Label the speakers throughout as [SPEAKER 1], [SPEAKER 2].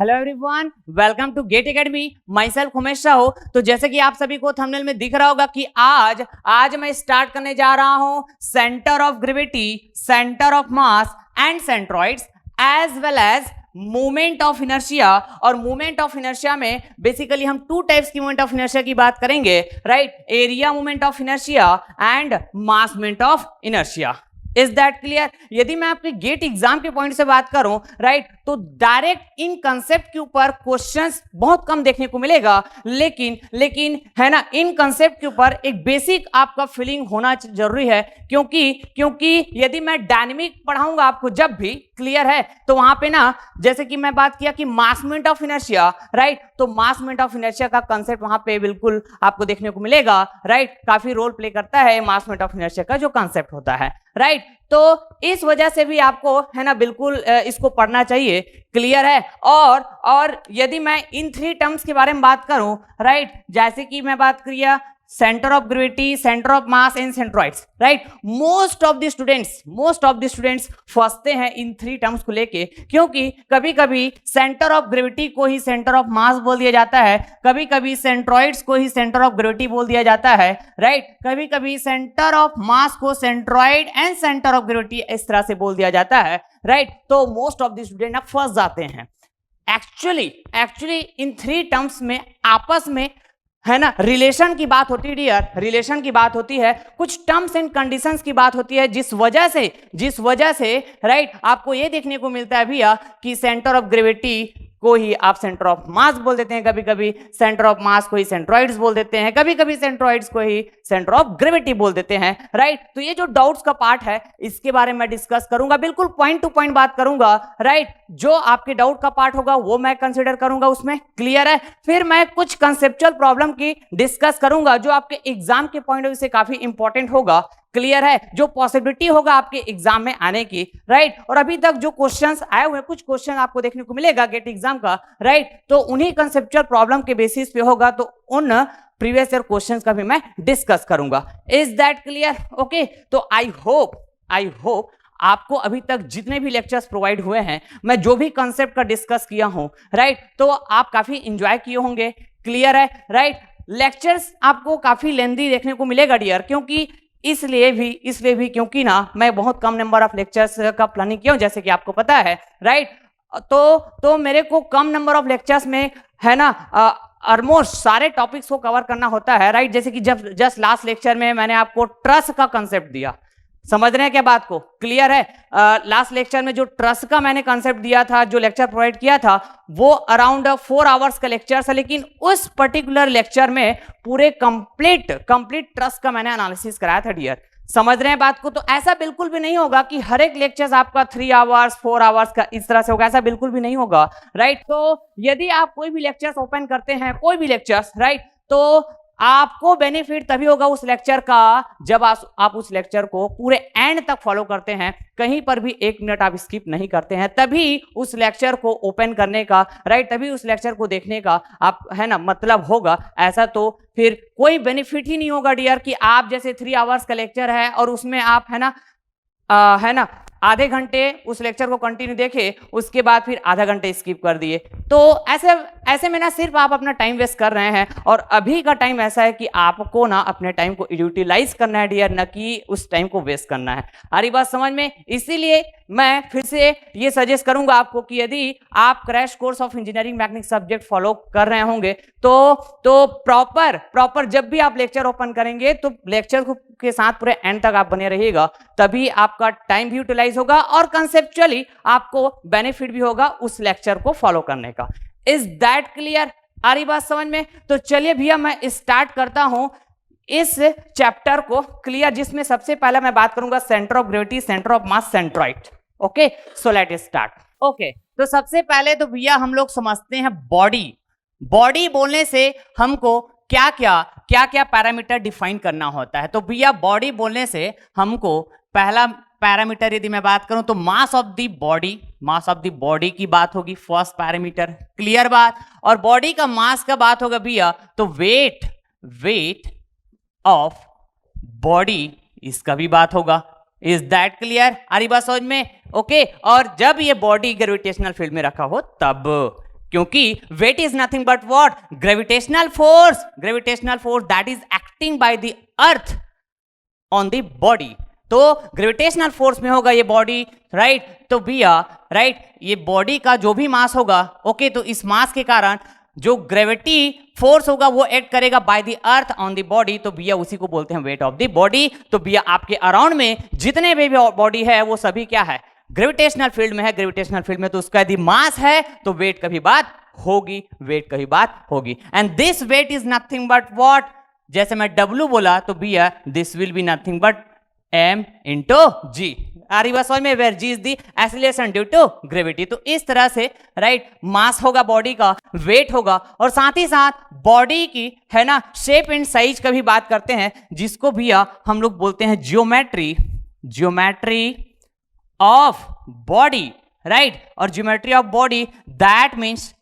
[SPEAKER 1] Hello everyone, welcome to GATE academy. Myself Umesh Rao. तो जैसे कि आप सभी को थंबनेल में दिख रहा होगा कि आज मैं स्टार्ट करने जा रहा हूं centre of gravity, centre of mass and centroids as well as moment of inertia. और मोमेंट ऑफ इनर्शिया में बेसिकली हम टू टाइप्स की मोमेंट ऑफ इनर्शिया की बात करेंगे, right? Area moment of inertia and mass moment of inertia. Is that clear? यदि मैं आपके गेट एग्जाम के पॉइंट से बात करूं, राइट, तो डायरेक्ट इन कंसेप्ट के ऊपर क्वेश्चंस बहुत कम देखने को मिलेगा, लेकिन है ना, इन कंसेप्ट के ऊपर एक बेसिक आपका फीलिंग होना जरूरी है, क्योंकि यदि मैं डायनेमिक पढ़ाऊंगा आपको जब भी, क्लियर है, तो वहां पे ना, जैसे कि मैं बात किया कि मास मोमेंट ऑफ इनर्शिया, राइट, तो मास मोमेंट ऑफ इनर्शिया का कंसेप्ट वहां पे बिल्कुल आपको देखने को मिलेगा, राइट? काफी रोल प्ले करता है मास मोमेंट ऑफ इनर्शिया का जो कंसेप्ट होता है, राइट? तो इस वजह से भी आपको, है ना, बिल्कुल इसको पढ़ना चाहिए, क्लियर है? और यदि मैं इन थ्री टर्म्स के बारे में बात करूं, राइट, जैसे कि मैं बात किया centre of gravity, centre of mass and centroids, right? Most of the students फंसते हैं इन थ्री टर्म्स को लेके, क्योंकि कभी कभी सेंटर ऑफ ग्रेविटी को ही सेंटर ऑफ मास बोल दिया जाता है, कभी कभी सेंट्रॉइड्स को ही सेंटर ऑफ ग्रेविटी बोल दिया जाता है, राइट? कभी कभी सेंटर ऑफ मास को centroid and centre of gravity इस तरह से बोल दिया जाता है, राइट? तो मोस्ट ऑफ द स्टूडेंट अब फंस जाते हैं। एक्चुअली इन थ्री टर्म्स में आपस में, है ना, रिलेशन की बात होती है डियर, रिलेशन की बात होती है, कुछ टर्म्स एंड कंडीशंस की बात होती है, जिस वजह से राइट, आपको ये देखने को मिलता है भैया कि सेंटर ऑफ ग्रेविटी को ही आप सेंटर ऑफ मास बोल देते हैं, कभी कभी सेंटर ऑफ मास को ही सेंट्रॉइड्स बोल देते हैं, कभी कभी सेंट्रॉइड्स को ही सेंटर ऑफ ग्रेविटी बोल देते हैं, राइट? तो ये जो डाउट्स का पार्ट है, इसके बारे में डिस्कस करूंगा, बिल्कुल पॉइंट टू पॉइंट बात करूंगा, राइट? जो आपके डाउट का पार्ट होगा वो मैं कंसिडर करूंगा उसमें, क्लियर है? फिर मैं कुछ कंसेप्चुअल प्रॉब्लम की डिस्कस करूंगा जो आपके एग्जाम के पॉइंट ऑफ व्यू से काफी इंपॉर्टेंट होगा, क्लियर है? जो पॉसिबिलिटी होगा आपके एग्जाम में आने की, राइट? और अभी तक जो क्वेश्चंस आए हुए हैं, कुछ क्वेश्चन आपको देखने को मिलेगा गेट एग्जाम का, राइट? तो उन्हीं कंसेप्चुअल प्रॉब्लम के बेसिस पे होगा, तो उन प्रीवियस ईयर क्वेश्चंस का भी मैं डिस्कस करूंगा। Is that clear? ओके, तो आई होप आपको अभी तक जितने भी लेक्चर्स प्रोवाइड हुए हैं, मैं जो भी कंसेप्ट का डिस्कस किया हूं, राइट, तो आप काफी इंजॉय किए होंगे, क्लियर है, राइट? लेक्चर्स आपको काफी लेंथी देखने को मिलेगा डियर, क्योंकि इसलिए भी क्योंकि ना मैं बहुत कम नंबर ऑफ लेक्चर्स का प्लानिंग किया हूं, जैसे कि आपको पता है, राइट? तो मेरे को कम नंबर ऑफ लेक्चर्स में, है ना, ऑलमोस्ट सारे टॉपिक्स को कवर करना होता है, राइट? जैसे कि जब जस्ट लास्ट लेक्चर में मैंने आपको ट्रस्ट का कंसेप्ट दिया, समझ रहे हैं क्या बात को? क्लियर है? लास्ट लेक्चर में जो ट्रस्ट का मैंने कंसेप्ट दिया था, जो लेक्चर प्रोवाइड किया था, वो अराउंड 4 आवर्स का लेक्चर था, लेकिन उस पर्टिकुलर लेक्चर में पूरे कंप्लीट ट्रस्ट का मैंने एनालिसिस कराया था डियर, समझ रहे हैं बात को? तो ऐसा बिल्कुल भी नहीं होगा कि हर एक लेक्चर आपका 3 आवर्स 4 आवर्स का इस तरह से होगा, ऐसा बिल्कुल भी नहीं होगा, राइट? तो यदि आप कोई भी लेक्चर्स ओपन करते हैं, कोई भी लेक्चर्स, राइट, तो आपको बेनिफिट तभी होगा उस लेक्चर का जब आप उस लेक्चर को पूरे एंड तक फॉलो करते हैं, कहीं पर भी 1 मिनट आप स्किप नहीं करते हैं, तभी उस लेक्चर को ओपन करने का, राइट, तभी उस लेक्चर को देखने का आप, है ना, मतलब होगा। ऐसा तो फिर कोई बेनिफिट ही नहीं होगा डियर कि आप जैसे 3 आवर्स का लेक्चर है और उसमें आप, है ना, आधे घंटे उस लेक्चर को कंटिन्यू देखे, उसके बाद फिर आधा घंटे स्किप कर दिए, तो ऐसे में ना सिर्फ आप अपना टाइम वेस्ट कर रहे हैं। और अभी का टाइम ऐसा है कि आपको ना अपने टाइम को यूटिलाइज करना है डियर, न कि उस टाइम को वेस्ट करना है। आ रही बात समझ में? इसीलिए मैं फिर से ये सजेस्ट करूंगा आपको कि यदि आप crash course of engineering mechanics subject follow कर रहे होंगे, तो प्रॉपर जब भी आप लेक्चर ओपन करेंगे, तो लेक्चर के साथ पूरे एंड तक आप बने रहिएगा, तभी आपका टाइम भी यूटिलाइज होगा और कंसेप्चुअली आपको बेनिफिट भी होगा उस लेक्चर को फॉलो करने का। Is that clear? आ रही बात समझ में? तो चलिए भैया मैं स्टार्ट करता हूं इस चैप्टर को, क्लियर, जिसमें सबसे पहले मैं बात करूंगा centre of gravity, centre of mass, centroid. Okay, so let start. Okay, तो सबसे पहले तो भैया हम लोग समझते हैं बॉडी बोलने से हमको क्या क्या पैरामीटर डिफाइन करना होता है। तो भैया बॉडी बोलने से हमको पहला पैरामीटर यदि मैं बात करूं तो मास ऑफ द बॉडी की बात होगी, फर्स्ट पैरामीटर, क्लियर बात? और बॉडी का मास का बात होगा भैया तो वेट ऑफ बॉडी, इसका भी बात होगा। Is that clear? आ रही बात समझ में? ओके, और जब ये बॉडी ग्रेविटेशनल फील्ड में रखा हो तब, क्योंकि weight is nothing but what, gravitational force that is acting by the earth on the body. तो ग्रेविटेशनल फोर्स में होगा ये बॉडी, राइट। तो भैया राइट, ये बॉडी का जो भी मास होगा, ओके, तो इस मास के कारण जो ग्रेविटी फोर्स होगा वो एक्ट करेगा bye the earth on the body, तो भैया उसी को बोलते हैं वेट ऑफ द बॉडी। तो भैया आपके अराउंड में जितने भी बॉडी है वो सभी क्या है, ग्रेविटेशनल फील्ड में है। ग्रेविटेशनल फील्ड में तो उसका यदि मास है तो वेट का भी बात होगी, and this weight is nothing but what, जैसे मैं W बोला तो भैया this will be nothing but m into g। आ रही बात समझ में, where g is the acceleration due to gravity. तो इस तरह से राइट मास होगा बॉडी का, वेट होगा, और साथ ही साथ बॉडी की है ना शेप एंड साइज का भी बात करते हैं, जिसको भैया हम लोग बोलते हैं ज्योमेट्री ऑफ बॉडी, राइट। और geometry of body that means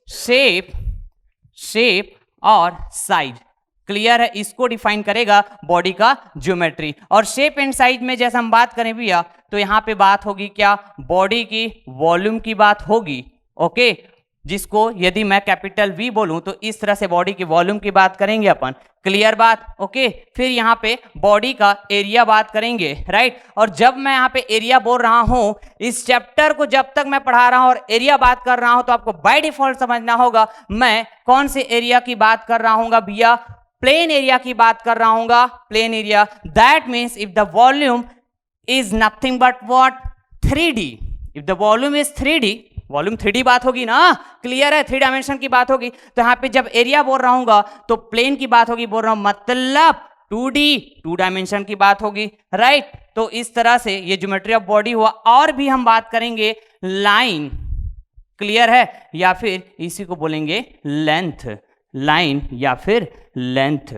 [SPEAKER 1] shape और साइज। क्लियर है, इसको डिफाइन करेगा बॉडी का ज्योमेट्री। और शेप एंड साइज में जैसे हम बात करें भैया, तो यहां पे बात होगी क्या, बॉडी की वॉल्यूम की बात होगी, ओके, जिसको यदि मैं कैपिटल V बोलूं तो इस तरह से बॉडी की वॉल्यूम की बात करेंगे अपन। क्लियर बात, ओके। फिर यहाँ पे बॉडी का एरिया बात करेंगे, राइट। और जब मैं यहाँ पे एरिया बोल रहा हूं, इस चैप्टर को जब तक मैं पढ़ा रहा हूं और एरिया बात कर रहा हूं, तो आपको बाय डिफॉल्ट समझना होगा मैं कौन से एरिया की बात कर रहा हूँ भैया, प्लेन एरिया की बात कर रहा हूँ। Plain area that means if the volume is nothing but what, 3D। If the volume is 3D, volume 3D बात होगी ना, क्लियर है, 3 डायमेंशन की बात होगी। तो यहाँ पे जब एरिया बोल रहा हूँ तो प्लेन की बात होगी, बोल रहा हूँ मतलब 2D, 2 डायमेंशन की बात होगी, राइट। तो इस तरह से ये ज्योमेट्री ऑफ बॉडी हुआ। और भी हम बात करेंगे लाइन, क्लियर है, या फिर इसी को बोलेंगे लेंथ, लाइन या फिर लेंथ।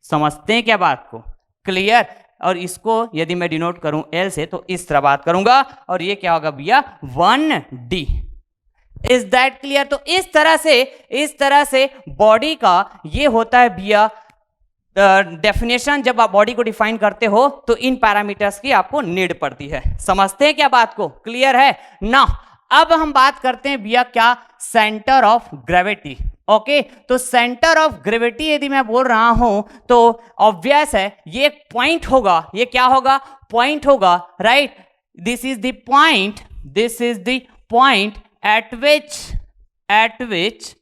[SPEAKER 1] समझते हैं क्या बात को, क्लियर। और इसको यदि मैं डिनोट करूं L से तो इस तरह बात करूंगा, और ये क्या होगा भैया 1D। Is that clear. तो इस तरह से बॉडी का ये होता है भैया डेफिनेशन। जब आप बॉडी को डिफाइन करते हो तो इन पैरामीटर्स की आपको नीड पड़ती है। समझते हैं क्या बात को, क्लियर है ना। अब हम बात करते हैं भैया क्या, सेंटर ऑफ ग्रेविटी, ओके। तो सेंटर ऑफ ग्रेविटी यदि मैं बोल रहा हूं तो ऑब्वियस है ये एक पॉइंट होगा। ये क्या होगा, पॉइंट होगा, right. This is the point eight which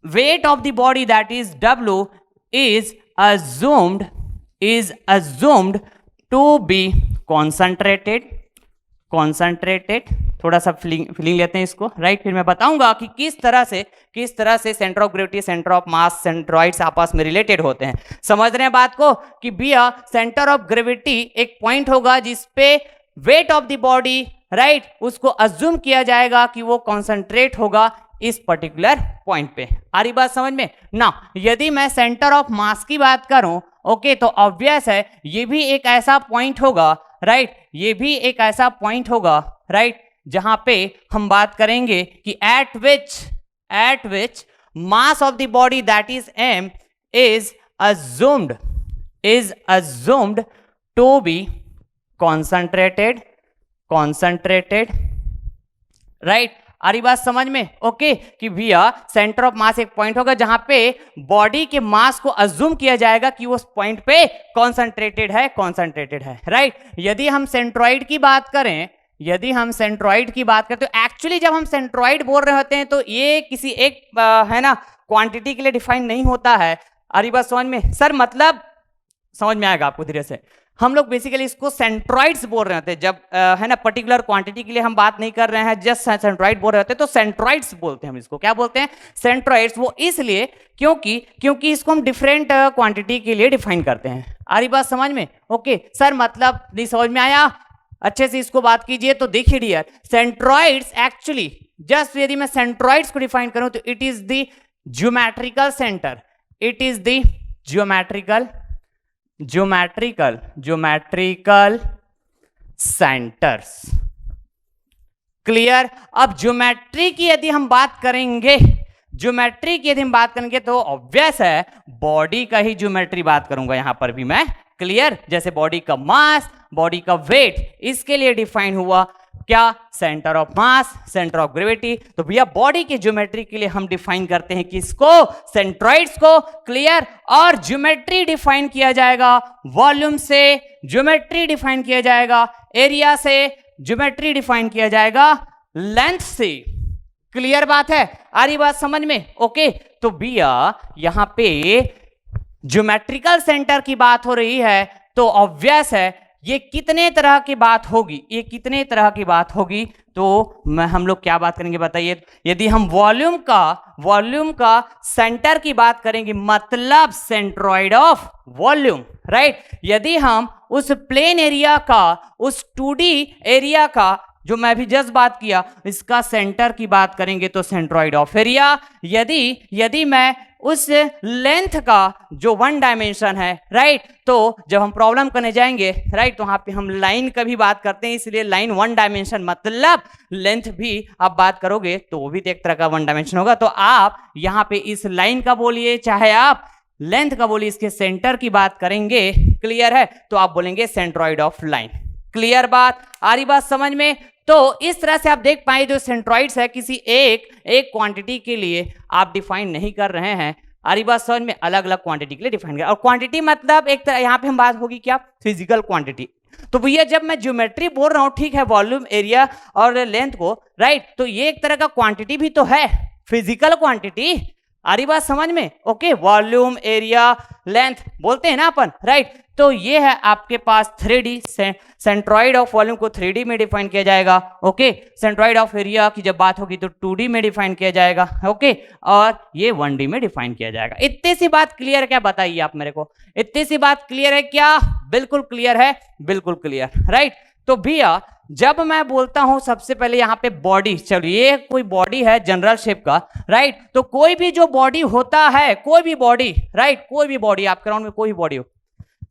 [SPEAKER 1] weight of the body that is W is assumed to be concentrated। थोड़ा सा फीलिंग लेते हैं इसको, राइट। फिर मैं बताऊंगा कि किस तरह से centre of gravity, centre of mass, centroids आपस में रिलेटेड होते हैं। समझ रहे हैं बात को कि भैया सेंटर ऑफ ग्रेविटी एक पॉइंट होगा जिसपे weight of the body, right, उसको अज्यूम किया जाएगा कि वो कॉन्सेंट्रेट होगा इस पर्टिकुलर पॉइंट पे। आ रही बात समझ में ना। यदि मैं सेंटर ऑफ मास की बात करूं, ओके, तो ऑब्वियस है ये भी एक ऐसा पॉइंट होगा, राइट, ये भी एक ऐसा पॉइंट होगा, राइट, जहां पे हम बात करेंगे कि at which mass of the body that is m is assumed to be concentrated, right. आ रही बात समझ में, ओके, कि भैया सेंटर ऑफ मास एक पॉइंट होगा जहां पे बॉडी के मास को अज्यूम किया जाएगा कि उस पॉइंट पे कॉन्सेंट्रेटेड है, राइट। यदि हम सेंट्रॉइड की बात करें, तो एक्चुअली जब हम सेंट्रॉइड बोल रहे होते हैं तो ये किसी एक है ना क्वांटिटी के लिए डिफाइन नहीं होता है। आ रही बात समझ में सर, मतलब समझ में आएगा आपको धीरे से। हम लोग बेसिकली इसको सेंट्रॉइड्स बोल रहे होते हैं जब है ना पर्टिकुलर क्वांटिटी के लिए हम बात नहीं कर रहे हैं, जस्ट सेंट्रॉइड बोल रहे होते हैं तो सेंट्रॉइड्स बोलते हैं हम इसको। क्या बोलते हैं, सेंट्रॉइड्स। वो इसलिए क्योंकि इसको हम डिफरेंट क्वांटिटी के लिए डिफाइन करते हैं। आ रही बात समझ में, ओके सर, मतलब नहीं समझ में आया, अच्छे से इसको बात कीजिए। तो देखिए डियर, सेंट्रॉइड्स एक्चुअली जस्ट यदि मैं सेंट्रॉइड्स को डिफाइन करूं तो it is the geometrical centre, it is the geometrical centres. Clear. अब ज्योमेट्री की यदि हम बात करेंगे तो ऑब्वियस है बॉडी का ही ज्योमेट्री बात करूंगा यहां पर भी मैं। क्लियर। जैसे बॉडी का मास, बॉडी का वेट, इसके लिए डिफाइन हुआ क्या, centre of mass, centre of gravity. तो भैया बॉडी के ज्योमेट्री के लिए हम डिफाइन करते हैं किसको, सेंट्रॉइड्स को, क्लियर। और ज्योमेट्री डिफाइन किया जाएगा वॉल्यूम से, ज्योमेट्री डिफाइन किया जाएगा एरिया से, ज्योमेट्री डिफाइन किया जाएगा लेंथ से। क्लियर बात है, आ रही बात समझ में? ओके, तो भैया यहां पे ज्योमेट्रिकल सेंटर की बात हो रही है तो ऑब्वियस है ये कितने तरह की बात होगी, ये कितने तरह की बात होगी। तो हम लोग क्या बात करेंगे बताइए। यदि हम वॉल्यूम का सेंटर की बात करेंगे, मतलब सेंट्रॉइड ऑफ वॉल्यूम, राइट। यदि हम उस प्लेन एरिया का, उस 2D एरिया का जो मैं भी जस्ट बात किया, इसका सेंटर की बात करेंगे तो सेंट्रॉइड ऑफ एरिया। यदि मैं उस लेंथ का जो 1 डायमेंशन है, राइट, तो जब हम प्रॉब्लम करने जाएंगे, राइट, तो वहां पे हम लाइन का भी बात करते हैं, इसलिए लाइन 1 डायमेंशन मतलब लेंथ भी आप बात करोगे तो वो भी एक तरह का 1 डायमेंशन होगा। तो आप यहां पे इस लाइन का बोलिए चाहे आप लेंथ का बोलिए, इसके सेंटर की बात करेंगे, क्लियर है, तो आप बोलेंगे सेंट्रॉइड ऑफ लाइन। क्लियर बात, आ रही बात समझ में? तो इस तरह से आप देख पाए जो सेंट्रॉइड्स है किसी एक क्वांटिटी के लिए आप डिफाइन नहीं कर रहे हैं, आ रही बात समझ में? अलग अलग क्वांटिटी के लिए डिफाइन कर, और क्वांटिटी मतलब एक तरह यहाँ पे हम बात होगी क्या, फिजिकल क्वांटिटी। तो भैया जब मैं ज्योमेट्री बोल रहा हूं, ठीक है, वॉल्यूम, एरिया और लेंथ को, राइट, तो ये एक तरह का क्वांटिटी भी तो है, फिजिकल क्वांटिटी। आ रही बात समझ में? ओके, वॉल्यूम, एरिया, लेंथ बोलते हैं ना अपन, राइट। तो ये है आपके पास 3D, सेंट्रॉइड ऑफ वॉल्यूम को 3D में डिफाइन किया जाएगा, ओके। सेंट्रॉइड ऑफ एरिया की जब बात होगी तो 2D में डिफाइन किया जाएगा, ओके, और ये 1D में डिफाइन किया जाएगा। इतनी सी बात क्लियर है क्या, बताइए आप मेरे को, इतनी सी बात क्लियर है क्या? बिल्कुल क्लियर है, बिल्कुल क्लियर, राइट। तो भैया जब मैं बोलता हूं सबसे पहले यहां पे बॉडी, चलो ये कोई बॉडी है जनरल शेप का, राइट, तो कोई भी जो बॉडी होता है, कोई भी बॉडी, राइट, कोई भी बॉडी आपके राउंड में कोई भी बॉडी हो,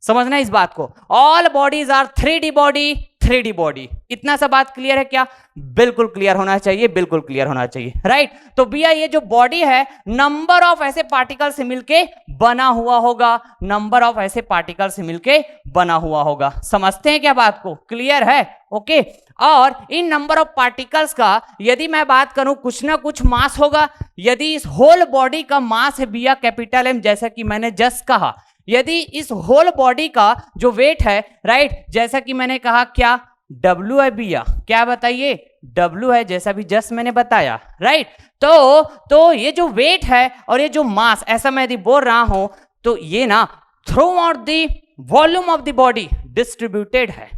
[SPEAKER 1] समझना इस बात को, all bodies are 3D body, 3D body. इतना सा बात क्लियर है क्या? बिल्कुल क्लियर होना चाहिए, बिल्कुल क्लियर होना चाहिए, राइट। तो भैया ये जो बॉडी है नंबर ऑफ ऐसे पार्टिकल से मिलके बना हुआ होगा, नंबर ऑफ ऐसे पार्टिकल से मिलके बना हुआ होगा। समझते हैं क्या बात को? क्लियर है, ओके। और इन नंबर ऑफ पार्टिकल्स का यदि मैं बात करूं, कुछ ना कुछ मास होगा। यदि इस होल बॉडी का मास है भैया कैपिटल M, जैसा कि मैंने जस्ट कहा, यदि इस होल बॉडी का जो वेट है, राइट, जैसा कि मैंने कहा क्या, W है भैया, क्या बताइए, W है, जैसा भी जस्ट मैंने बताया, राइट। तो ये जो वेट है और ये जो मास, ऐसा मैं यदि बोल रहा हूं तो ये ना through out the volume of the body distributed है।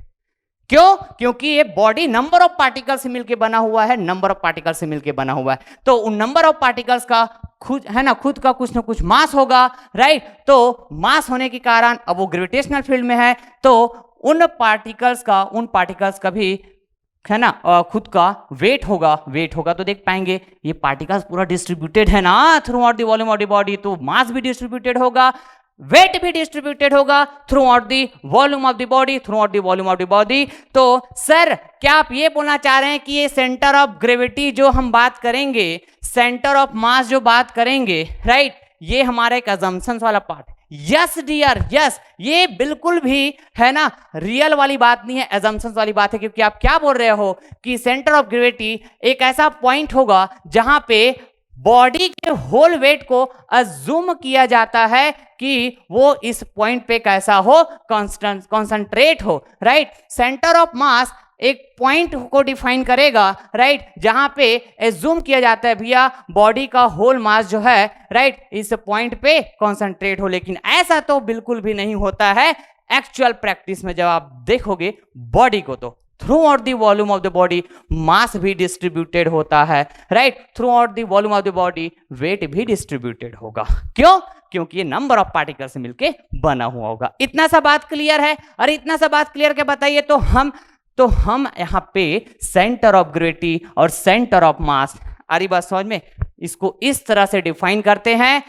[SPEAKER 1] क्यों? क्योंकि ये बॉडी नंबर ऑफ पार्टिकल से मिलकर बना हुआ है, नंबर ऑफ पार्टिकल से मिलकर बना हुआ है। तो उन नंबर ऑफ पार्टिकल्स का खुद है ना, खुद का कुछ ना कुछ मास होगा, राइट। तो मास होने के कारण अब वो ग्रेविटेशनल फील्ड में है, तो उन पार्टिकल्स का भी है ना खुद का वेट होगा। तो देख पाएंगे ये पार्टिकल्स पूरा डिस्ट्रीब्यूटेड है ना through out the volume of the body, तो मास भी डिस्ट्रीब्यूटेड होगा, वेट भी डिस्ट्रीब्यूटेड होगा through out the volume of the body, through out the volume of the body. तो सर क्या आप ये बोलना चाह रहे हैं कि ये सेंटर ऑफ ग्रेविटी जो हम बात करेंगे, सेंटर ऑफ मास जो बात करेंगे, राइट, ये हमारा एक अजम्पशंस वाला पार्ट? यस डियर, यस, ये बिल्कुल भी है ना रियल वाली बात नहीं है, अजम्पशंस वाली बात है। क्योंकि आप क्या बोल रहे हो कि सेंटर ऑफ ग्रेविटी एक ऐसा पॉइंट होगा जहां पे बॉडी के होल वेट को अज्यूम किया जाता है कि वो इस पॉइंट पे कैसा हो, कॉन्सेंट्रेट हो, राइट। सेंटर ऑफ मास एक पॉइंट को डिफाइन करेगा, राइट, जहां पे एज्यूम किया जाता है भैया बॉडी का होल मास जो है, राइट, इस पॉइंट पे कॉन्सेंट्रेट हो। लेकिन ऐसा तो बिल्कुल भी नहीं होता है एक्चुअल प्रैक्टिस में। जब आप देखोगे बॉडी को तो throughout the volume of the body mass भी डिस्ट्रीब्यूटेड होता है, right, throughout the volume of the body weight भी डिस्ट्रीब्यूटेड होगा। क्यों? क्योंकि ये नंबर ऑफ पार्टिकल से मिलके बना हुआ होगा। इतना सा बात क्लियर है? अरे इतना सा बात क्लियर क्या बताइए। तो हम यहाँ पे सेंटर ऑफ ग्रेविटी और सेंटर ऑफ मास, अरे बात समझ में, इसको इस तरह से डिफाइन करते हैं।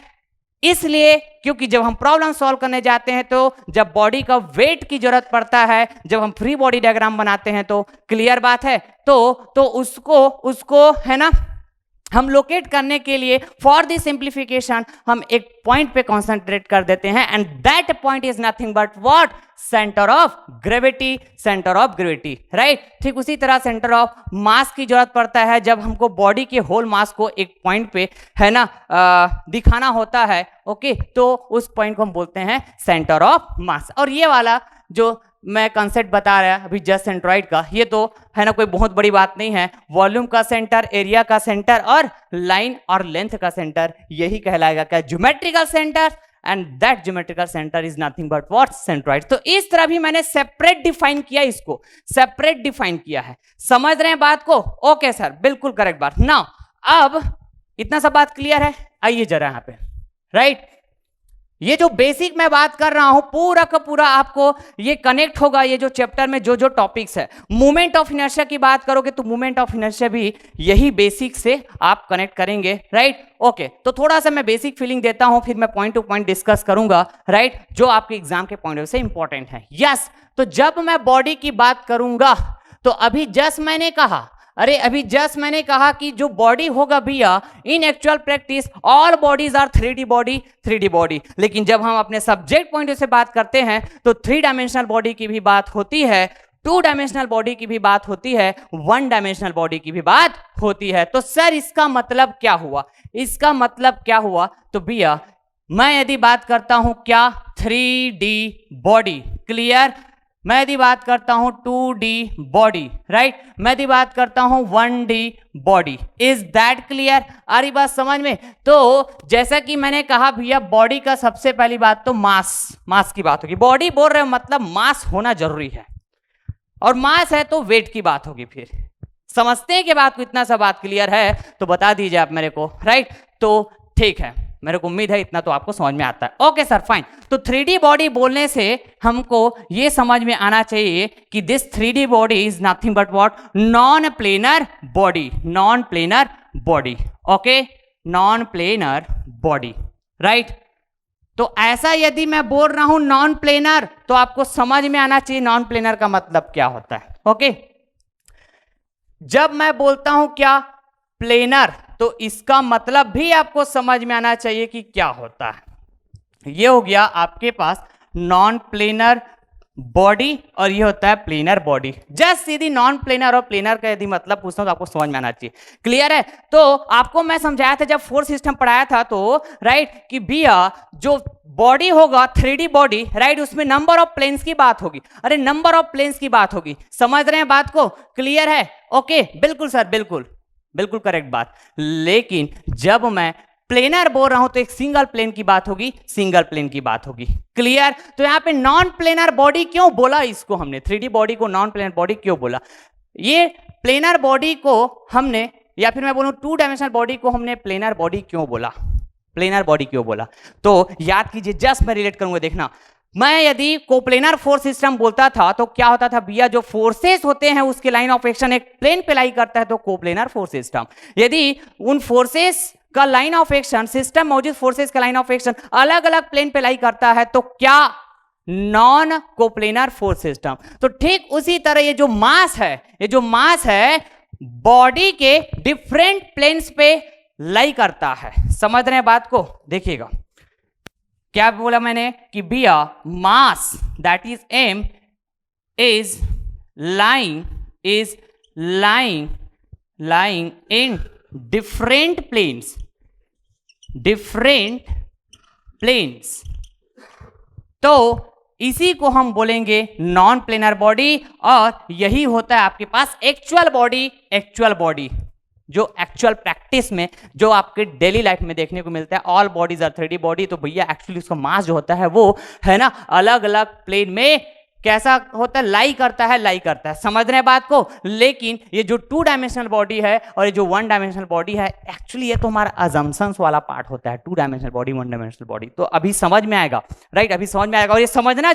[SPEAKER 1] इसलिए क्योंकि जब हम प्रॉब्लम सॉल्व करने जाते हैं तो जब बॉडी का वेट की जरूरत पड़ता है, जब हम फ्री बॉडी डायग्राम बनाते हैं तो क्लियर बात है, तो उसको है ना हम लोकेट करने के लिए फॉर द सिंप्लीफिकेशन हम एक पॉइंट पे कॉन्सेंट्रेट कर देते हैं and that point is nothing but what, centre of gravity, centre of gravity, right. ठीक उसी तरह सेंटर ऑफ मास की जरूरत पड़ता है जब हमको बॉडी के होल मास को एक पॉइंट पे है ना दिखाना होता है, ओके, तो उस पॉइंट को हम बोलते हैं सेंटर ऑफ मास। और ये वाला जो मैं कंसेप्ट बता रहा अभी जस्ट सेंट्रॉइड का, ये तो है ना कोई बहुत बड़ी बात नहीं है। वॉल्यूम का सेंटर, एरिया का सेंटर और लाइन और लेंथ का सेंटर, यही कहलाएगा क्या, geometrical centre, and that geometrical centre is nothing but what, centroid. तो इस तरह भी मैंने सेपरेट डिफाइन किया, इसको सेपरेट डिफाइन किया है। समझ रहे हैं बात को? ओके सर, बिल्कुल करेक्ट बात। नाउ अब इतना सब बात क्लियर है, आइए जरा यहाँ पे, राइट। ये जो बेसिक मैं बात कर रहा हूं पूरा का पूरा आपको ये कनेक्ट होगा, ये जो चैप्टर में जो जो टॉपिक्स है। मूवमेंट ऑफ इनर्शिया की बात करोगे तो मूवमेंट ऑफ इनर्शिया भी यही बेसिक से आप कनेक्ट करेंगे, राइट। ओके, तो थोड़ा सा मैं बेसिक फीलिंग देता हूं, फिर मैं पॉइंट टू पॉइंट डिस्कस करूंगा, राइट, जो आपके एग्जाम के पॉइंट ऑफ व्यू से इंपॉर्टेंट है। यस, तो जब मैं बॉडी की बात करूंगा तो अभी जस्ट मैंने कहा कि जो बॉडी होगा भैया, in actual practice all bodies are 3D body, लेकिन जब हम अपने सब्जेक्ट पॉइंट से बात करते हैं तो 3 डायमेंशनल बॉडी की भी बात होती है, 2 डायमेंशनल बॉडी की भी बात होती है, 1 डायमेंशनल बॉडी की भी बात होती है। तो सर इसका मतलब क्या हुआ? तो भैया मैं यदि बात करता हूं क्या 3D बॉडी, क्लियर, मैं यदि बात करता हूं 2D बॉडी, राइट, मैं यदि बात करता हूं 1D body, is that clear? आ रही बात समझ में? तो जैसा कि मैंने कहा भैया, बॉडी का सबसे पहली बात तो मास की बात होगी। बॉडी बोल रहे हो मतलब मास होना जरूरी है, और मास है तो वेट की बात होगी। फिर समझते हैं कि बात को, इतना सा बात क्लियर है तो बता दीजिए आप मेरे को, राइट। तो ठीक है, मेरे को उम्मीद है इतना तो आपको समझ में आता है। Okay sir, fine. तो 3D बॉडी बोलने से हमको ये समझ में आना चाहिए कि this 3D body is nothing but what, non planar body, okay, non planar body, right. तो ऐसा यदि मैं बोल रहा हूं नॉन प्लेनर, तो आपको समझ में आना चाहिए नॉन प्लेनर का मतलब क्या होता है, ओके। जब मैं बोलता हूं क्या प्लेनर, तो इसका मतलब भी आपको समझ में आना चाहिए कि क्या होता है। ये हो गया आपके पास नॉन प्लेनर बॉडी और ये होता है प्लेनर बॉडी। जस्ट सीधी नॉन प्लेनर और प्लेनर का यदि मतलब पूछता हूं तो आपको समझ में आना चाहिए, क्लियर है। तो आपको मैं समझाया था जब फोर्स सिस्टम पढ़ाया था तो, राइट, कि भैया जो बॉडी होगा 3D बॉडी, राइट, उसमें नंबर ऑफ प्लेन्स की बात होगी। अरे नंबर ऑफ प्लेन्स की बात होगी, समझ रहे हैं बात को, क्लियर है? ओके, बिल्कुल सर, बिल्कुल करेक्ट बात। लेकिन जब मैं प्लेनर बोल रहा हूं तो एक सिंगल प्लेन की बात होगी, क्लियर। तो यहां पे नॉन प्लेनर बॉडी क्यों बोला इसको हमने, 3D बॉडी को नॉन प्लेनर बॉडी क्यों बोला? ये प्लेनर बॉडी को हमने, या फिर मैं बोलूं 2 डायमेंशनल बॉडी को हमने प्लेनर बॉडी क्यों बोला? तो याद कीजिए, जस्ट मैं रिलेट करूंगा, देखना। मैं यदि कोप्लेनर फोर्स सिस्टम बोलता था तो क्या होता था भैया, जो फोर्सेस होते हैं उसके लाइन ऑफ एक्शन एक प्लेन पे लाई करता है तो कोप्लेनर फोर्स सिस्टम। यदि उन फोर्सेस का लाइन ऑफ एक्शन, सिस्टम मौजूद फोर्सेस का लाइन ऑफ एक्शन अलग अलग प्लेन पे लाई करता है तो क्या, नॉन कोप्लेनर फोर्स सिस्टम। तो ठीक उसी तरह ये जो मास है बॉडी के डिफरेंट प्लेन्स पे लाई करता है। समझ रहे हैं बात को? देखिएगा क्या बोला मैंने कि भैया mass that is m is lying in different planes, तो इसी को हम बोलेंगे नॉन प्लेनर बॉडी। और यही होता है आपके पास एक्चुअल बॉडी, जो एक्चुअल प्रैक्टिस में, जो आपके डेली लाइफ में देखने को मिलता है। All bodies are 3D body, तो भैया एक्चुअली उसका मास जो होता है वो है ना अलग अलग प्लेन में कैसा होता है, लाई करता है। समझ रहे हैं बात को? लेकिन ये जो 2 डायमेंशनल बॉडी है और ये जो 1 डायमेंशनल बॉडी है, एक्चुअली ये तो हमारा अजम्पशंस वाला पार्ट होता है, 2 डायमेंशनल बॉडी 1 डायमेंशनल बॉडी। तो अभी समझ में आएगा, राइट, अभी समझ में आएगा। और ये समझना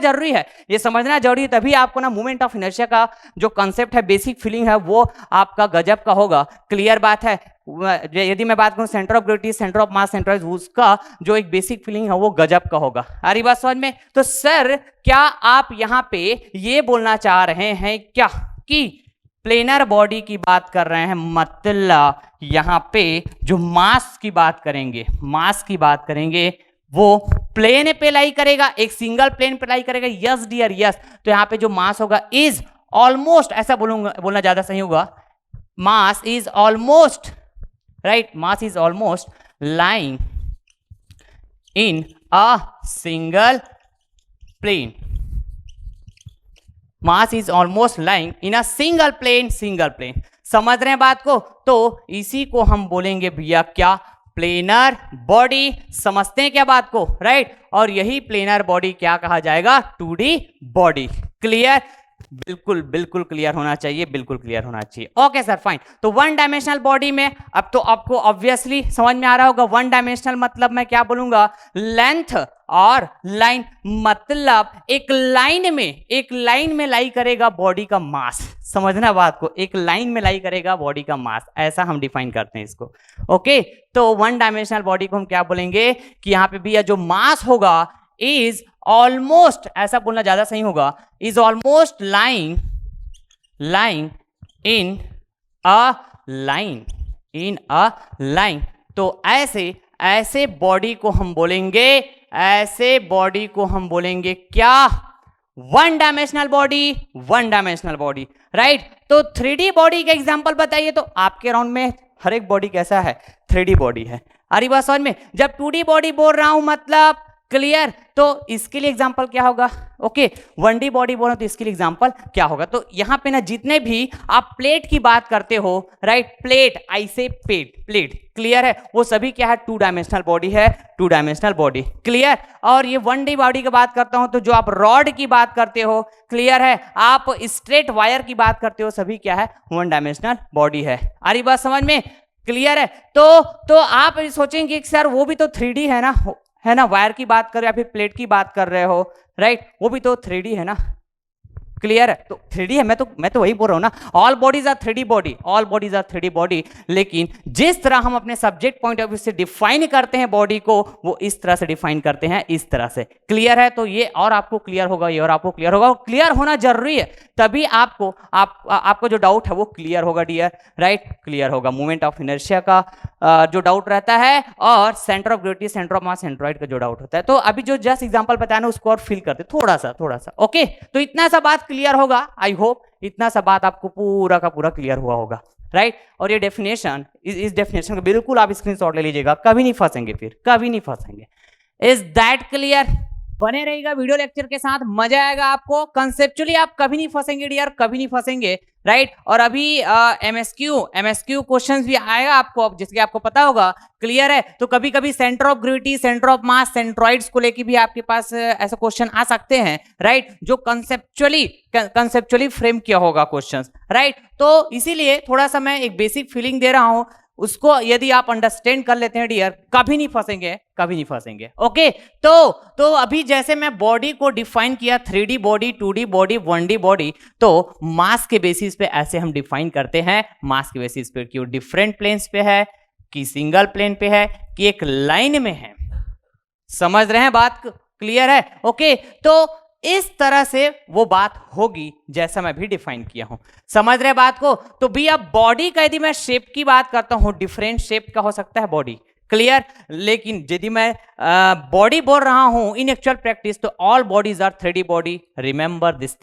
[SPEAKER 1] जरूरी है, तभी आपको ना मूवमेंट ऑफ इनर्शिया का जो कंसेप्ट है, बेसिक फीलिंग है, वो आपका गजब का होगा। क्लियर बात है? यदि मैं बात करूं centre of gravity, centre of mass, centre of, उसका जो एक बेसिक फीलिंग है वो गजब का होगा। आ रही बात समझ में? तो सर क्या आप यहां पे ये बोलना चाह रहे हैं क्या कि प्लेनर बॉडी की बात कर रहे हैं, मतलब यहां पे जो मास की बात करेंगे, मास की बात करेंगे, वो प्लेन पे लाई करेगा, एक सिंगल प्लेन पे लाई करेगा। Yes dear yes. तो यहां पे जो मास होगा इज ऑलमोस्ट, ऐसा बोलना ज्यादा सही होगा, mass is almost, right, mass is almost lying in a single plane. Mass is almost lying in a single plane, single plane. समझ रहे हैं बात को? तो इसी को हम बोलेंगे भैया क्या, प्लेनर बॉडी। समझते हैं क्या बात को, राइट? और यही प्लेनर बॉडी क्या कहा जाएगा, 2D बॉडी। क्लियर? बिल्कुल बिल्कुल क्लियर होना चाहिए, बिल्कुल क्लियर होना चाहिए। Okay sir, fine. तो वन डायमेंशनल बॉडी में अब तो आपको ऑब्वियसली समझ में आ रहा होगा, वन डायमेंशनल मतलब मैं क्या बोलूंगा, लेंथ और लाइन, मतलब एक लाइन में लाई करेगा बॉडी का मास। समझना बात को, एक लाइन में लाई करेगा बॉडी का मास, ऐसा हम डिफाइन करते हैं इसको। ओके, तो वन डायमेंशनल बॉडी को हम क्या बोलेंगे कि यहां पे भी जो मास होगा इज ऑलमोस्ट, ऐसा बोलना ज्यादा सही होगा, is almost lying in a line. तो ऐसे बॉडी को हम बोलेंगे, ऐसे बॉडी को हम बोलेंगे क्या, वन डायमेंशनल बॉडी, राइट? तो 3D बॉडी का एग्जांपल बताइए। तो आपके राउंड में हर एक बॉडी कैसा है, 3D बॉडी है। अरे बात समझ में? जब 2D बॉडी बोल रहा हूं मतलब क्लियर, तो इसके लिए एग्जांपल क्या होगा? ओके, 1D बॉडी बोल रहा हूं तो इसके लिए एग्जांपल क्या होगा? तो यहां पे ना जितने भी आप प्लेट की बात करते हो, राइट, प्लेट, आई से प्लेट, क्लियर है, वो सभी क्या है, 2 डायमेंशनल बॉडी है, 2 डायमेंशनल बॉडी। क्लियर? और ये 1D बॉडी की बात करता हूं तो जो आप रॉड की बात करते हो, क्लियर है, आप स्ट्रेट वायर की बात करते हो, सभी क्या है, 1 डायमेंशनल बॉडी है। आ रही बात समझ में? क्लियर है? तो आप सोचेंगे कि सर वो भी तो 3D है ना, वायर की बात कर रहे हो या फिर प्लेट की बात कर रहे हो, राइट, वो भी तो 3D है ना। क्लियर है? तो 3D है, मैं तो वही बोल रहा हूं ना, all bodies are 3D body, all bodies are 3D body. लेकिन जिस तरह हम अपने सब्जेक्ट पॉइंट ऑफ व्यू से डिफाइन करते हैं बॉडी को, वो इस तरह से डिफाइन करते हैं, इस तरह से। क्लियर है? तो ये और आपको क्लियर होगा, ये और आपको क्लियर होगा, क्लियर होना जरूरी है, तभी आपको जो डाउट है वो क्लियर होगा डियर, राइट, क्लियर होगा। मूवमेंट ऑफ इनर्शिया का जो डाउट रहता है, और centre of gravity, centre of mass, centroid का जो डाउट होता है। तो अभी जो जस्ट एग्जांपल बताया ना, उसको और फिल करते थोड़ा सा। ओके, तो इतना सा बात क्लियर होगा, आई होप इतना सा बात आपको पूरा का पूरा क्लियर हुआ होगा, राइट? और ये डेफिनेशन, इस डेफिनेशन को बिल्कुल आप स्क्रीनशॉट ले लीजिएगा, कभी नहीं फंसेंगे, फिर कभी नहीं फंसेंगे। Is that clear? बने रहेगा वीडियो लेक्चर के साथ, मजा आएगा आपको। कंसेप्चुअली आप कभी नहीं फंसेंगे डियर, कभी नहीं फंसेंगे, राइट? और अभी एमएसक्यू क्वेश्चंस भी आएगा आपको, जिसके आपको पता होगा। क्लियर है? तो कभी कभी centre of gravity, centre of mass, centroids को लेके भी आपके पास ऐसे क्वेश्चन आ सकते हैं, राइट, जो कंसेप्चुअली फ्रेम किया होगा क्वेश्चंस, राइट? तो इसीलिए थोड़ा सा मैं एक बेसिक फीलिंग दे रहा हूं, उसको यदि आप अंडरस्टैंड कर लेते हैं डियर, कभी नहीं फंसेंगे। ओके, तो अभी जैसे मैं बॉडी को डिफाइन किया, 3D body, 2D body, 1D body, तो मास के बेसिस पे ऐसे हम डिफाइन करते हैं। मास के बेसिस पे कि वो डिफरेंट प्लेन्स पे है, कि सिंगल प्लेन पे है, कि एक लाइन में है। समझ रहे हैं बात? क्लियर है? ओके, तो इस तरह से वो बात होगी जैसा मैं भी डिफाइन किया हूं। समझ रहे बात को? तो भी अब बॉडी का यदि मैं शेप की बात करता हूं, डिफरेंट शेप का हो सकता है बॉडी, क्लियर? लेकिन यदि मैं बॉडी बोल रहा हूं इन एक्चुअल प्रैक्टिस, तो all bodies are 3D body. Remember this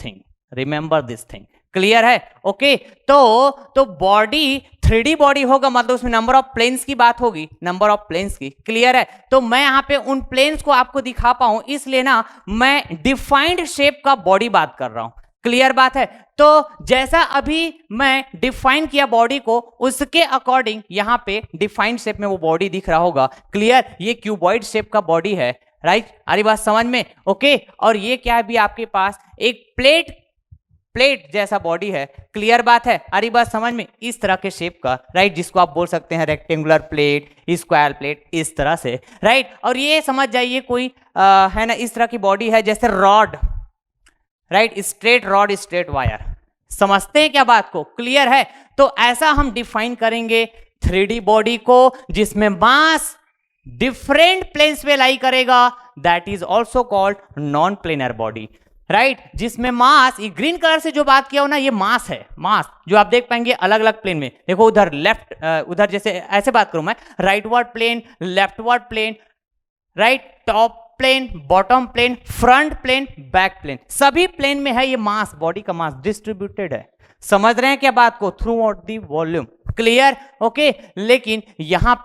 [SPEAKER 1] thing, clear है? ओके, तो बॉडी 3D बॉडी होगा, मतलब उसमें नंबर ऑफ प्लेन्स की बात होगी, नंबर ऑफ प्लेन्स की। क्लियर है? तो मैं यहां पे उन प्लेन्स को आपको दिखा पाऊं, इसलिए ना मैं डिफाइंड शेप का बॉडी बात कर रहा हूं। क्लियर बात है? तो जैसा अभी मैं डिफाइन किया बॉडी को, उसके अकॉर्डिंग यहां पे डिफाइंड शेप में वो बॉडी दिख रहा होगा। क्लियर? ये क्यूबॉइड शेप का बॉडी है, राइट? अरे बात समझ में? ओके, और ये क्या है भी आपके पास एक प्लेट जैसा बॉडी है। क्लियर बात है? अरे बात समझ में? इस तरह के शेप का, राइट, जिसको आप बोल सकते हैं रेक्टेंगुलर प्लेट, स्क्वायर प्लेट, इस तरह से, राइट? और ये समझ जाइए कोई है ना, इस तरह की बॉडी है जैसे rod, right, straight rod, straight wire. समझते हैं क्या बात को? क्लियर है? तो ऐसा हम डिफाइन करेंगे 3D बॉडी को, जिसमें मास डिफरेंट प्लेन्स पे लाई करेगा, that is also called non planar body, right, जिसमें मास, ये ग्रीन कलर से जो बात किया हो ना, ये मास है, मास जो आप देख पाएंगे अलग अलग प्लेन में। देखो उधर लेफ्ट, उधर जैसे ऐसे बात करूं मैं, rightward plane, leftward plane, right, top plane, bottom plane, front plane, back plane, सभी प्लेन में है ये मास, बॉडी का मास डिस्ट्रीब्यूटेड है। समझ रहे हैं क्या बात को? Through out the volume, clear, okay. लेकिन यहां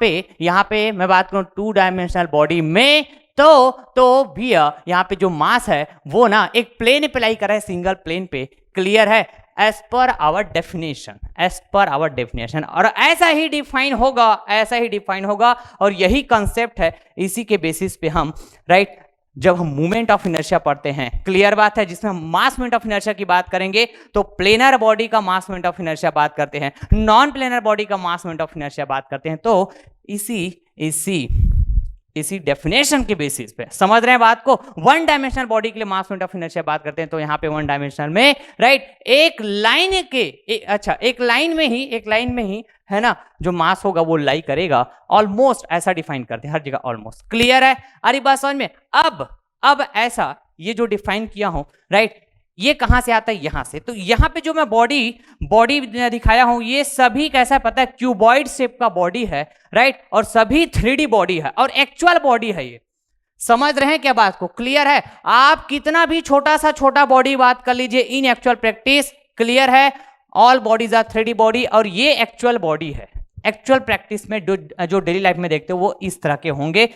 [SPEAKER 1] पे मैं बात करूं 2 डायमेंशनल बॉडी में, तो भी यहाँ पे जो मास है वो ना एक प्लेन पे लाई कर रहा है, सिंगल प्लेन पे, क्लियर है, एज पर आवर डेफिनेशन, और ऐसा ही डिफाइन होगा, और यही कंसेप्ट है, इसी के बेसिस पे हम, राइट, जब हम मूवमेंट ऑफ इनर्शिया पढ़ते हैं, क्लियर बात है, जिसमें हम मास मोमेंट ऑफ इनर्शिया की बात करेंगे तो प्लेनर बॉडी का मास मोमेंट ऑफ इनर्शिया बात करते हैं, नॉन प्लेनर बॉडी का मास मोमेंट ऑफ इनर्शिया बात करते हैं। तो इसी डेफिनेशन के बेसिस पे, समझ रहे हैं बात को, 1 डायमेंशनल बॉडी के लिए मास मोमेंट ऑफ इनर्शिया बात करते हैं, तो यहाँ पे 1 डायमेंशनल में, राइट, एक लाइन में ही है ना, जो मास होगा वो लाई करेगा, ऑलमोस्ट ऐसा डिफाइन करते हैं हर जगह, ऑलमोस्ट, क्लियर है, अरे बात समझ में। अब ऐसा ये जो डिफाइन किया हूं, राइट, ये कहां से आता है? यहां से। तो यहां पे जो मैं बॉडी दिखाया हूं, ये सभी कैसा पता है, क्यूबॉइड शेप का बॉडी है, राइट, और सभी 3D बॉडी है, और एक्चुअल बॉडी है ये। समझ रहे हैं क्या बात को? क्लियर है। आप कितना भी छोटा बॉडी बात कर लीजिए इन एक्चुअल प्रैक्टिस, क्लियर है, all bodies are 3D body, और ये एक्चुअल बॉडी है। एक्चुअल प्रैक्टिस में जो डेली लाइफ में देखते हो वो इस तरह के होंगे,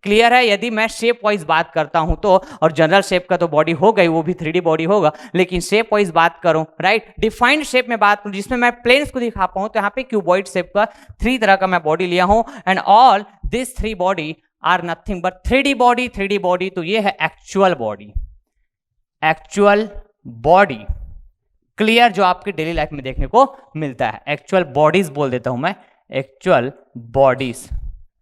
[SPEAKER 1] क्लियर है। यदि मैं शेप वाइज बात करता हूं तो, और जनरल शेप का तो बॉडी हो गई, वो भी 3D बॉडी होगा, लेकिन शेप वाइज बात करूं, राइट, डिफाइंड शेप में बात करूं, जिसमें मैं प्लेन्स को दिखा पाऊं, तो यहाँ पे क्यूबॉइड शेप का 3 तरह का मैं बॉडी लिया हूं, and all this 3 body are nothing but 3D body. तो ये है एक्चुअल बॉडी, क्लियर, जो आपके डेली लाइफ में देखने को मिलता है। एक्चुअल बॉडीज बोल देता हूं मैं, एक्चुअल बॉडीज,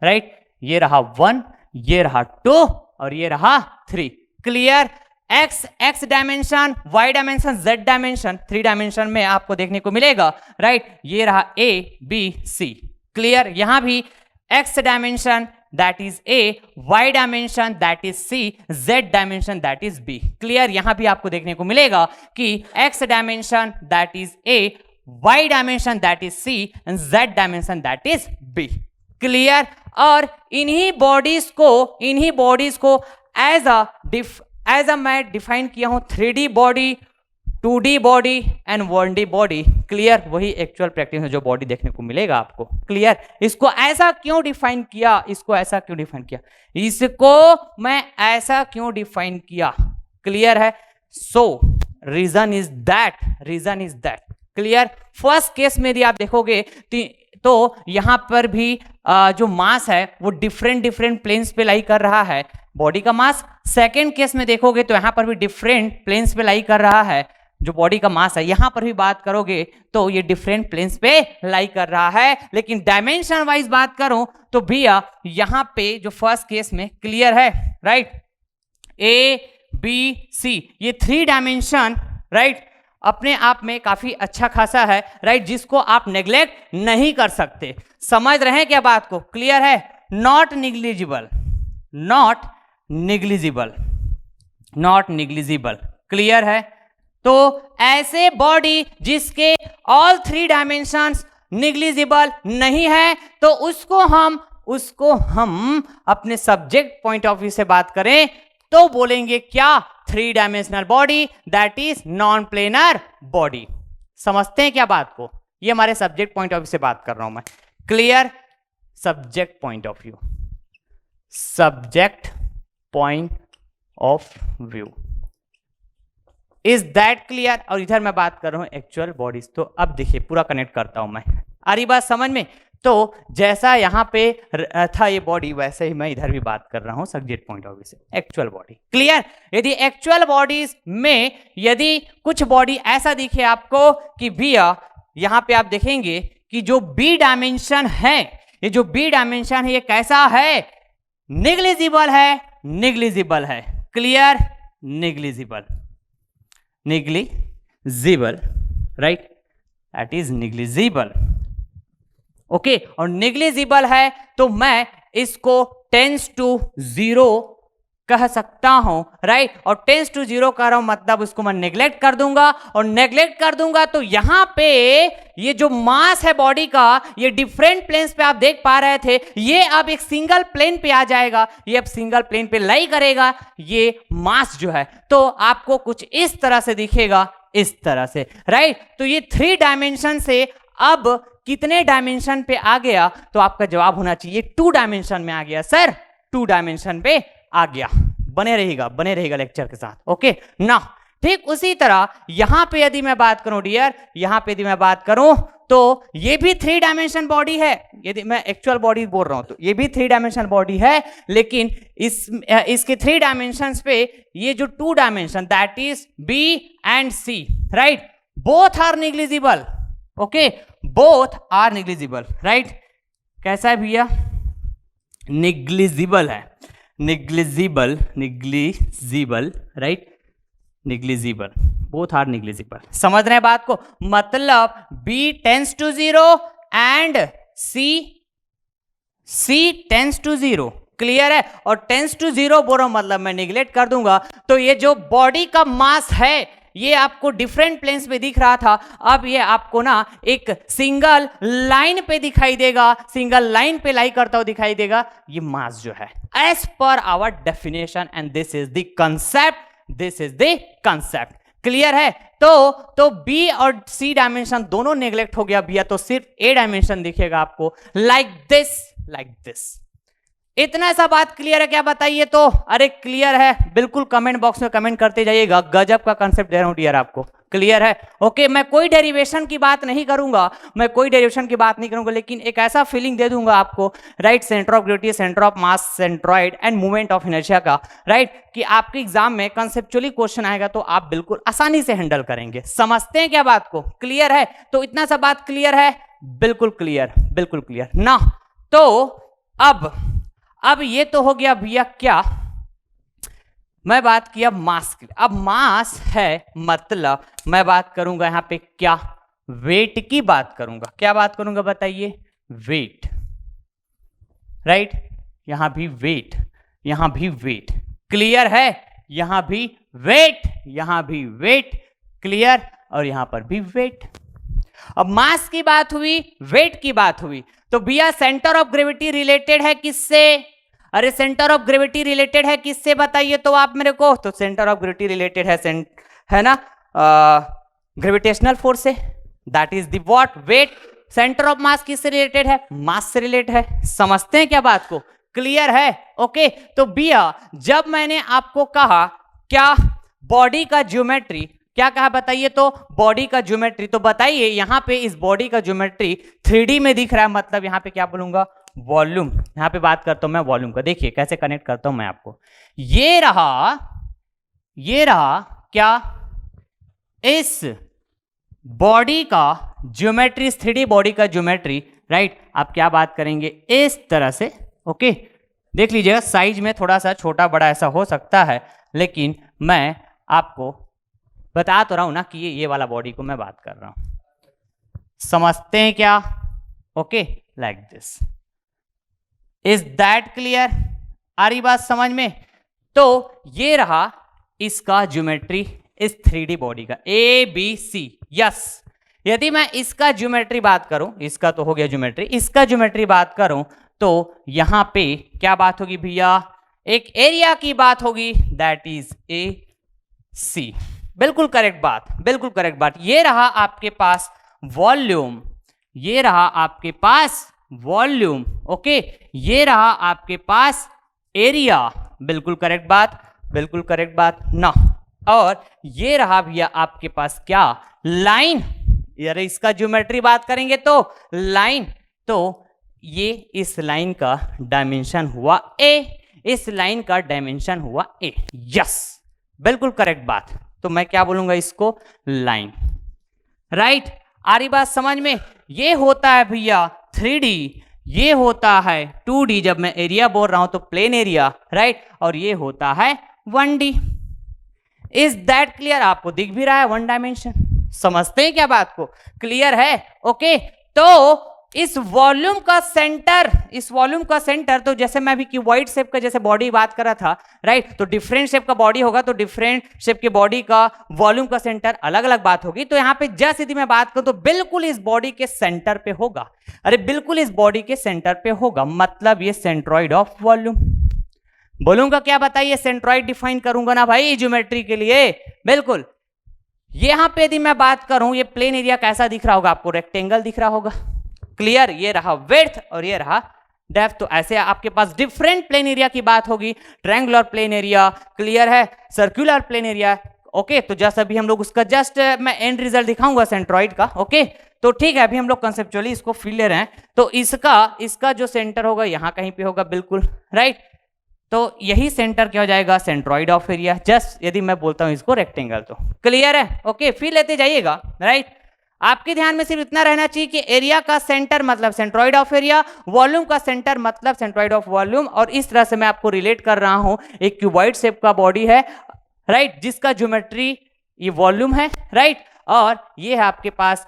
[SPEAKER 1] राइट, ये रहा 1, ये रहा 2, और ये रहा 3, clear. X dimension, y dimension, z dimension, 3 dimension में आपको देखने को मिलेगा, राइट, ये रहा A B C, क्लियर। यहां भी x dimension that is A, Y dimension that is C, Z dimension that is B, clear. यहां भी आपको देखने को मिलेगा कि X dimension that is A, Y dimension that is C, and Z dimension that is B, clear. और इन्हीं bodies को एज अ मैं डिफाइन किया हूं 3D body, 2D body and 1D body, clear. वही एक्चुअल प्रैक्टिस में जो body देखने को मिलेगा आपको, क्लियर। इसको ऐसा क्यों डिफाइन किया, इसको मैं ऐसा क्यों डिफाइन किया, क्लियर है। So reason is that, clear. First case में यदि आप देखोगे तो यहां पर भी जो मास है वो डिफरेंट प्लेन्स पे लाई कर रहा है, बॉडी का मास। सेकेंड केस में देखोगे तो यहां पर भी डिफरेंट प्लेन्स पे लाई कर रहा है जो बॉडी का मास है। यहां पर भी बात करोगे तो ये डिफरेंट प्लेन्स पे लाई कर रहा है। लेकिन डायमेंशन वाइज बात करूं तो भैया यहां पे जो फर्स्ट केस में, क्लियर है, राइट, A B C, ये 3 डायमेंशन, राइट, अपने आप में काफी अच्छा खासा है, राइट, जिसको आप नेग्लेक्ट नहीं कर सकते। समझ रहे हैं क्या बात को? क्लियर है। नॉट निग्लिजिबल, क्लियर है। तो ऐसे बॉडी जिसके ऑल 3 डायमेंशंस निग्लिजिबल नहीं है, तो उसको हम अपने सब्जेक्ट पॉइंट ऑफ व्यू से बात करें तो बोलेंगे क्या? 3 dimensional body, that is non planar body. समझते हैं क्या बात को? ये हमारे सब्जेक्ट पॉइंट ऑफ व्यू से बात कर रहा हूं मैं, clear. Subject point of view, is that clear. और इधर मैं बात कर रहा हूं एक्चुअल बॉडीज। तो अब देखिए पूरा कनेक्ट करता हूं मैं, आ रही बात समझ में? तो जैसा यहां पे था ये बॉडी, वैसे ही मैं इधर भी बात कर रहा हूं सब्जेक्ट पॉइंट ऑफ व्यू से, एक्चुअल बॉडी, क्लियर। यदि एक्चुअल बॉडीज में यदि कुछ बॉडी ऐसा दिखे आपको कि भैया यहां पे आप देखेंगे कि जो बी डायमेंशन है, ये जो बी डायमेंशन है ये कैसा है? निग्लिजिबल है, clear. Negligible, right, that is negligible, okay. और निग्लिजिबल है तो मैं इसको टेंस टू 0 कह सकता हूं, राइट। और टेंस टू 0 कह रहा हूं मतलब उसको मैं नेग्लेक्ट कर दूंगा, और नेग्लेक्ट कर दूंगा तो यहां पे ये जो मास है बॉडी का, ये डिफरेंट प्लेन्स पे आप देख पा रहे थे, ये अब एक सिंगल प्लेन पे आ जाएगा, ये अब सिंगल प्लेन पे लाई करेगा ये मास जो है, तो आपको कुछ इस तरह से दिखेगा, इस तरह से, राइट। तो ये 3 डायमेंशन से अब कितने डायमेंशन पे आ गया, तो आपका जवाब होना चाहिए 2 डायमेंशन में आ गया सर, 2 डायमेंशन पे आ गया। बने रहेगा लेक्चर के साथ, ओके ना। ठीक उसी तरह यहां पे यदि मैं बात करूं डियर, यहां पे यदि मैं बात करूं तो ये भी 3 डायमेंशन बॉडी है, यदि मैं एक्चुअल बॉडी बोल रहा हूं तो ये भी 3 डायमेंशन बॉडी है, लेकिन इसके 3 डायमेंशंस पे ये जो 2 dimension that is b and c, right, both are negligible, okay, both are negligible, right. कैसा है भैया, निग्लिजिबल है, negligible, right, negligible, both are negligible. समझ रहे हैं बात को, मतलब B tends to 0 and C tends to 0, clear है। और टेंस टू 0 बोल रहा हूं मतलब मैं निग्लेक्ट कर दूंगा, तो ये जो बॉडी का मास है ये आपको डिफरेंट प्लेन्स पे दिख रहा था, अब ये आपको ना एक सिंगल लाइन पे दिखाई देगा, सिंगल लाइन पे लाई करता हुआ दिखाई देगा, ये मास जो है as per our definition, and this is the concept, this is the concept, clear है। तो बी और सी डायमेंशन दोनों नेग्लेक्ट हो गया भैया, तो सिर्फ ए डायमेंशन दिखेगा आपको, लाइक दिस। इतना सा बात क्लियर है क्या, बताइए तो। अरे क्लियर है, बिल्कुल कमेंट बॉक्स में कमेंट करते जाइएगा, गजब का कंसेप्ट दे रहा हूं डियर आपको, क्लियर है, ओके। मैं कोई डेरिवेशन की बात नहीं करूंगा, लेकिन एक ऐसा फीलिंग दे दूंगा आपको, right, centre of gravity, centre of mass, centroid and movement of inertia का, राइट, कि आपके एग्जाम में कंसेप्चुअली क्वेश्चन आएगा तो आप बिल्कुल आसानी से हैंडल करेंगे। समझते हैं क्या बात को, क्लियर है। तो इतना सा बात क्लियर है, बिल्कुल क्लियर ना। तो अब ये तो हो गया भैया क्या, मैं बात किया मास की। अब मास है मतलब मैं बात करूंगा यहां पे क्या, वेट की बात करूंगा। क्या बात करूंगा बताइए, वेट, राइट। यहां भी वेट, यहां भी वेट, क्लियर है। यहां भी वेट, यहां भी वेट, क्लियर, और यहां पर भी वेट। अब मास की बात हुई, वेट की बात हुई, तो भैया सेंटर ऑफ ग्रेविटी रिलेटेड है किससे, अरे सेंटर ऑफ ग्रेविटी रिलेटेड है किससे बताइए तो आप मेरे को। तो सेंटर ऑफ ग्रेविटी रिलेटेड है ना ग्रेविटेशनल फोर्स से, that is the what, weight. Centre of mass किससे रिलेटेड है, मास से रिलेटेड है। समझते हैं क्या बात को, क्लियर है, ओके। तो भैया जब मैंने आपको कहा क्या, बॉडी का ज्योमेट्री, क्या कहा बताइए तो, बॉडी का ज्योमेट्री, तो बताइए यहां पे इस बॉडी का ज्योमेट्री 3D में दिख रहा है, मतलब यहां पे क्या बोलूंगा, वॉल्यूम। यहां पे बात करता हूं मैं वॉल्यूम का, देखिए कैसे कनेक्ट करता हूं मैं आपको। ये रहा क्या, इस बॉडी का ज्योमेट्री, इस 3D बॉडी का ज्योमेट्री, राइट। आप क्या बात करेंगे, इस तरह से, ओके। देख लीजिएगा साइज में थोड़ा सा छोटा बड़ा ऐसा हो सकता है, लेकिन मैं आपको बता तो रहा हूं ना कि ये वाला बॉडी को मैं बात कर रहा हूं। समझते हैं क्या, okay, like this. Is that clear, आ रही बात समझ में। तो ये रहा इसका ज्योमेट्री, इस 3D बॉडी का ABC, यस। यदि मैं इसका ज्योमेट्री बात करूं, इसका तो हो गया ज्योमेट्री, इसका ज्योमेट्री बात करूं तो यहां पे क्या बात होगी भैया, एक एरिया की बात होगी, दैट इज AC। बिल्कुल करेक्ट बात, ये रहा आपके पास वॉल्यूम, ये रहा आपके पास वॉल्यूम, ओके। ये रहा आपके पास एरिया, बिल्कुल करेक्ट बात ना। और ये रहा भैया आपके पास क्या, लाइन। यार इसका ज्योमेट्री बात करेंगे तो लाइन, तो ये इस लाइन का डायमेंशन हुआ A, इस लाइन का डायमेंशन हुआ A, यस, बिल्कुल करेक्ट बात। तो मैं क्या बोलूंगा इसको, लाइन, राइट। आ रही बात समझ में। ये होता है भैया 3D, ये होता है 2D, जब मैं एरिया बोल रहा हूं तो प्लेन एरिया, राइट। और ये होता है 1D। इज दैट क्लियर, आपको दिख भी रहा है 1 डायमेंशन। समझते हैं क्या बात को, क्लियर है, ओके। तो इस वॉल्यूम का सेंटर, तो जैसे मैं अभी क्यूबॉइड शेप का जैसे बॉडी बात कर रहा था, राइट, तो डिफरेंट शेप का बॉडी होगा, तो डिफरेंट शेप की बॉडी का वॉल्यूम का सेंटर अलग अलग बात होगी। तो यहाँ पे जस्ट यदि मैं बात करूं तो बिल्कुल इस बॉडी के सेंटर पे होगा, अरे बिल्कुल इस बॉडी के सेंटर पे होगा, मतलब ये सेंट्रॉइड ऑफ वॉल्यूम। बोलूंगा क्या, बताइए, सेंट्रॉइड डिफाइन करूंगा ना भाई ज्योमेट्री के लिए, बिल्कुल। यहां पे यदि मैं बात करूं, ये प्लेन एरिया कैसा दिख रहा होगा आपको, रेक्टेंगल दिख रहा होगा, क्लियर, ये रहा विड्थ और ये रहा डेप्थ। तो ऐसे आपके पास डिफरेंट प्लेन एरिया की बात होगी, ट्रायंगुलर प्लेन एरिया, क्लियर है, सर्कुलर प्लेन एरिया, ओके। तो जस्ट अभी हम लोग उसका जस्ट मैं एंड रिजल्ट दिखाऊंगा सेंट्रॉइड का, ओके। तो ठीक है, अभी हम लोग कंसेप्चुअली इसको फील ले रहे हैं। तो इसका जो सेंटर होगा यहां कहीं पे होगा, बिल्कुल राइट। तो यही सेंटर क्या हो जाएगा, सेंट्रॉइड ऑफ एरिया। जस्ट यदि मैं बोलता हूं इसको रेक्टेंगल, तो क्लियर है, ओके, फील लेते जाइएगा, राइट। आपके ध्यान में सिर्फ इतना रहना चाहिए कि एरिया का सेंटर मतलब सेंट्रॉइड ऑफ एरिया, वॉल्यूम का सेंटर मतलब सेंट्रॉइड ऑफ वॉल्यूम। और इस तरह से मैं आपको रिलेट कर रहा हूं, एक क्यूबॉइड शेप का बॉडी है, राइट, जिसका ज्योमेट्री ये वॉल्यूम है, राइट, और ये है आपके पास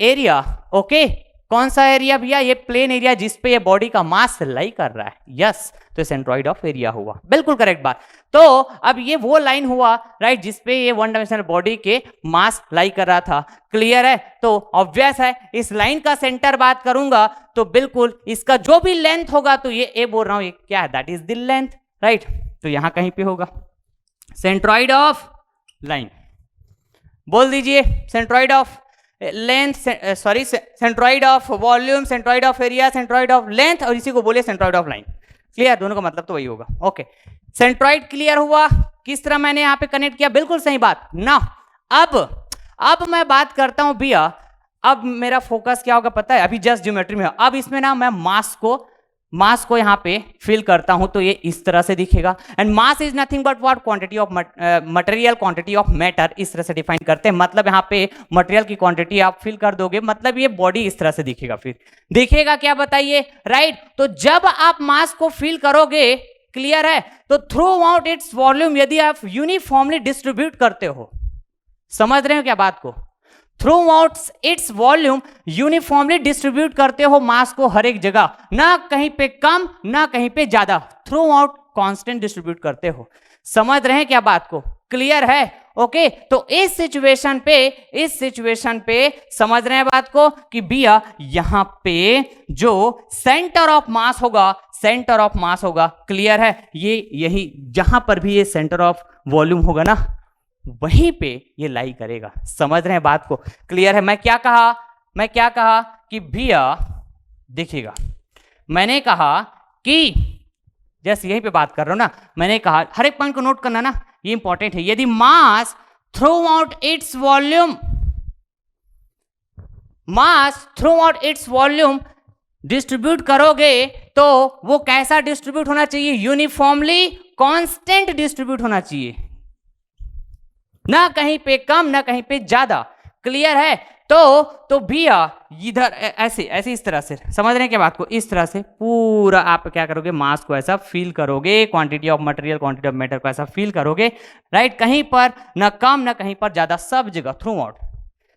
[SPEAKER 1] एरिया, ओके। कौन सा एरिया भैया, ये प्लेन एरिया जिसपे ये बॉडी का मास लाई कर रहा है, यस, तो सेंट्रॉइड ऑफ एरिया हुआ, बिल्कुल करेक्ट बात। तो अब ये वो लाइन हुआ, राइट, जिसपे ये वन डायमेंशनल बॉडी के मास लाई कर रहा था, क्लियर है। तो ऑब्वियस है, इस लाइन का सेंटर बात करूंगा तो बिल्कुल इसका जो भी लेंथ होगा, तो ये ए बोल रहा हूं, ये क्या है, that is the length, right. तो यहां कहीं पे होगा सेंट्रॉइड ऑफ लाइन, बोल दीजिए, centroid of length, sorry, centroid of volume, centroid of area, centroid of length, और इसी को बोलिए सेंट्रॉइड ऑफ लाइन, क्लियर, दोनों का मतलब तो वही होगा, ओके। सेंट्रॉइड क्लियर हुआ, किस तरह मैंने यहां पे कनेक्ट किया, बिल्कुल सही बात ना। अब मैं बात करता हूं भैया, अब मेरा फोकस क्या होगा पता है, अभी जस्ट ज्योमेट्री में, अब इसमें ना मैं मास को यहां पे फिल करता हूं, तो ये इस तरह से दिखेगा। And mass is nothing but what, quantity of material, quantity of matter, इस तरह से डिफाइन करते हैं। मतलब यहां पे मटेरियल की क्वांटिटी आप फिल कर दोगे, मतलब ये बॉडी इस तरह से दिखेगा। फिर दिखेगा क्या बताइए, राइट। तो जब आप मास को फिल करोगे, क्लियर है, तो थ्रू आउट इट्स वॉल्यूम यदि आप यूनिफॉर्मली डिस्ट्रीब्यूट करते हो, समझ रहे हो क्या बात को, through out its volume uniformly distribute करते हो मास को हर एक जगह, ना कहीं पे कम ना कहीं पे ज्यादा, थ्रू आउट कांस्टेंट डिस्ट्रीब्यूट करते हो, समझ रहे हैं क्या बात को, क्लियर है, ओके। तो इस सिचुएशन पे समझ रहे हैं बात को कि भैया यहां पे जो सेंटर ऑफ मास होगा, क्लियर है, ये यही जहां पर भी ये सेंटर ऑफ वॉल्यूम होगा ना, वहीं पे ये लाई करेगा, समझ रहे हैं बात को, क्लियर है। मैं क्या कहा कि भैया देखिएगा, मैंने कहा कि जैसे यहीं पे बात कर रहा हूं ना, मैंने कहा हर एक पॉइंट को नोट करना ना, ये इंपॉर्टेंट है। यदि mass throughout its volume distribute करोगे, तो वो कैसा डिस्ट्रीब्यूट होना चाहिए, यूनिफॉर्मली कांस्टेंट डिस्ट्रीब्यूट होना चाहिए, ना कहीं पे कम ना कहीं पे ज्यादा, क्लियर है। तो भैया इधर ऐसे इस तरह से समझ रहे हैं क्या बात को, इस तरह से पूरा आप क्या करोगे, मास को ऐसा फील करोगे, quantity of material, quantity of matter को ऐसा फील करोगे, राइट, कहीं पर ना कम ना कहीं पर ज्यादा, सब जगह थ्रू आउट।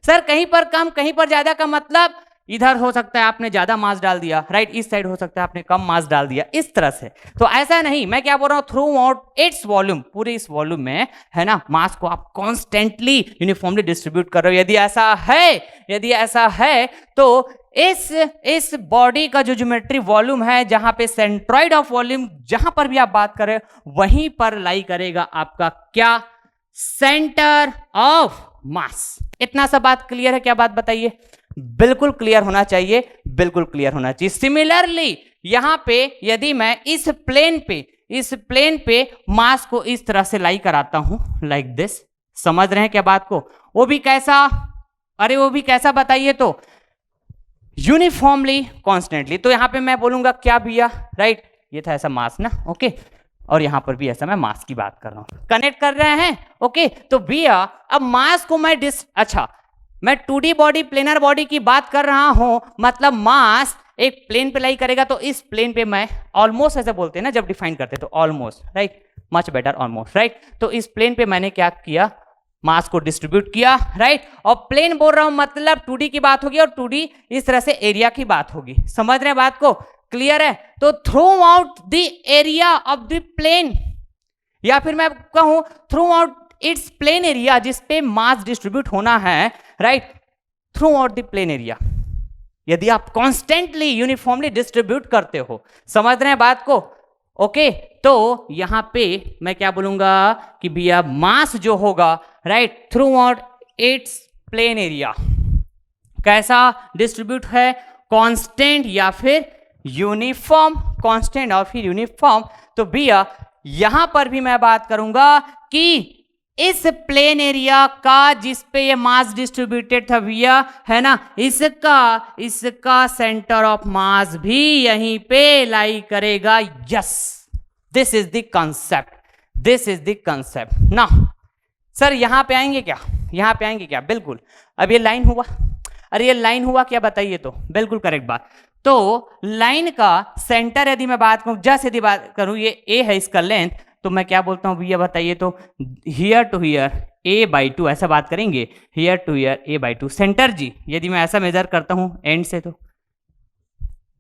[SPEAKER 1] सर कहीं पर कम कहीं पर ज्यादा का मतलब, इधर हो सकता है आपने ज्यादा मास डाल दिया, राइट, इस साइड हो सकता है आपने कम मास डाल दिया, इस तरह से। तो ऐसा नहीं, मैं क्या बोल रहा हूं, थ्रू आउट इट्स वॉल्यूम, पूरे इस वॉल्यूम में है ना, मास को आप कॉन्स्टेंटली यूनिफॉर्मली डिस्ट्रीब्यूट कर रहे हो। यदि ऐसा है तो इस बॉडी का जो ज्योमेट्री वॉल्यूम है, जहां पे सेंट्रॉइड ऑफ वॉल्यूम जहां पर भी आप बात करें, वहीं पर लाई करेगा आपका क्या, सेंटर ऑफ मास। इतना सा बात क्लियर है क्या, बात बताइए, बिल्कुल क्लियर होना चाहिए, बिल्कुल क्लियर होना चाहिए। सिमिलरली यहां पे यदि मैं इस प्लेन पे मास को इस तरह से लाई कराता हूं, लाइक दिस, समझ रहे हैं क्या बात को, वो भी कैसा बताइए, तो यूनिफॉर्मली कॉन्स्टेंटली। तो यहां पे मैं बोलूंगा क्या भैया, राइट, ये था ऐसा मास ना, ओके, और यहां पर भी ऐसा मैं मास की बात कर रहा हूं, कनेक्ट कर रहे हैं, ओके। तो भैया अब मास को मैं 2D बॉडी, प्लेनर बॉडी की बात कर रहा हूं, मतलब मास एक प्लेन पे लाई करेगा, तो इस प्लेन पे मैं ऑलमोस्ट ऐसे बोलते हैं ना जब डिफाइन करते हैं, तो almost, right, much better, almost, right. तो इस प्लेन पे मैंने क्या किया, मास को डिस्ट्रीब्यूट किया, राइट। और प्लेन बोल रहा हूं मतलब 2D की बात होगी और 2D इस तरह से एरिया की बात होगी। समझ रहे हैं बात को? क्लियर है? तो throughout the area of the plane, या फिर मैं कहूं throughout its plane area जिसपे मास डिस्ट्रीब्यूट होना है, right, throughout the plane area. यदि आप कॉन्स्टेंटली यूनिफॉर्मली डिस्ट्रीब्यूट करते हो, समझ रहे हैं बात को? ओके, तो यहां पे मैं क्या बोलूंगा कि भैया मास जो होगा, right, throughout its plane area कैसा डिस्ट्रीब्यूट है? कांस्टेंट या फिर यूनिफॉर्म। कांस्टेंट और फिर यूनिफॉर्म। तो भैया यहां पर भी मैं बात करूंगा कि इस प्लेन एरिया का जिस पे ये मास डिस्ट्रीब्यूटेड था भैया, है ना, इसका सेंटर ऑफ मास भी यहीं पे लाई करेगा। Yes, this is the concept, this is the concept ना। सर यहां पे आएंगे क्या? यहां पे आएंगे क्या? बिल्कुल। अब ये लाइन हुआ, अरे ये लाइन हुआ क्या बताइए? तो बिल्कुल करेक्ट बात। तो लाइन का सेंटर यदि मैं बात करूं, जैसे यदि बात करूं ये ए है, इसका लेंथ, तो मैं क्या बोलता हूं भैया बताइए? तो हियर टू हियर a/2 ऐसा बात करेंगे, here to here a/2। Centre G यदि मैं ऐसा मेजर करता हूं एंड से, तो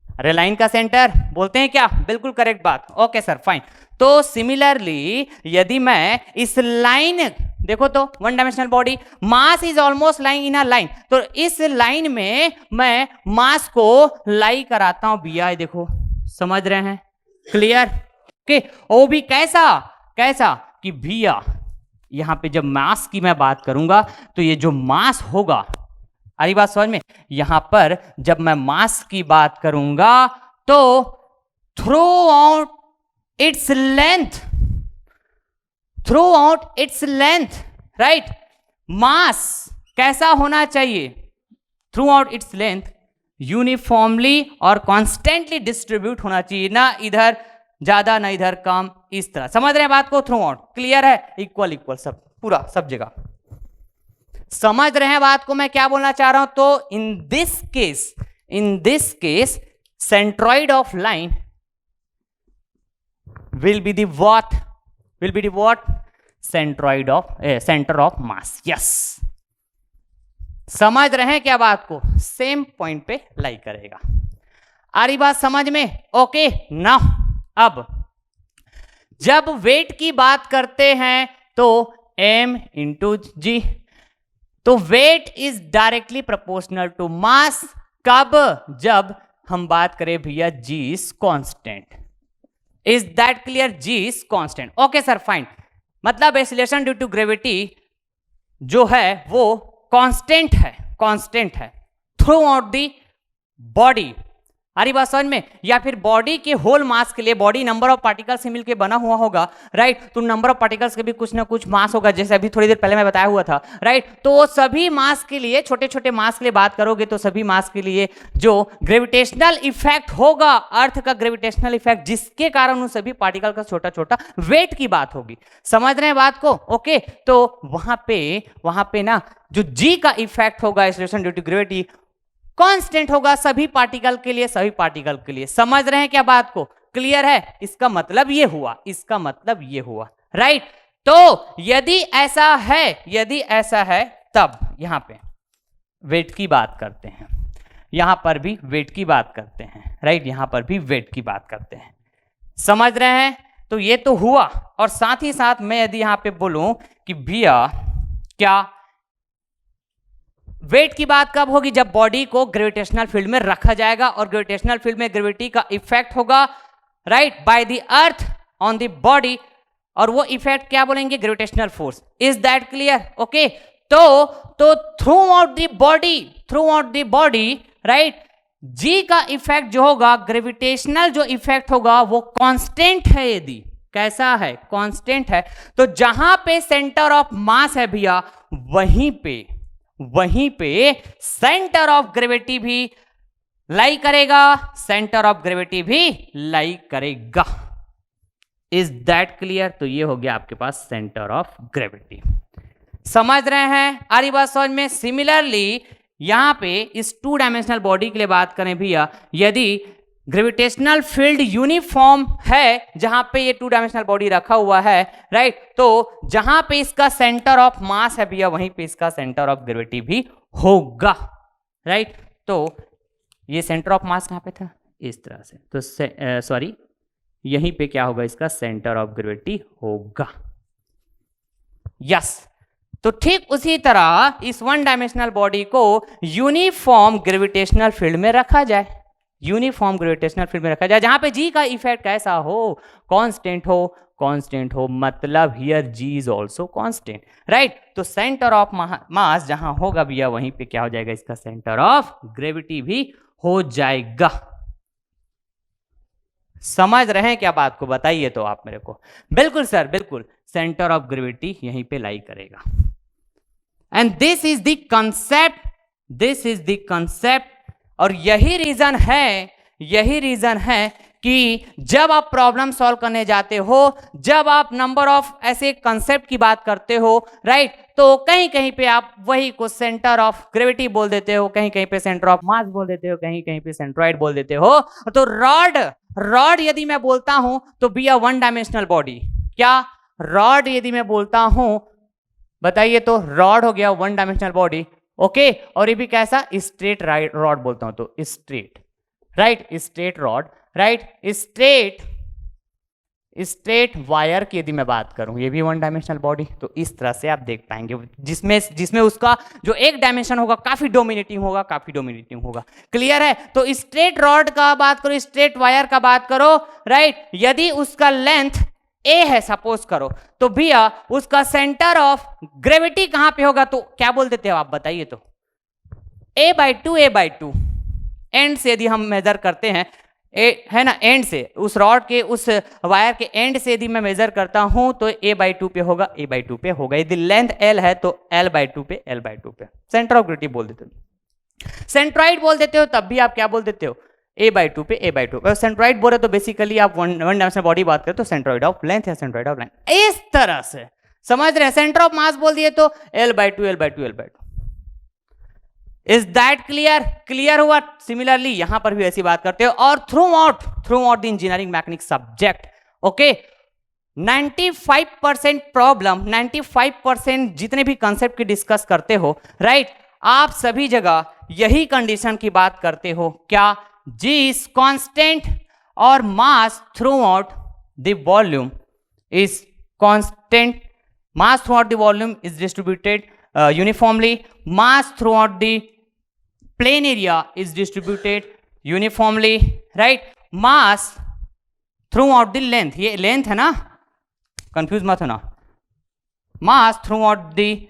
[SPEAKER 1] अरे लाइन का सेंटर बोलते हैं क्या? बिल्कुल करेक्ट बात। Okay sir, fine. तो सिमिलरली यदि मैं इस लाइन, देखो तो one dimensional body, mass is almost lying in a line, तो इस लाइन में मैं मास को लाई कराता हूं भैया, देखो समझ रहे हैं? क्लियर? ओके, वो भी कैसा कि भैया यहां पे जब मास की मैं बात करूंगा तो ये जो मास होगा, अरे बात समझ में, यहां पर जब मैं मास की बात करूंगा तो throughout its length, right, mass कैसा होना चाहिए? Throughout its length uniformly और कॉन्स्टेंटली डिस्ट्रीब्यूट होना चाहिए, ना इधर ज्यादा ना इधर कम, इस तरह। समझ रहे हैं बात को? थ्रू आउट क्लियर है? इक्वल सब, पूरा सब जगह समझ रहे हैं बात को? मैं क्या बोलना चाह रहा हूं? तो in this case centroid of line will be the what? Center of mass. Yes, समझ रहे हैं क्या बात को? सेम पॉइंट पे लाई करेगा। आ रही बात समझ में? ओके ना। अब जब वेट की बात करते हैं तो m इंटू जी, तो weight is directly proportional to mass. कब? जब हम बात करें भैया g is constant. Is that clear? g is constant. Okay sir, fine. मतलब एक्सीलरेशन ड्यू टू ग्रेविटी जो है वो कांस्टेंट है थ्रू आउट दी बॉडी। अरे बात समझ में? या फिर बॉडी के होल मास के लिए, बॉडी नंबर ऑफ पार्टिकल्स से मिलकर बना हुआ होगा, राइट, तो नंबर ऑफ पार्टिकल्स के भी कुछ ना कुछ मास होगा, जैसे अभी थोड़ी देर पहले मैं बताया हुआ था, राइट। तो सभी मास के लिए, छोटे छोटे मास के लिए बात करोगे तो सभी मास के लिए जो ग्रेविटेशनल इफेक्ट होगा, अर्थ का ग्रेविटेशनल इफेक्ट, जिसके कारण उन सभी पार्टिकल का छोटा छोटा वेट की बात होगी। समझ रहे हैं बात को? ओके, तो वहां पे ना जो जी का इफेक्ट होगा acceleration due to gravity constant होगा सभी पार्टिकल के लिए। समझ रहे हैं क्या बात को? क्लियर है? इसका मतलब ये हुआ, राइट। तो यदि ऐसा है तब यहां पे वेट की बात करते हैं, यहां पर भी वेट की बात करते हैं, राइट, यहां पर भी वेट की बात करते हैं। समझ रहे हैं? तो ये तो हुआ, और साथ ही साथ मैं यदि यहां पे बोलूं कि भैया क्या वेट की बात कब होगी? जब बॉडी को ग्रेविटेशनल फील्ड में रखा जाएगा और ग्रेविटेशनल फील्ड में ग्रेविटी का इफेक्ट होगा, right, by the earth on the body, और वो इफेक्ट क्या बोलेंगे? Gravitational force. Is that clear? Okay, तो throughout the body, right, G का इफेक्ट जो होगा, ग्रेविटेशनल जो इफेक्ट होगा वो कांस्टेंट है। यदि कैसा है? कांस्टेंट है। तो जहां पे सेंटर ऑफ मास है भैया, वहीं पे सेंटर ऑफ ग्रेविटी भी लाई करेगा, इज दैट क्लियर? तो ये हो गया आपके पास सेंटर ऑफ ग्रेविटी। समझ रहे हैं? आ रही बात समझ में? सिमिलरली यहां पे इस 2 डायमेंशनल बॉडी के लिए बात करें भैया, यदि ग्रेविटेशनल फील्ड यूनिफॉर्म है जहां पे ये 2 डायमेंशनल बॉडी रखा हुआ है, राइट। तो जहां पे इसका सेंटर ऑफ मास है भैया, वहीं पे इसका सेंटर ऑफ ग्रेविटी भी होगा, राइट। तो ये सेंटर ऑफ मास कहां पे था, इस तरह से, तो सॉरी यहीं पे क्या होगा, इसका सेंटर ऑफ ग्रेविटी होगा, यस। तो ठीक उसी तरह इस 1 डायमेंशनल बॉडी को यूनिफॉर्म ग्रेविटेशनल फील्ड में रखा जाए, यूनिफॉर्म ग्रेविटेशनल फील्ड में रखा जाए, जहां पे जी का इफेक्ट कैसा हो, कांस्टेंट हो, कांस्टेंट हो, मतलब here g is also constant, right. तो सेंटर ऑफ मास जहां होगा भैया, वहीं पे क्या हो जाएगा, इसका सेंटर ऑफ ग्रेविटी भी हो जाएगा। समझ रहे हैं क्या बात को, बताइए तो आप मेरे को। बिल्कुल सर, बिल्कुल, सेंटर ऑफ ग्रेविटी यहीं पे लाई करेगा। And this is the concept, this is the concept. और यही रीजन है कि जब आप प्रॉब्लम सॉल्व करने जाते हो, जब आप नंबर ऑफ ऐसे कंसेप्ट की बात करते हो, राइट, तो कहीं कहीं पे आप वही को सेंटर ऑफ ग्रेविटी बोल देते हो, कहीं कहीं पे सेंटर ऑफ मास बोल देते हो, कहीं कहीं पे सेंट्रॉइड बोल देते हो। तो रॉड यदि मैं बोलता हूं तो बी अ 1 डायमेंशनल बॉडी। क्या रॉड यदि मैं बोलता हूं, बताइए तो, रॉड हो गया 1 डायमेंशनल बॉडी, ओके। और ये भी कैसा, स्ट्रेट रॉड बोलता हूं तो straight, right, straight rod, right. Straight wire की यदि मैं बात करूं, ये भी 1 डायमेंशनल बॉडी। तो इस तरह से आप देख पाएंगे, जिसमें उसका जो एक डायमेंशन होगा काफी डोमिनेटिंग होगा, क्लियर है। तो स्ट्रेट रॉड का बात करो, स्ट्रेट वायर का बात करो, राइट। यदि उसका लेंथ ए है सपोज करो, तो भैया उसका सेंटर ऑफ ग्रेविटी कहां पे होगा, तो क्या बोल देते हो आप, बताइए तो, a/2 एंड से यदि हम मेजर करते हैं, है ना, एंड से, उस रॉड के, उस वायर के एंड से यदि मैं मेजर करता हूं तो a/2 पे होगा, a/2 पे होगा। यदि लेंथ l है तो l/2 पे, l/2 पे। सेंटर ऑफ ग्रेविटी बोल देते हो, सेंट्रॉइड बोल देते हो, तब भी आप क्या बोल देते हो, a/2 पे, a/2 पे। सेंट्रॉइड बोल रहे तो बेसिकली आप 1 डायमेंशनल बॉडी बात करें तो सेंट्रॉइड ऑफ लेंथ या सेंट्रॉइड ऑफ लाइन, इस तरह से समझ रहे हैं। सेंटर ऑफ मास बोल दिए तो l/2। इज दैट क्लियर हुआ। सिमिलरली यहां पर भी ऐसी बात करते हो। और through out the engineering mechanics subject, okay, 95% problem, 95% जितने भी कंसेप्ट की डिस्कस करते हो, राइट, आप सभी जगह यही कंडीशन की बात करते हो, क्या, G is constant और mass throughout the volume is constant. Mass throughout the volume is distributed uniformly. Mass throughout the plane area is distributed uniformly, right? Mass throughout the length, ये length है ना, confuse मत होना, mass throughout the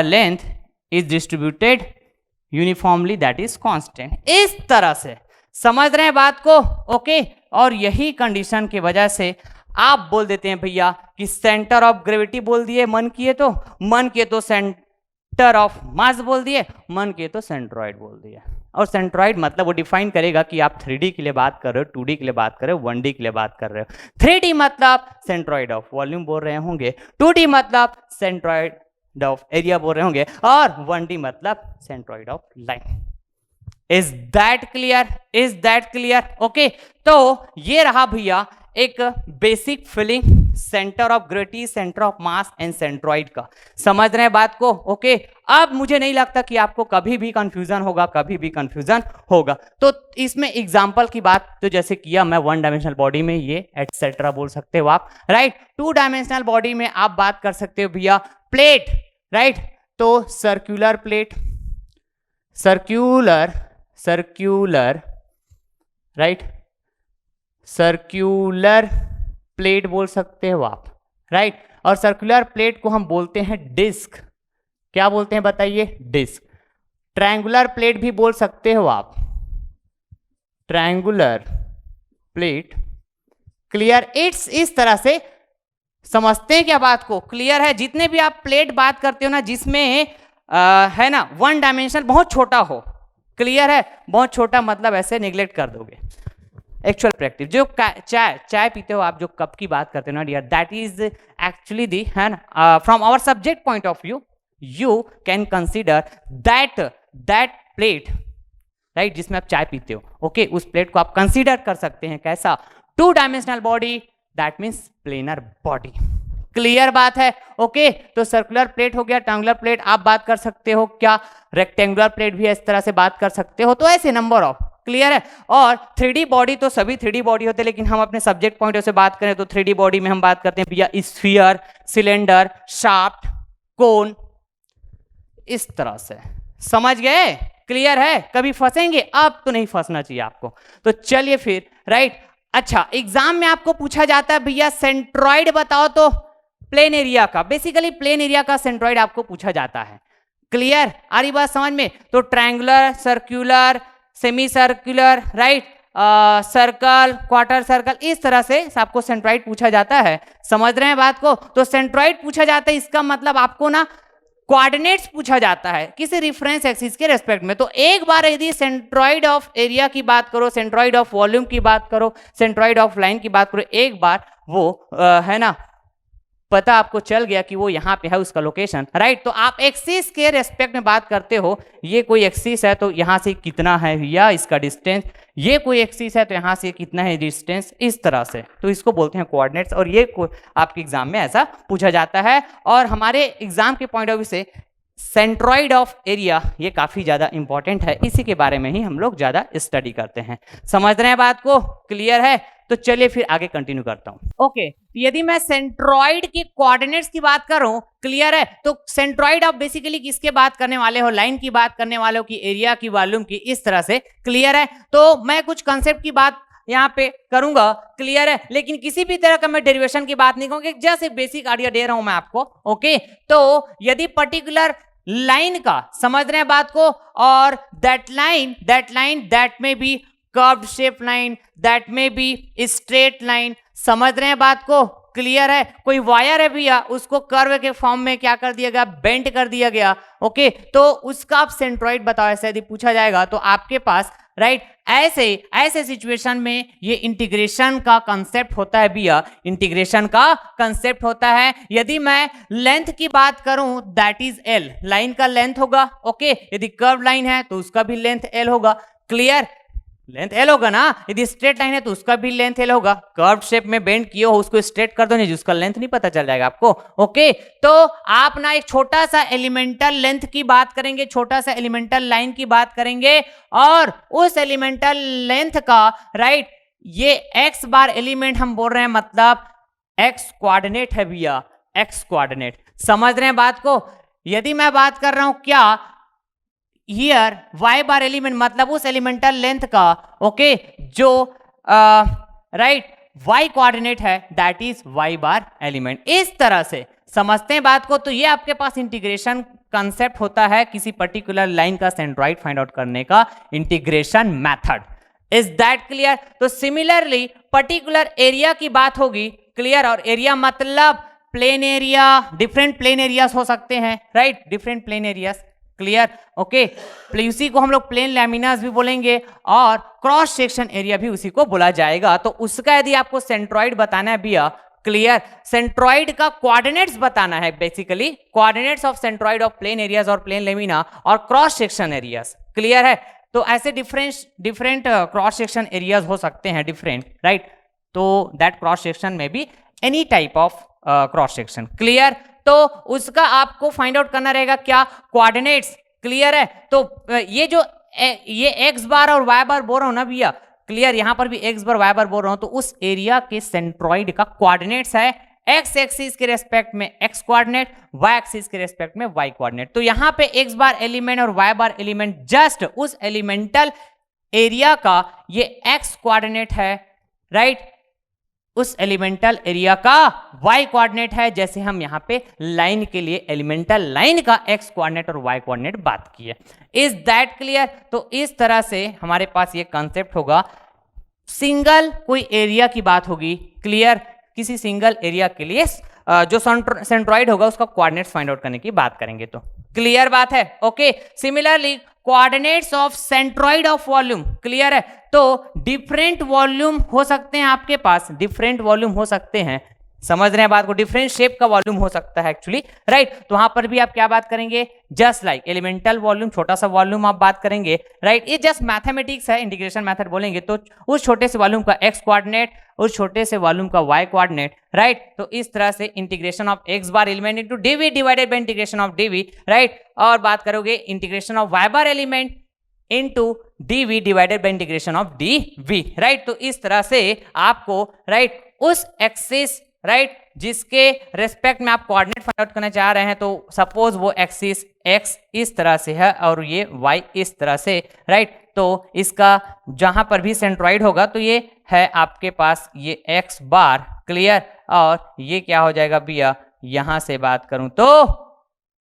[SPEAKER 1] length is distributed uniformly, that is constant. इस तरह से समझ रहे हैं बात को, ओके। और यही कंडीशन की वजह से आप बोल देते हैं भैया कि सेंटर ऑफ ग्रेविटी बोल दिए, मन किए तो सेंटर ऑफ मास बोल दिए, मन किए तो सेंट्रॉइड बोल दिए। और सेंट्रॉइड मतलब वो डिफाइन करेगा कि आप 3D के लिए बात कर रहे हो, 2D के लिए बात कर रहे हो, 1D के लिए बात कर रहे हो। 3D मतलब सेंट्रॉइड ऑफ वॉल्यूम बोल रहे होंगे, 2D मतलब सेंट्रॉइड ऑफ एरिया बोल रहे होंगे, और 1D मतलब centroid of line. Is that clear, okay. तो ये रहा भैया एक basic feeling centre of gravity, centre of mass and centroid का। समझ रहे हैं बात को, ओके। अब मुझे नहीं लगता कि आपको कभी भी कंफ्यूजन होगा। तो इसमें एग्जांपल की बात तो जैसे किया मैं, 1 डायमेंशनल बॉडी में ये एटसेट्रा बोल सकते हो आप, राइट। 2 डायमेंशनल बॉडी में आप बात कर सकते हो भैया प्लेट, राइट। तो circular plate, circular, right, circular plate बोल सकते हो आप, राइट। और सर्कुलर प्लेट को हम बोलते हैं डिस्क। क्या बोलते हैं बताइए, डिस्क। ट्रायंगुलर प्लेट भी बोल सकते हो आप, ट्रायंगुलर प्लेट। क्लियर, इस तरह से समझते हैं क्या बात को, क्लियर है। जितने भी आप प्लेट बात करते हो ना, जिसमें है ना 1 डायमेंशन बहुत छोटा हो, क्लियर है, बहुत छोटा मतलब ऐसे निगलेक्ट कर दोगे। एक्चुअल प्रैक्टिस, जो चाय पीते हो आप, जो कप की बात करते हो ना dear, that is actually the, है ना, from our subject point of view, you can consider that plate, right, जिसमें आप चाय पीते हो, ओके, उस प्लेट को आप कंसीडर कर सकते हैं कैसा, 2 dimensional body, that means planar body. Clear बात है, ओके। तो सर्कुलर प्लेट हो गया, ट्रायंगुलर प्लेट आप बात कर सकते हो क्या, रेक्टेंगुलर प्लेट भी इस तरह से बात कर सकते हो, तो ऐसे नंबर ऑफ, क्लियर है। और 3D बॉडी तो सभी 3D बॉडी होते हैं, लेकिन हम अपने सब्जेक्ट पॉइंट से बात करें तो 3D बॉडी में हम बात करते हैं भैया स्फीयर, सिलेंडर, शाफ्ट, कोन, इस तरह से, समझ गए, क्लियर है। कभी फंसेंगे, अब तो नहीं फंसना चाहिए आपको। तो चलिए फिर, राइट। अच्छा, एग्जाम में आपको पूछा जाता है भैया सेंट्रॉइड बताओ, तो प्लेन एरिया का, बेसिकली प्लेन एरिया का सेंट्रॉइड आपको पूछा जाता है। क्लियर, आ रही बात समझ में। तो triangular, circular, semi circular, right, circle, quarter circle, इस तरह से आपको सेंट्रॉइड पूछा जाता है। समझ रहे हैं बात को। तो सेंट्रॉइड पूछा जाता है, इसका मतलब आपको ना कोऑर्डिनेट्स पूछा जाता है किसी रेफरेंस एक्सिस के रेस्पेक्ट में। तो एक बार यदि सेंट्रॉइड ऑफ एरिया की बात करो, सेंट्रॉइड ऑफ वॉल्यूम की बात करो, सेंट्रॉइड ऑफ लाइन की बात करो, एक बार वो है ना पता आपको चल गया कि वो यहाँ पे है उसका लोकेशन, राइट। तो आप एक्सिस के रेस्पेक्ट में बात करते हो, ये कोई एक्सिस है तो यहाँ से कितना है या इसका डिस्टेंस, ये कोई एक्सिस है तो यहाँ से कितना है डिस्टेंस, इस तरह से, तो इसको बोलते हैं कोऑर्डिनेट्स। और ये आपके एग्जाम में ऐसा पूछा जाता है। और हमारे एग्जाम के पॉइंट ऑफ व्यू से सेंट्रॉइड ऑफ एरिया ये काफी ज्यादा इंपॉर्टेंट है, इसी के बारे में ही हम लोग ज्यादा स्टडी करते हैं। समझ रहे हैं बात को, क्लियर है। तो चलिए फिर आगे कंटिन्यू करता हूं। ओके, यदि मैं सेंट्रॉइड के कोऑर्डिनेट्स की बात करूं, क्लियर है, तो सेंट्रॉइड आप बेसिकली किसके बात करने वाले हो, लाइन की बात करने वाले हो कि एरिया की, वॉल्यूम की, इस तरह से, क्लियर है। तो मैं कुछ कंसेप्ट की बात यहाँ पे करूंगा, क्लियर है, लेकिन किसी भी तरह का मैं डेरिवेशन की बात नहीं करूंगा, जस्ट एक बेसिक आइडिया दे रहा हूं मैं आपको। ओके, तो यदि पर्टिकुलर लाइन का समझ रहे हैं बात को, और दैट लाइन दैट में be curved shape line, that में बी स्ट्रेट लाइन, समझ रहे हैं बात को, क्लियर है। कोई वायर है भैया, उसको कर्व के फॉर्म में क्या कर दिया गया, बेंड कर दिया गया, ओके, तो उसका आप सेंट्रॉइड बताओ, ऐसे यदि पूछा जाएगा तो आपके पास, राइट, ऐसे सिचुएशन में ये इंटीग्रेशन का कंसेप्ट होता है भैया, इंटीग्रेशन का कंसेप्ट होता है। यदि मैं लेंथ की बात करूं, दैट इज एल, लाइन का लेंथ होगा, ओके, यदि कर्व लाइन है तो उसका भी लेंथ एल होगा, क्लियर, लेंथ एल होगा ना। यदि स्ट्रेट लाइन है तो उसका भी लेंथ एल होगा। कर्व शेप में बेंड किए हो, उसको स्ट्रेट कर दो, नहीं उसका लेंथ नहीं पता चल जाएगा आपको, ओके। तो आप ना एक छोटा सा एलिमेंटल लेंथ की बात करेंगे, छोटा सा एलिमेंटल लाइन की बात करेंगे, और उस एलिमेंटल लेंथ का, राइट, ये एक्स बार एलिमेंट हम बोल रहे हैं, मतलब एक्स कोऑर्डिनेट है भैया, एक्स कोऑर्डिनेट, समझ रहे हैं बात को। यदि मैं बात कर रहा हूं क्या, हियर y बार एलिमेंट, मतलब उस एलिमेंटल लेंथ का, ओके, जो राइट y कोऑर्डिनेट है, that is y bar element. इस तरह से समझते हैं बात को। तो ये आपके पास इंटीग्रेशन कंसेप्ट होता है किसी पर्टिकुलर लाइन का सेंट्रॉइड फाइंड आउट करने का integration method. Is that clear. तो सिमिलरली पर्टिकुलर एरिया की बात होगी, क्लियर, और एरिया मतलब plain area, different plain areas हो सकते हैं, right, different plain areas, clear, okay. उसी को हम लोग प्लेन लैमिनास भी बोलेंगे, और क्रॉस सेक्शन एरिया भी उसी को बोला जाएगा। तो उसका यदि आपको सेंट्रॉइड बताना है भैया, क्लियर, सेंट्रॉइड का कोऑर्डिनेट्स बताना है, basically coordinates of centroid of plain areas और प्लेन लेमिना और क्रॉस सेक्शन एरियाज, क्लियर है। तो ऐसे डिफरेंट क्रॉस सेक्शन एरियाज हो सकते हैं, डिफरेंट, राइट। तो दैट क्रॉस सेक्शन में भी any type of cross section, clear. तो उसका आपको फाइंड आउट करना रहेगा क्या, कोऑर्डिनेट्स, क्लियर है। तो ये जो ये एक्स बार और वाई बार बोल रहा हूं ना भैया, क्लियर, यहां पर भी एक्स बार वाई बार बोल रहा हूं, तो उस एरिया के सेंट्रॉइड का कोऑर्डिनेट्स है एक्स एक्सिस के रेस्पेक्ट में एक्स कोऑर्डिनेट, वाई एक्सिस के रेस्पेक्ट में वाई कोऑर्डिनेट। तो यहां पे एक्स बार एलिमेंट और वाई बार एलिमेंट जस्ट उस एलिमेंटल एरिया का ये एक्स कोऑर्डिनेट है, राइट, उस एलिमेंटल एरिया का y कोऑर्डिनेट है, जैसे हम यहाँ पे लाइन के लिए एलिमेंटल लाइन का x कोऑर्डिनेट और y कोऑर्डिनेट बात की है। Is that clear. तो इस तरह से हमारे पास ये कॉन्सेप्ट होगा। सिंगल कोई एरिया की बात होगी, क्लियर, किसी सिंगल एरिया के लिए जो सेंट्रॉइड होगा उसका कोऑर्डिनेट्स फाइंड आउट करने की बात करेंगे, तो क्लियर बात है, okay. Similarly coordinates of centroid of volume, clear है। तो डिफरेंट वॉल्यूम हो सकते हैं आपके पास, डिफरेंट वॉल्यूम हो सकते हैं, समझ रहे हैं बात को, डिफरेंट शेप का वॉल्यूम हो सकता है एक्चुअली, राइट। तो वहां पर भी आप क्या बात करेंगे, जस्ट लाइक एलिमेंटल वॉल्यूम, छोटा सा वॉल्यूम आप बात करेंगे, राइट। ये जस्ट मैथमेटिक्स है, इंटीग्रेशन मेथड बोलेंगे तो उस छोटे से वॉल्यूम का एक्स कोऑर्डिनेट, उस छोटे से वॉल्यूम का वाई कोऑर्डिनेट, राइट। तो इस तरह से integration of x bar element into dv divided by integration of dv, right. और बात करोगे integration of y bar element into dv divided by integration of dv, right. तो इस तरह से आपको, राइट, उस एक्सिस, राइट, जिसके रेस्पेक्ट में आप कोऑर्डिनेट फाइंड आउट करना चाह रहे हैं, तो सपोज वो एक्सिस x इस तरह से है और ये y इस तरह से, राइट। तो इसका जहां पर भी सेंट्रॉइड होगा तो ये है आपके पास ये x बार, क्लियर। और ये क्या हो जाएगा भैया, यहां से बात करूं तो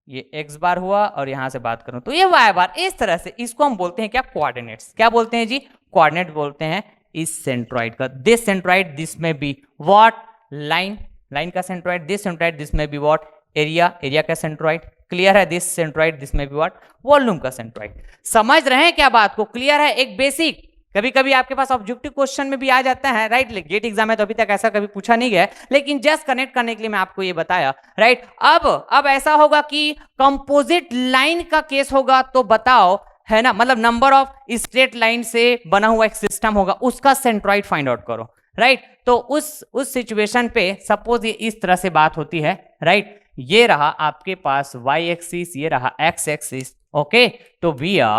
[SPEAKER 1] ये x बार हुआ और यहां से बात करूं तो ये y बार। इस तरह से इसको हम बोलते हैं क्या, कोऑर्डिनेट्स। क्या बोलते हैं जी, कोऑर्डिनेट बोलते हैं इस सेंट्रॉइड का। दिस सेंट्रॉइड, दिस में बी व्हाट, लाइन, लाइन का सेंट्रॉइड, दिस सेंट्रॉइड, दिस में बी व्हाट, एरिया, एरिया का सेंट्रॉइड, क्लियर है। दिस सेंट्रॉइड, दिस में बी व्हाट, वॉल्यूम का सेंट्रॉइड। समझ रहे हैं क्या बात को, क्लियर है। एक बेसिक, कभी कभी आपके पास ऑब्जेक्टिव क्वेश्चन में भी आ जाता है, राइट। गेट एग्जाम में तो अभी तक ऐसा कभी पूछा नहीं गया, लेकिन जस्ट कनेक्ट करने के लिए मैं आपको ये बताया, राइट। अब ऐसा होगा कि कंपोजिट लाइन का केस होगा तो बताओ, है ना, मतलब नंबर ऑफ स्ट्रेट लाइन से बना हुआ एक सिस्टम होगा, उसका सेंट्रॉइड फाइंड आउट करो, राइट। तो उस सिचुएशन पे सपोज ये इस तरह से बात होती है, राइट। ये रहा आपके पास y एक्सिस, ये रहा x एक्सिस, ओके। तो भैया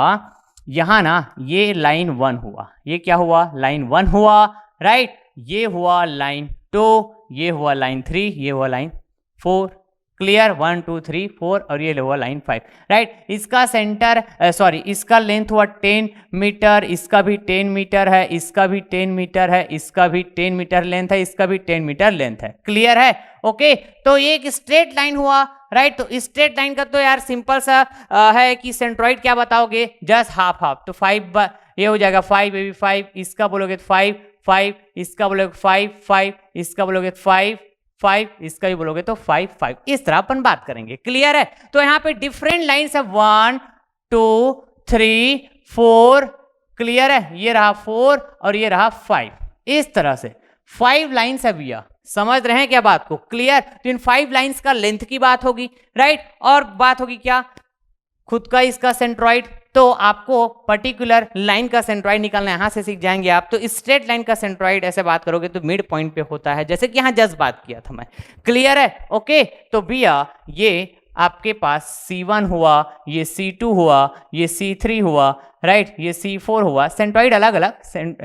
[SPEAKER 1] यहां ना ये लाइन 1 हुआ, ये क्या हुआ, लाइन 1 हुआ, राइट। ये हुआ लाइन 2, ये हुआ लाइन 3, ये हुआ लाइन 4, क्लियर। 1 2 3 4 और ये हुआ लाइन 5, राइट। इसका सेंटर सॉरी इसका लेंथ हुआ 10 मीटर, इसका भी 10 मीटर है, इसका भी 10 मीटर है, इसका भी 10 मीटर लेंथ है, इसका भी 10 मीटर लेंथ है, क्लियर है, ओके। तो ये एक स्ट्रेट लाइन हुआ, राइट। तो स्ट्रेट लाइन का तो यार सिंपल सा है कि सेंट्रॉइड क्या बताओगे, जस्ट हाफ हाफ। तो 5 ये हो जाएगा 5, ये भी 5, इसका बोलोगे 5 5, इसका बोलोगे 5 5, इसका बोलोगे 5 5, इसका भी बोलोगे तो 5 5। इस तरह अपन बात करेंगे, क्लियर है। तो यहाँ पे डिफरेंट लाइन्स है, 1 2 3 4, क्लियर है। ये रहा 4 और ये रहा 5, इस तरह से 5 लाइन्स है भैया। समझ रहे हैं क्या बात को, क्लियर। तो इन 5 लाइन्स का लेंथ की बात होगी, राइट। और बात होगी क्या, खुद का इसका सेंट्रॉइड। तो आपको पर्टिकुलर लाइन का सेंट्रॉइड निकालना, यहां से सीख जाएंगे आप। तो स्ट्रेट लाइन का सेंट्रॉइड ऐसे बात करोगे तो मिड पॉइंट पे होता है, जैसे कि यहां जस्ट बात किया था मैं, क्लियर है, ओके। तो भैया ये आपके पास C1 हुआ, ये C2 हुआ, ये C3 हुआ, राइट, ये C4 हुआ, सेंट्रॉइड अलग अलग,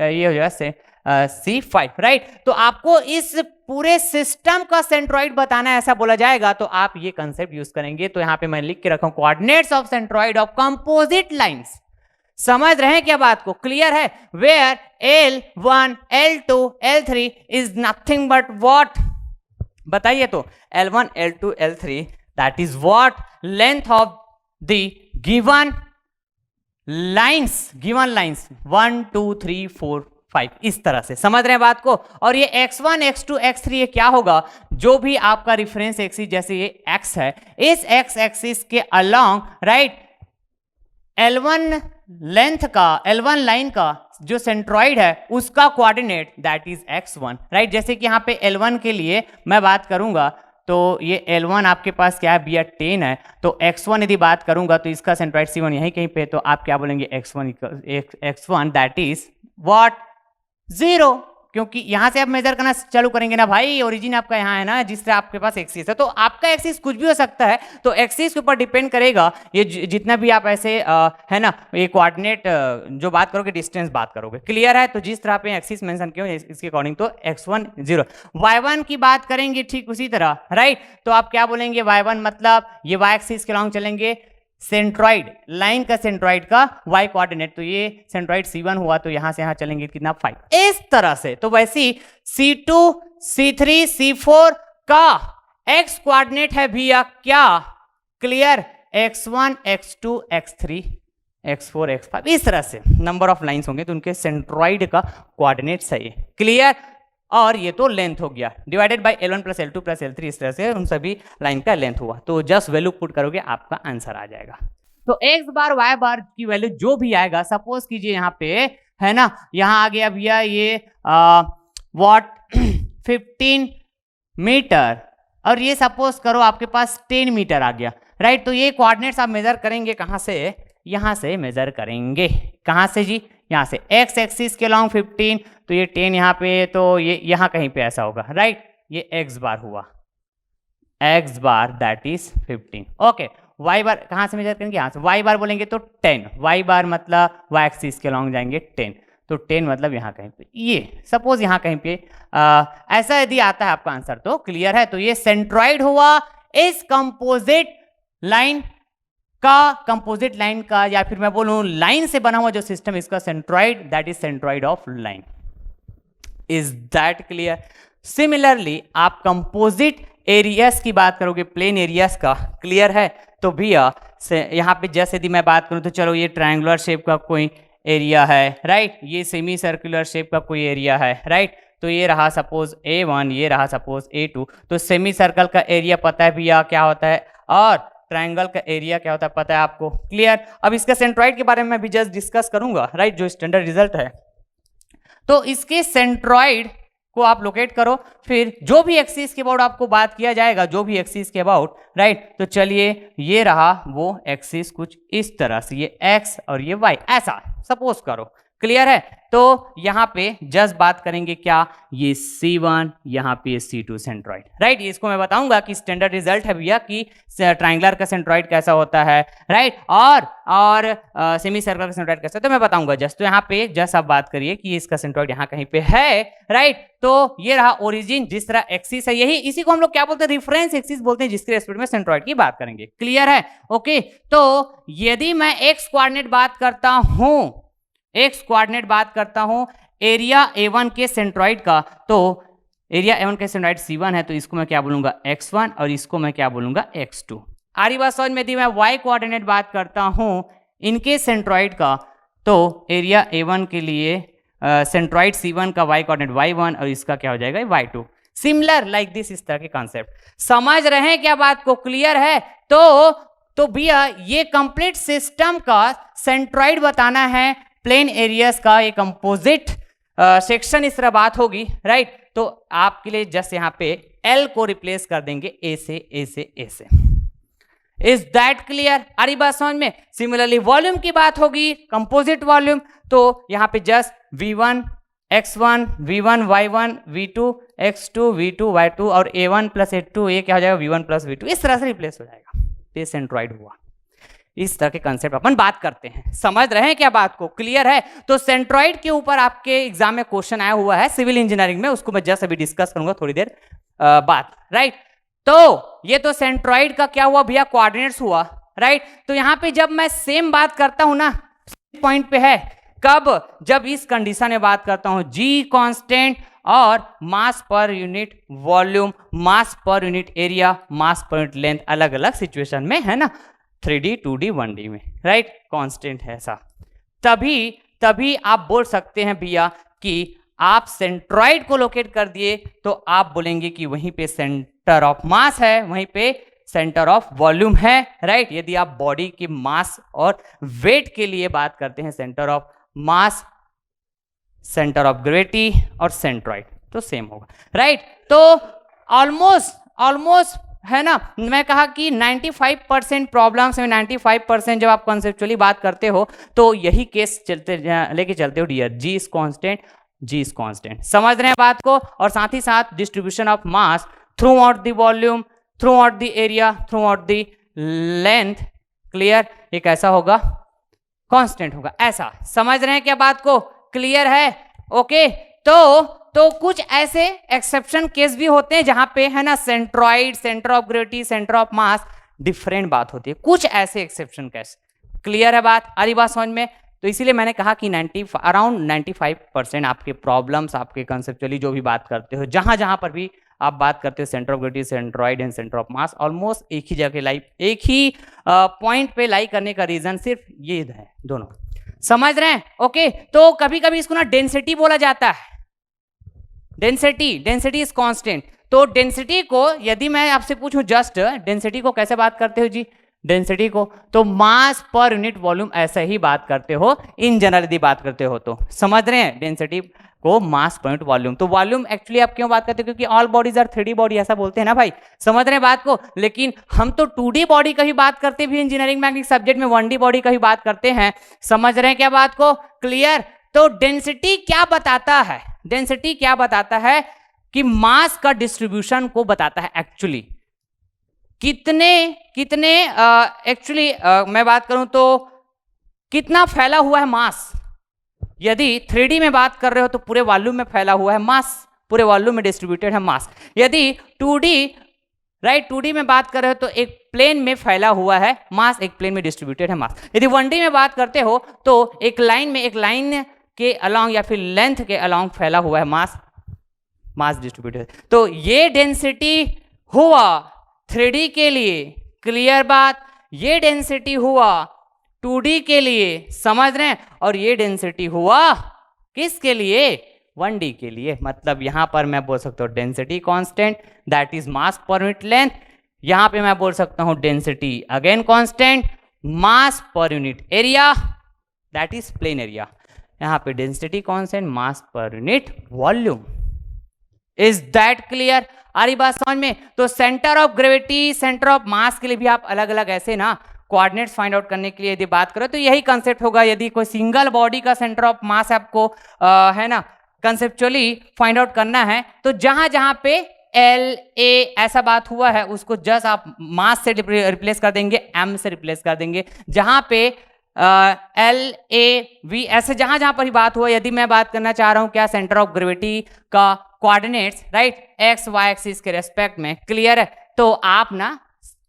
[SPEAKER 1] ये हो जाएगा C5, राइट। तो आपको इस पूरे सिस्टम का सेंट्रॉइड बताना है, ऐसा बोला जाएगा तो आप ये कंसेप्ट यूज करेंगे। तो यहां पे मैं लिख के रखा हूं coordinates of centroid of composite lines. समझ रहे हैं क्या बात को, क्लियर है। Where L1 L2 L3 is nothing but what, बताइए तो, L1 L2 L3 that is what, length of the given lines, 1 2 3 4 5, इस तरह से समझ रहे हैं बात को। और ये x1 x2 x3 ये क्या होगा, जो भी आपका रिफरेंस एक्सिस, जैसे ये x है, इस x एक्सिस के अलोंग, राइट, L1 लेंथ का, L1 लाइन का जो सेंट्रॉइड है उसका coordinate that is x1, right. जैसे कि यहाँ पे L1 के लिए मैं बात करूंगा तो ये L1 आपके पास क्या है भैया, 10 है। तो x1 यदि बात करूंगा तो इसका सेंट्रॉइड C1 यहीं कहीं पे, तो आप क्या बोलेंगे, x1 दैट इज व्हाट, 0, क्योंकि यहां से आप मेजर करना चालू करेंगे ना भाई, ओरिजिन आपका यहां है ना, जिससे आपके पास एक्सिस है। तो आपका एक्सिस कुछ भी हो सकता है, तो एक्सिस के ऊपर डिपेंड करेगा ये जितना भी आप ऐसे है ना, ये कोऑर्डिनेट जो बात करोगे, डिस्टेंस बात करोगे, क्लियर है। तो जिस तरह पे एक्सिस मेंशन किया इसके अकॉर्डिंग, तो x1 0। y1 की बात करेंगे ठीक उसी तरह, राइट। तो आप क्या बोलेंगे, y1 मतलब ये y एक्सिस के लॉन्ग चलेंगे, सेंट्रॉइड लाइन का सेंट्रॉइड का y कोऑर्डिनेट, तो ये सेंट्रॉइड C1 हुआ, तो यहां से यहां चलेंगे कितना, 5, इस तरह से। तो वैसे ही C2 C3 C4 का x कोऑर्डिनेट है भैया क्या, clear, x1 x2 x3 x4 x5, इस तरह से नंबर ऑफ लाइंस होंगे तो उनके सेंट्रॉइड का कोऑर्डिनेट है ये, क्लियर। और ये तो लेंथ हो गया divided by L1 plus L2 plus L3, इस तरह से उन सभी लाइन का लेंथ हुआ। तो जस्ट वैल्यू पुट करोगे आपका आंसर आ जाएगा। तो x बार y बार की वैल्यू जो भी आएगा, सपोज कीजिए यहाँ पे है ना, यहाँ आ गया भैया ये व्हाट 15 मीटर, और ये सपोज करो आपके पास 10 मीटर आ गया, राइट। तो ये कोऑर्डिनेट्स आप मेजर करेंगे कहाँ से, यहाँ से मेजर करेंगे, कहाँ से जी, यहाँ से एक्स एक्सिस के लॉन्ग 15, तो ये 10 यहाँ पे, तो ये यहाँ कहीं पे ऐसा होगा, राइट। ये एक्स बार हुआ, X bar that is 15, okay. Y bar कहाँ से मेजर करेंगे, यहाँ से। वाई बार बोलेंगे तो 10, वाई बार मतलब वाई एक्सिस के लॉन्ग जाएंगे 10, तो 10 मतलब यहाँ कहीं पे, ये सपोज यहाँ कहीं पे ऐसा यदि आता है आपका आंसर तो क्लियर है। तो ये सेंट्रॉइड हुआ इस कंपोजिट लाइन का, कंपोजिट लाइन का, या फिर मैं बोलूं लाइन से बना हुआ जो सिस्टम इसका centroid, that is centroid of line. Is that clear? Similarly आप कंपोजिट एरियाज की बात करोगे, प्लेन एरियाज का, क्लियर है? तो भैया यहाँ पे जैसे यदि मैं बात करूं तो चलो ये ट्रायंगुलर शेप का कोई एरिया है, राइट, ये सेमी सर्कुलर शेप का कोई एरिया है, राइट। तो ये रहा सपोज A1, ये रहा सपोज A2। तो सेमी सर्कल का एरिया पता है भैया क्या होता है, और ट्रायंगल का एरिया क्या होता है पता है आपको, क्लियर। अब इसका सेंट्रॉइड के बारे में भी जस्ट डिस्कस करूंगा, राइट, जो स्टैंडर्ड रिजल्ट है। तो इसके सेंट्रॉइड को आप लोकेट करो, फिर जो भी एक्सिस के अबाउट आपको बात किया जाएगा, जो भी एक्सिस के अबाउट, राइट। तो चलिए ये रहा वो एक्सिस कुछ इस तरह से, ये एक्स और ये वाई, ऐसा सपोज करो, क्लियर है। तो यहाँ पे जस्ट बात करेंगे क्या, ये C1, यहाँ पे C2 सेंट्रॉइड, राइट। इसको मैं बताऊंगा कि स्टैंडर्ड रिजल्ट है भैया कि ट्रायंगुलर का सेंट्रॉइड कैसा होता है, राइट, और सेमी सर्कल का सेंट्रॉइड कैसा, तो मैं बताऊंगा जस्ट। तो यहाँ पे जस्ट आप बात करिए कि इसका सेंट्रॉइड यहाँ कहीं पे है, राइट। तो ये रहा ओरिजिन, जिस तरह एक्सिस है, यही इसी को हम लोग क्या बोलते हैं, रेफरेंस एक्सिस बोलते हैं, जिसके रेस्पेक्ट में सेंट्रॉइड की बात करेंगे, क्लियर है, ओके। तो यदि मैं एक्स कोऑर्डिनेट बात करता हूं, एक्स कोऑर्डिनेट बात करता हूं एरिया A1 के सेंट्रॉइड का, तो एरिया A1 के सेंट्रॉइड C1 है, तो इसको मैं क्या बोलूंगा x1, और इसको मैं क्या बोलूंगा x2। आरी बात समझ में? यदि मैं y कोऑर्डिनेट बात करता हूं इनके सेंट्रॉइड का, तो एरिया A1 के लिए सेंट्रॉइड C1 का y कोऑर्डिनेट y1, और इसका क्या हो जाएगा y2। सिमिलर लाइक दिस, इस तरह के कॉन्सेप्ट समझ रहे हैं क्या बात को, क्लियर है? तो भैया ये कंप्लीट सिस्टम का सेंट्रॉइड बताना है, प्लेन एरियाज का ये कंपोजिट सेक्शन, इस तरह बात होगी, राइट। तो आपके लिए जस्ट यहाँ पे L को रिप्लेस कर देंगे A से, A से, A से। Is that clear? आ रही बात समझ में? सिमिलरली वॉल्यूम की बात होगी, कंपोजिट वॉल्यूम, तो यहाँ पे just V1 x1, V1 y1, V2 x2, V2 y2, और A1 प्लस A2, ये क्या हो जाएगा V1 प्लस V2, इस तरह से रिप्लेस हो जाएगा। ये सेंट्रॉइड हुआ। इस तरह के कंसेप्ट अपन बात करते हैं, समझ रहे हैं क्या बात को, क्लियर है? तो सेंट्रॉइड के ऊपर आपके एग्जाम में क्वेश्चन आया हुआ है सिविल इंजीनियरिंग में, उसको मैं जस्ट अभी डिस्कस करूंगा थोड़ी देर बाद, राइट। तो ये तो सेंट्रॉइड का क्या हुआ भैया, कोऑर्डिनेट्स हुआ, राइट। तो यहाँ पे जब मैं सेम बात करता हूं ना, पॉइंट पे है कब, जब इस कंडीशन में बात करता हूं G कांस्टेंट और मास पर यूनिट वॉल्यूम, मास पर यूनिट एरिया, मास पर यूनिट लेंथ, अलग अलग सिचुएशन में, है ना, 3D 2D 1D में, राइट, कांस्टेंट है ऐसा। तभी आप बोल सकते हैं भैया कि आप सेंट्रॉइड को लोकेट कर दिए, तो आप बोलेंगे कि वहीं पे सेंटर ऑफ मास है, वहीं पे सेंटर ऑफ वॉल्यूम है, राइट। यदि आप बॉडी की मास और वेट के लिए बात करते हैं, centre of mass, centre of gravity और सेंट्रॉइड, तो सेम होगा, राइट। तो ऑलमोस्ट है ना, मैं कहा कि 95% प्रॉब्लम्स में 95% जब आप कॉन्सेप्चुअली बात करते हो तो यही केस लेके चलते हो dear, G is constant, G is constant, समझ रहे हैं बात को। और साथ ही साथ distribution of mass throughout the volume, throughout the area, throughout the length, clear, ये कैसा होगा, कांस्टेंट होगा, ऐसा समझ रहे हैं क्या बात को, क्लियर है, ओके। तो कुछ ऐसे एक्सेप्शन केस भी होते हैं जहां पे है ना centroid, centre of gravity, centre of mass different बात होती है, कुछ ऐसे एक्सेप्शन केस, क्लियर है बात, आ रही बात समझ में? तो इसीलिए मैंने कहा कि अराउंड 95% आपके प्रॉब्लम्स, आपके कंसेप्चुअली जो भी बात करते हो, जहां पर भी आप बात करते हो centre of gravity, centroid and centre of mass, almost एक ही जगह लाई, एक ही पॉइंट पे लाई करने का रीजन सिर्फ ये है, दोनों समझ रहे हैं, ओके। तो कभी कभी इसको ना डेंसिटी बोला जाता है, डेंसिटी इज कांस्टेंट। तो डेंसिटी को यदि मैं आपसे पूछूं जस्ट डेंसिटी को कैसे बात करते हो जी, डेंसिटी को तो मास पर यूनिट वॉल्यूम ऐसे ही बात करते हो, इन जनरल यदि बात करते हो तो समझ रहे हैं डेंसिटी को मास पर यूनिट वॉल्यूम। तो वॉल्यूम एक्चुअली आप क्यों बात करते हैं, क्योंकि all bodies are 3D body, ऐसा बोलते हैं ना भाई, समझ रहे हैं बात को। लेकिन हम तो 2D बॉडी का ही बात करते भी इंजीनियरिंग मैग्नेटिक सब्जेक्ट में 1D बॉडी का ही बात करते हैं, समझ रहे हैं क्या बात को, क्लियर। तो डेंसिटी क्या बताता है, डेंसिटी क्या बताता है कि मास का डिस्ट्रीब्यूशन को बताता है एक्चुअली, कितने कितने एक्चुअली मैं बात करूं तो कितना फैला हुआ है मास। यदि 3D में बात कर रहे हो तो पूरे वॉल्यूम में फैला हुआ है मास, पूरे वॉल्यूम में डिस्ट्रीब्यूटेड है मास। यदि 2D राइट 2D में बात कर रहे हो तो एक प्लेन में फैला हुआ है मास, एक प्लेन में डिस्ट्रीब्यूटेड है मास। यदि 1D में बात करते हो तो एक लाइन के अलोंग या फिर लेंथ के अलोंग फैला हुआ है मास, मास डिस्ट्रीब्यूटेड। तो ये डेंसिटी हुआ 3D के लिए, क्लियर बात, ये डेंसिटी हुआ 2D के लिए, समझ रहे हैं, और ये डेंसिटी हुआ किसके लिए, 1D के लिए। मतलब यहां पर मैं बोल सकता हूं density constant that is mass per unit length, यहां पे मैं बोल सकता हूं density again constant mass per unit area that is plane area, यहां पे density constant mass per unit volume. Is that clear, आ रही बात समझ में। तो centre of gravity, centre of mass के लिए भी आप अलग अलग ऐसे ना कोऑर्डिनेट्स फाइंड आउट करने के लिए यदि बात करो तो यही कंसेप्ट होगा। यदि कोई सिंगल बॉडी का सेंटर ऑफ मास आपको है ना कंसेप्चुअली फाइंड आउट करना है तो जहां जहां पे एल ए ऐसा बात हुआ है उसको जस्ट आप मास से रिप्लेस कर देंगे, एम से रिप्लेस कर देंगे। जहां पे एल ए वी ऐसे जहां जहां पर ही बात हुआ, यदि मैं बात करना चाह रहा हूं क्या सेंटर ऑफ ग्रेविटी का coordinates right x y axis के रेस्पेक्ट में, क्लियर है, तो आप ना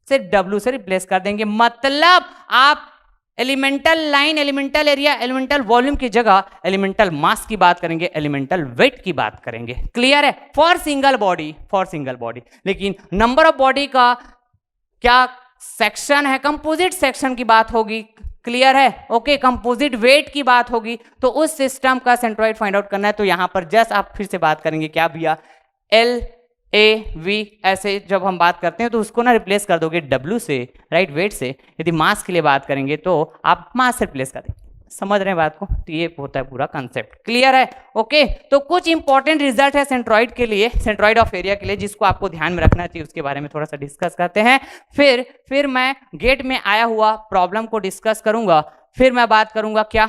[SPEAKER 1] सिर्फ W से रिप्लेस कर देंगे। मतलब आप elemental line, elemental area, elemental volume की जगह एलिमेंटल मास की बात करेंगे, एलिमेंटल वेट की बात करेंगे, क्लियर है, for single body, for single body. लेकिन नंबर ऑफ बॉडी का क्या सेक्शन है, कंपोजिट सेक्शन की बात होगी, क्लियर है, ओके, कंपोजिट वेट की बात होगी, तो उस सिस्टम का सेंट्रॉइड फाइंड आउट करना है। तो यहां पर जस्ट आप फिर से बात करेंगे क्या भैया, एल ए वी ऐसे जब हम बात करते हैं तो उसको ना रिप्लेस कर दोगे W से, राइट, वेट से। यदि मास के लिए बात करेंगे तो आप मास से रिप्लेस कर देंगे, समझ रहे हैं बात को। तो ये होता है पूरा कंसेप्ट, क्लियर है, ओके। तो कुछ इंपॉर्टेंट रिजल्ट है सेंट्रॉइड के लिए, सेंट्रॉइड ऑफ एरिया के लिए, जिसको आपको ध्यान में रखना चाहिए, उसके बारे में थोड़ा सा डिस्कस करते हैं। फिर मैं गेट में आया हुआ प्रॉब्लम को डिस्कस करूंगा, फिर मैं बात करूंगा क्या,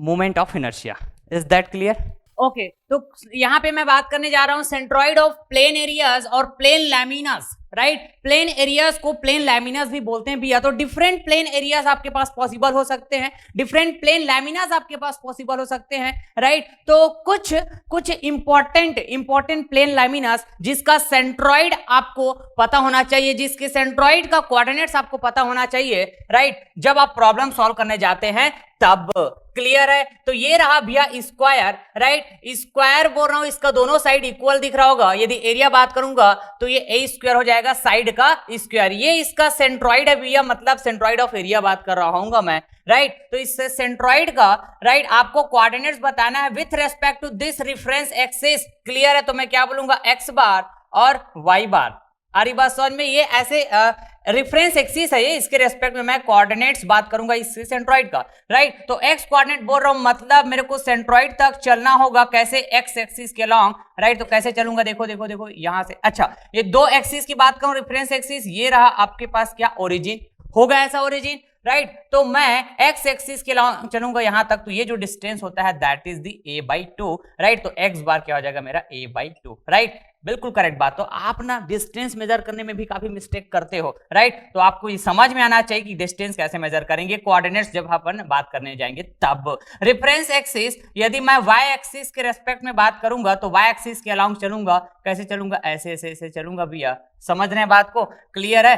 [SPEAKER 1] moment of inertia. Is that clear, okay. तो यहां पे मैं बात करने जा रहा हूं सेंट्रॉइड ऑफ प्लेन एरियाज और प्लेन लैमिनास, राइट। प्लेन एरियाज को प्लेन लैमिनास भी बोलते हैं भैया। तो डिफरेंट प्लेन एरियाज आपके पास पॉसिबल हो सकते हैं, डिफरेंट प्लेन लैमिनास आपके पास पॉसिबल हो सकते हैं, राइट। तो कुछ इंपॉर्टेंट प्लेन लैमिनास जिसका सेंट्रॉइड आपको पता होना चाहिए, जिसके सेंट्रॉइड का कोऑर्डिनेट्स आपको पता होना चाहिए, राइट, जब आप प्रॉब्लम सॉल्व करने जाते हैं तब, क्लियर है। तो ये रहा भैया स्क्वायर, राइट, स्क्वायर बोल रहा हूं, इसका दोनों साइड इक्वल दिख रहा होगा। यदि एरिया बात करूंगा तो ये ए स्क्वायर हो जाएगा, साइड का स्क्वायर। ये इसका सेंट्रॉइड है भैया, मतलब सेंट्रॉइड ऑफ एरिया बात कर रहा हूंगा मैं, राइट। तो इससे सेंट्रॉइड का राइट आपको कोऑर्डिनेट्स बताना है with respect to this reference axis, clear है। तो मैं क्या बोलूंगा, एक्स बार और वाई बार। आ रही बात समझ में, ये ऐसे रेफरेंस एक्सिस है ये, इसके रेस्पेक्ट में मैं कोऑर्डिनेट्स बात करूंगा इस सेंट्रॉइड का, राइट। तो एक्स कोऑर्डिनेट बोल रहा हूं, मतलब मेरे को सेंट्रॉइड तक चलना होगा कैसे, एक्स एक्सिस के अलोंग, राइट। तो कैसे चलूंगा, देखो देखो देखो यहां से, अच्छा ये दो एक्सिस की बात करूं, रेफरेंस एक्सिस, ये रहा आपके पास क्या, ओरिजिन, होगा ऐसा ओरिजिन, राइट। तो मैं एक्स एक्सिस के अलोंग चलूंगा यहां तक, तो ये जो डिस्टेंस होता है that is the a/2, right. तो एक्स बार क्या हो जाएगा मेरा, a/2, राइट, बिल्कुल करेक्ट बात। तो आप ना डिस्टेंस मेजर करने में भी काफी मिस्टेक करते हो, राइट। तो आपको ये समझ में आना चाहिए कि डिस्टेंस कैसे मेजर करेंगे, कोऑर्डिनेट्स जब अपन बात करने जाएंगे तब। रेफरेंस एक्सिस, यदि मैं वाई एक्सिस के रेस्पेक्ट में बात करूंगा तो वाई एक्सिस के अलोंग चलूंगा, कैसे चलूंगा, ऐसे ऐसे ऐसे चलूंगा भैया, समझ रहे हैं बात को, क्लियर है।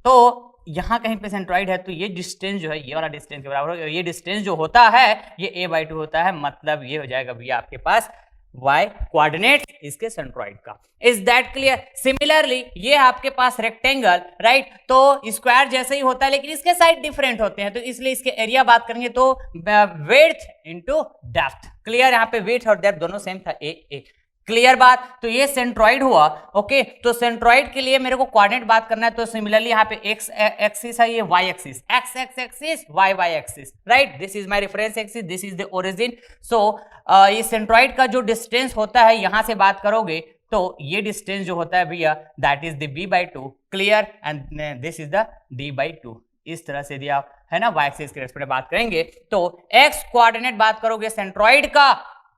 [SPEAKER 1] तो यहां कहीं पे सेंट्रॉइड है तो ये डिस्टेंस जो है ये वाला डिस्टेंस के बराबर, ये डिस्टेंस जो होता है ये a/2 होता है, मतलब ये हो जाएगा भैया आपके पास y कोऑर्डिनेट इसके सेंट्रॉइड का। Is that clear. सिमिलरली ये आपके पास रेक्टेंगल, राइट, तो स्क्वायर जैसे ही होता है लेकिन इसके साइड डिफरेंट होते हैं, तो इसलिए इसके एरिया बात करेंगे तो विड्थ इनटू डेप्थ, क्लियर। यहाँ पे विड्थ और डेप्थ दोनों सेम था, ए क्लियर बात। तो ये सेंट्रॉइड हुआ। ओके, तो सेंट्रॉइड के लिए मेरे को कोऑर्डिनेट बात करना है, तो सिमिलरली यहाँ पे एक्स एक्सिस है, ये Y axis, x x axis, Y Y axis, right. This is my reference axis, this is the origin. So ये सेंट्रॉइड का जो डिस्टेंस होता है यहां से बात करोगे तो ये डिस्टेंस जो होता है भैया that is the b/2, clear, and this is the d/2। इस तरह से दिया है ना, वाई एक्सिस के रेस्पेक्ट में बात करेंगे तो एक्स कोऑर्डिनेट बात करोगे सेंट्रॉइड का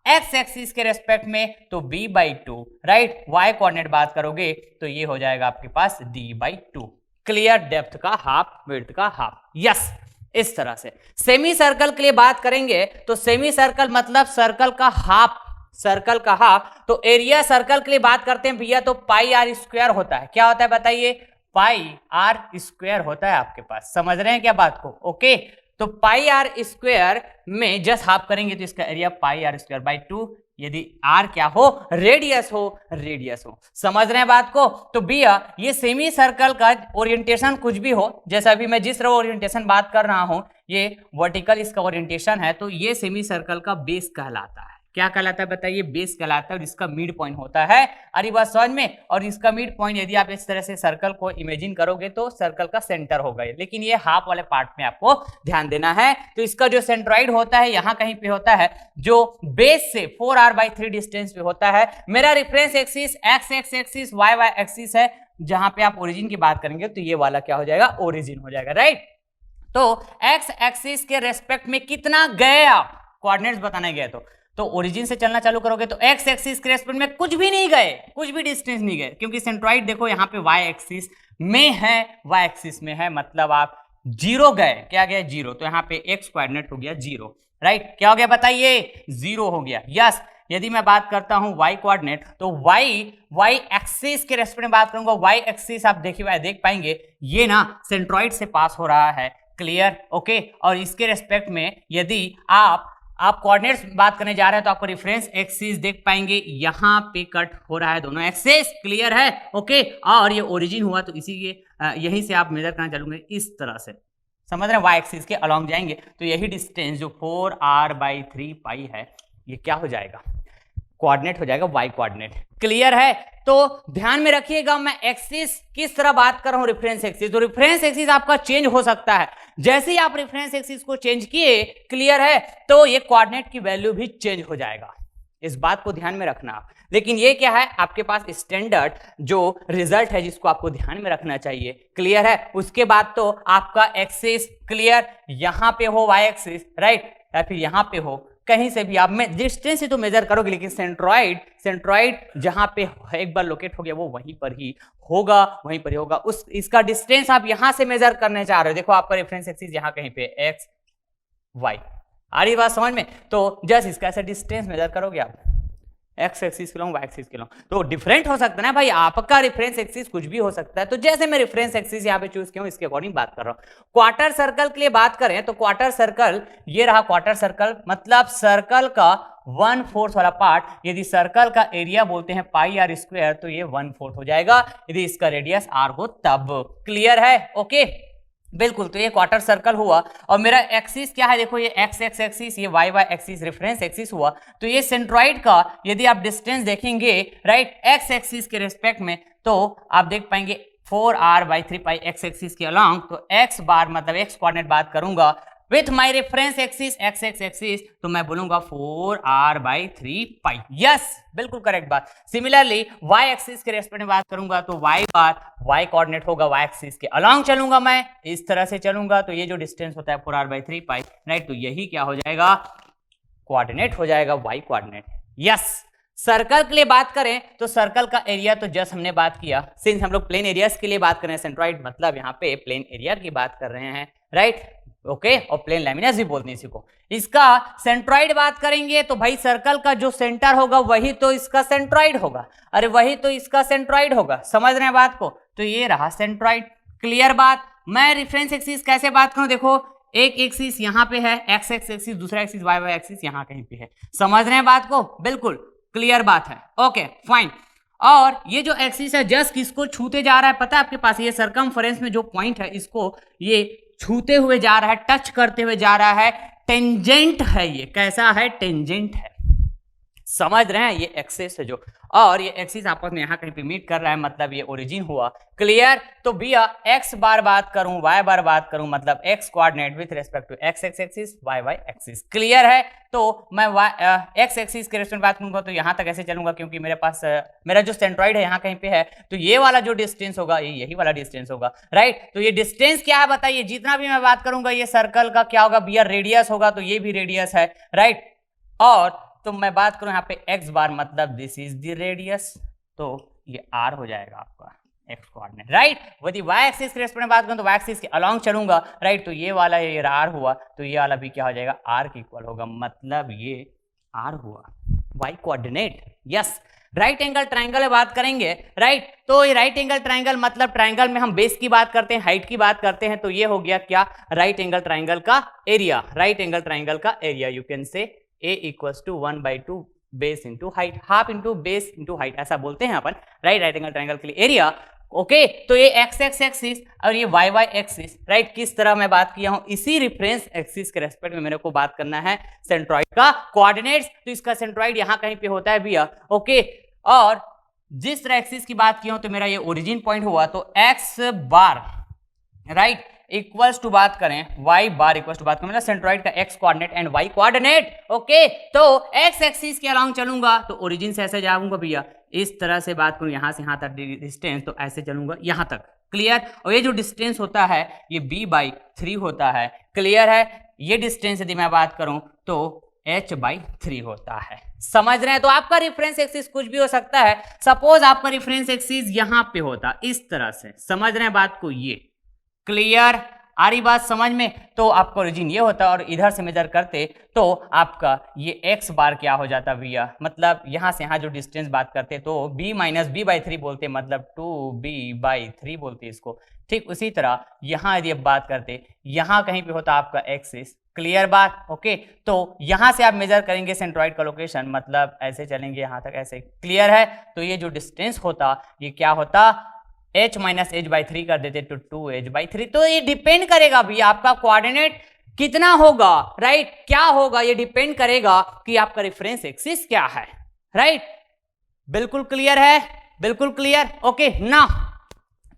[SPEAKER 1] एक्स एक्सिस के रेस्पेक्ट में तो b/2, राइट। वाई कोऑर्डिनेट बात करोगे तो ये हो जाएगा आपके पास d/2, क्लियर, डेप्थ का हाफ, विड्थ का हाफ, यस। इस तरह से सेमी सर्कल के लिए बात करेंगे तो सेमी सर्कल मतलब सर्कल का हाफ, सर्कल का हाफ। तो एरिया सर्कल के लिए बात करते हैं भैया तो पाई आर स्क्वायर होता है। क्या होता है बताइए? पाई आर स्क्वायर होता है आपके पास। समझ रहे हैं क्या बात को? ओके, तो पाई आर स्क्वायर में जस्ट हाफ करेंगे तो इसका area pi r square by 2, यदि आर क्या हो? रेडियस हो, रेडियस हो। समझ रहे हैं बात को? तो भैया ये सेमी सर्कल का ओरिएंटेशन कुछ भी हो, जैसा अभी मैं जिस ओरिएंटेशन बात कर रहा हूं ये वर्टिकल इसका ओरिएंटेशन है, तो ये सेमी सर्कल का बेस कहलाता है। क्या कहलाता है बताइए? बेस कहलाता है, और इसका मिड पॉइंट होता है, अरे बात समझ में। और इसका मिड पॉइंट यदि आप इस तरह से सर्कल को इमेजिन करोगे तो सर्कल का सेंटर होगा, लेकिन ये हाफ वाले पार्ट में आपको ध्यान देना है। तो इसका जो सेंट्रॉइड होता है यहाँ कहीं पे होता है, जो बेस से 4r/3 डिस्टेंस पे होता है। मेरा reference axis x x axis, Y Y axis है, जहां पे आप ओरिजिन की बात करेंगे तो ये वाला क्या हो जाएगा? ओरिजिन हो जाएगा, राइट। तो एक्स एक्सिस के रेस्पेक्ट में कितना गए आप, कोऑर्डिनेट्स बताने गए तो ओरिजिन से चलना चालू करोगे तो एक्स एक्सिस के रेस्पेक्ट में कुछ भी नहीं गए, कुछ भी डिस्टेंस नहीं गए, क्योंकि सेंट्रॉइड देखो यहाँ पे वाई एक्सिस में है, वाई एक्सिस में है, मतलब आप जीरो गए। क्या गया? जीरो। तो यहाँ पे एक्स कोऑर्डिनेट हो गया जीरो, राइट। क्या हो गया बताइए? जीरो हो गया, यस। यदि मैं बात करता हूं वाई कोऑर्डिनेट तो वाई एक्सिस के रेस्पेक्ट में बात करूंगा। वाई एक्सिस आप देख पाएंगे ये ना सेंट्रॉइड से पास हो रहा है, क्लियर, ओके। और इसके रेस्पेक्ट में यदि आप कोऑर्डिनेट्स बात करने जा रहे हैं तो आपको रेफरेंस एक्सिस देख पाएंगे, यहां पे कट हो रहा है दोनों एक्सिस, क्लियर है, ओके। और ये ओरिजिन हुआ तो इसी के यहीं से आप मेजर करना चालूंगे इस तरह से, समझ रहे हैं? वाई एक्सिस के अलॉन्ग जाएंगे तो यही डिस्टेंस जो 4r/3 पाई है ये क्या हो जाएगा? कोऑर्डिनेट हो जाएगा, वाई कोऑर्डिनेट, क्लियर है। तो ध्यान में रखिएगा मैं एक्सिस किस तरह बात कर रहा हूं, रेफरेंस एक्सिस। तो रेफरेंस एक्सिस आपका चेंज हो सकता है, जैसे ही आप रेफरेंस एक्सिस को चेंज किए, क्लियर है, तो ये कोऑर्डिनेट की वैल्यू भी चेंज हो जाएगा। इस बात को ध्यान में रखना आप। लेकिन ये क्या है, आपके पास स्टैंडर्ड जो रिजल्ट है जिसको आपको ध्यान में रखना चाहिए, क्लियर है। उसके बाद तो आपका एक्सिस, क्लियर, यहां पे हो वाई एक्सिस, राइट, या फिर यहां पे हो, कहीं से भी आप डिस्टेंस से तो मेजर करोगे, लेकिन सेंट्रॉइड जहां पे एक बार लोकेट हो गया वो वहीं पर ही होगा, वहीं पर ही होगा। उस इसका डिस्टेंस आप यहां से मेजर करने चाह रहे हो, देखो आपका रेफरेंस एक्सिस यहां कहीं पे एक्स वाई, आ रही बात समझ में? तो जस्ट इसका ऐसा डिस्टेंस मेजर करोगे आप, एक्स एक्सिस के लॉन्ग, वाई एक्सिस के लॉन्ग, तो डिफरेंट हो सकता है ना भाई, आपका रेफरेंस एक्सिस कुछ भी हो सकता है। तो जैसे मैं रेफरेंस एक्सिस यहाँ पे चूज किया हूँ इसके अकॉर्डिंग बात कर रहा हूँ। क्वार्टर सर्कल के लिए बात करें तो क्वार्टर सर्कल ये रहा, क्वार्टर सर्कल मतलब सर्कल का 1/4 वाला पार्ट। यदि सर्कल का एरिया बोलते हैं पाई आर स्क्वायर तो ये 1/4 हो जाएगा, यदि इसका रेडियस आर हो तब, क्लियर है, ओके, बिल्कुल। तो ये क्वार्टर सर्कल हुआ, और मेरा एक्सिस क्या है, देखो ये एक्स एक्स एक्सिस, ये y Y axis reference axis हुआ। तो ये सेंट्रॉइड का यदि आप डिस्टेंस देखेंगे, राइट, एक्स एक्सिस के रेस्पेक्ट में, तो आप देख पाएंगे 4r/3 पाई एक्स एक्सिस के अलॉन्ग। तो एक्स बार मतलब एक्स कोऑर्डिनेट बात करूंगा with my reference axis x x axis, तो मैं बोलूंगा 4r/3 पाई, यस, बिल्कुल करेक्ट बात। सिमिलरली वाई एक्सिस के रेस्पेक्ट में बात करूंगा तो वाई बार वाई कोऑर्डिनेट होगा, वाई एक्सिस के अलॉन्ग चलूंगा, मैं इस तरह से चलूंगा, तो ये जो डिस्टेंस होता है 4r/3 पाई, राइट, तो यही क्या हो जाएगा? कोऑर्डिनेट हो जाएगा, वाई कोऑर्डिनेट, यस। सर्कल के लिए बात करें तो सर्कल का एरिया तो जस्ट हमने बात किया, सिंस हम लोग प्लेन एरियाज के लिए बात कर रहे हैं, सेंट्रॉइड मतलब यहाँ पे प्लेन एरिया की बात कर रहे हैं, राइट, ओके, और प्लेन लैमिनस भी बोलते हैं इसी को। इसका सेंट्रॉइड बात करेंगे तो भाई सर्कल का जो सेंटर होगा वही तो इसका सेंट्रॉइड होगा, अरे वही तो इसका सेंट्रॉइड होगा, समझ रहे हैं बात को? तो ये रहा सेंट्रॉइड, क्लियर बात। मैं रेफरेंस एक्सिस कैसे बात करूं, देखो एक एक्सिस यहाँ पे है एक्स एक्स एक्सिस, दूसरा एक्सिस वाई वाई एक्सिस यहाँ कहीं पे है, समझ रहे हैं बात को? बिल्कुल क्लियर बात है, ओके फाइन। और ये जो एक्सिस है जस्ट किसको छूते जा रहा है पता है आपके पास? ये सर्कमफरेंस में जो पॉइंट है इसको ये छूते हुए जा रहा है, टच करते हुए जा रहा है, टेंजेंट है, ये कैसा है? टेंजेंट है, समझ रहे हैं, ये एक्सिस है जो, और ये एक्सिस आपस में यहाँ कहीं पे मीट कर रहा है, मतलब ये ओरिजिन हुआ। क्लियर? तो भैया एक्स बार बात करूं, वाई बार बात करूं, मतलब x coordinate with respect to x x axis, Y Y axis. Clear है? तो मैं एक्स एक्सिस के रिस्पेक्ट बात करूंगा तो यहाँ तक ऐसे चलूंगा, क्योंकि मेरे पास मेरा जो सेंट्रॉइड है यहाँ कहीं पे है, तो ये वाला जो डिस्टेंस होगा ये यही वाला डिस्टेंस होगा, राइट। तो ये डिस्टेंस क्या है बताइए, जितना भी मैं बात करूंगा ये सर्कल का क्या होगा भैया, रेडियस होगा, तो ये भी रेडियस है, राइट। और तो मैं बात करूं यहाँ पे x बार, मतलब दिस इज द रेडियस, तो ये r हो जाएगा आपका x कोऑर्डिनेट, राइट। यदि y एक्सिस के रेस्पेक्ट में बात करूं तो y एक्सिस के अलोंग चलूंगा, राइट। तो ये वाला ये r हुआ, तो ये वाला भी क्या हो जाएगा, r के इक्वल होगा, मतलब ये r हुआ y coordinate. Yes, right angle triangle में बात करेंगे, राइट। तो ये राइट एंगल ट्राइंगल मतलब ट्राइंगल में हम बेस की बात करते हैं, हाइट की बात करते हैं, तो ये हो गया क्या, राइट एंगल ट्राइंगल का एरिया, राइट एंगल ट्राइंगल का area. You can say A equals to 1/2 base into height, half into base into height, ऐसा बोलते हैं अपन, राइट। राइट एंगल ट्राइंगल के लिए एरिया, ओके। तो ये एक्स एक्स एक्सिस और ये वाई वाई एक्सिस, राइट, किस तरह मैं बात किया हूं, इसी रिफरेंस एक्सिस के रेस्पेक्ट में मेरे को बात करना है सेंट्रॉइड का कोऑर्डिनेट्स। तो इसका सेंट्रॉइड यहां कहीं पे होता है भैया, ओके। और जिस तरह एक्सिस की बात किया हूं तो मेरा ये ओरिजिन पॉइंट हुआ, तो x bar, right, equals to बात करें y बार इक्वल्स टू बात करें मतलब सेंट्रॉइड का x coordinate and y coordinate, okay. तो x एक्सिस के अलोंग चलूंगा तो ओरिजिन से ऐसे जाऊंगा भैया, इस तरह से बात करूं यहां से यहां तक डिस्टेंस, तो ऐसे चलूंगा यहां तक। क्लियर? और ये जो डिस्टेंस होता है ये b/3 होता है। क्लियर है? ये डिस्टेंस यदि मैं बात करूं तो h/3 होता है। समझ रहे हैं? तो आपका रेफरेंस एक्सिस कुछ भी हो सकता है। सपोज आपका रेफरेंस एक्सिस यहां पे होता इस तरह से, समझ रहे हैं बात को, ये क्लियर? आ रही बात समझ में? तो आपका ओरिजिन ये होता और इधर से मेजर करते तो आपका ये x बार क्या हो जाता भैया, मतलब यहां से यहां जो डिस्टेंस बात करते तो b माइनस b/3 बोलते, मतलब 2b/3 बोलते इसको। ठीक उसी तरह यहां यदि अब बात करते, यहां कहीं पे होता आपका एक्सिस। क्लियर बात? ओके। तो यहां से आप मेजर करेंगे सेंट्रॉइड का लोकेशन, मतलब ऐसे चलेंगे यहां तक ऐसे। क्लियर है? तो ये जो डिस्टेंस होता ये क्या होता, h माइनस h/3 कर देते तो 2h/3। तो ये डिपेंड करेगा भैया आपका कोऑर्डिनेट कितना होगा, राइट, क्या होगा, ये डिपेंड करेगा कि आपका रेफरेंस एक्सिस क्या है, राइट। बिल्कुल क्लियर है? बिल्कुल क्लियर, ओके ना।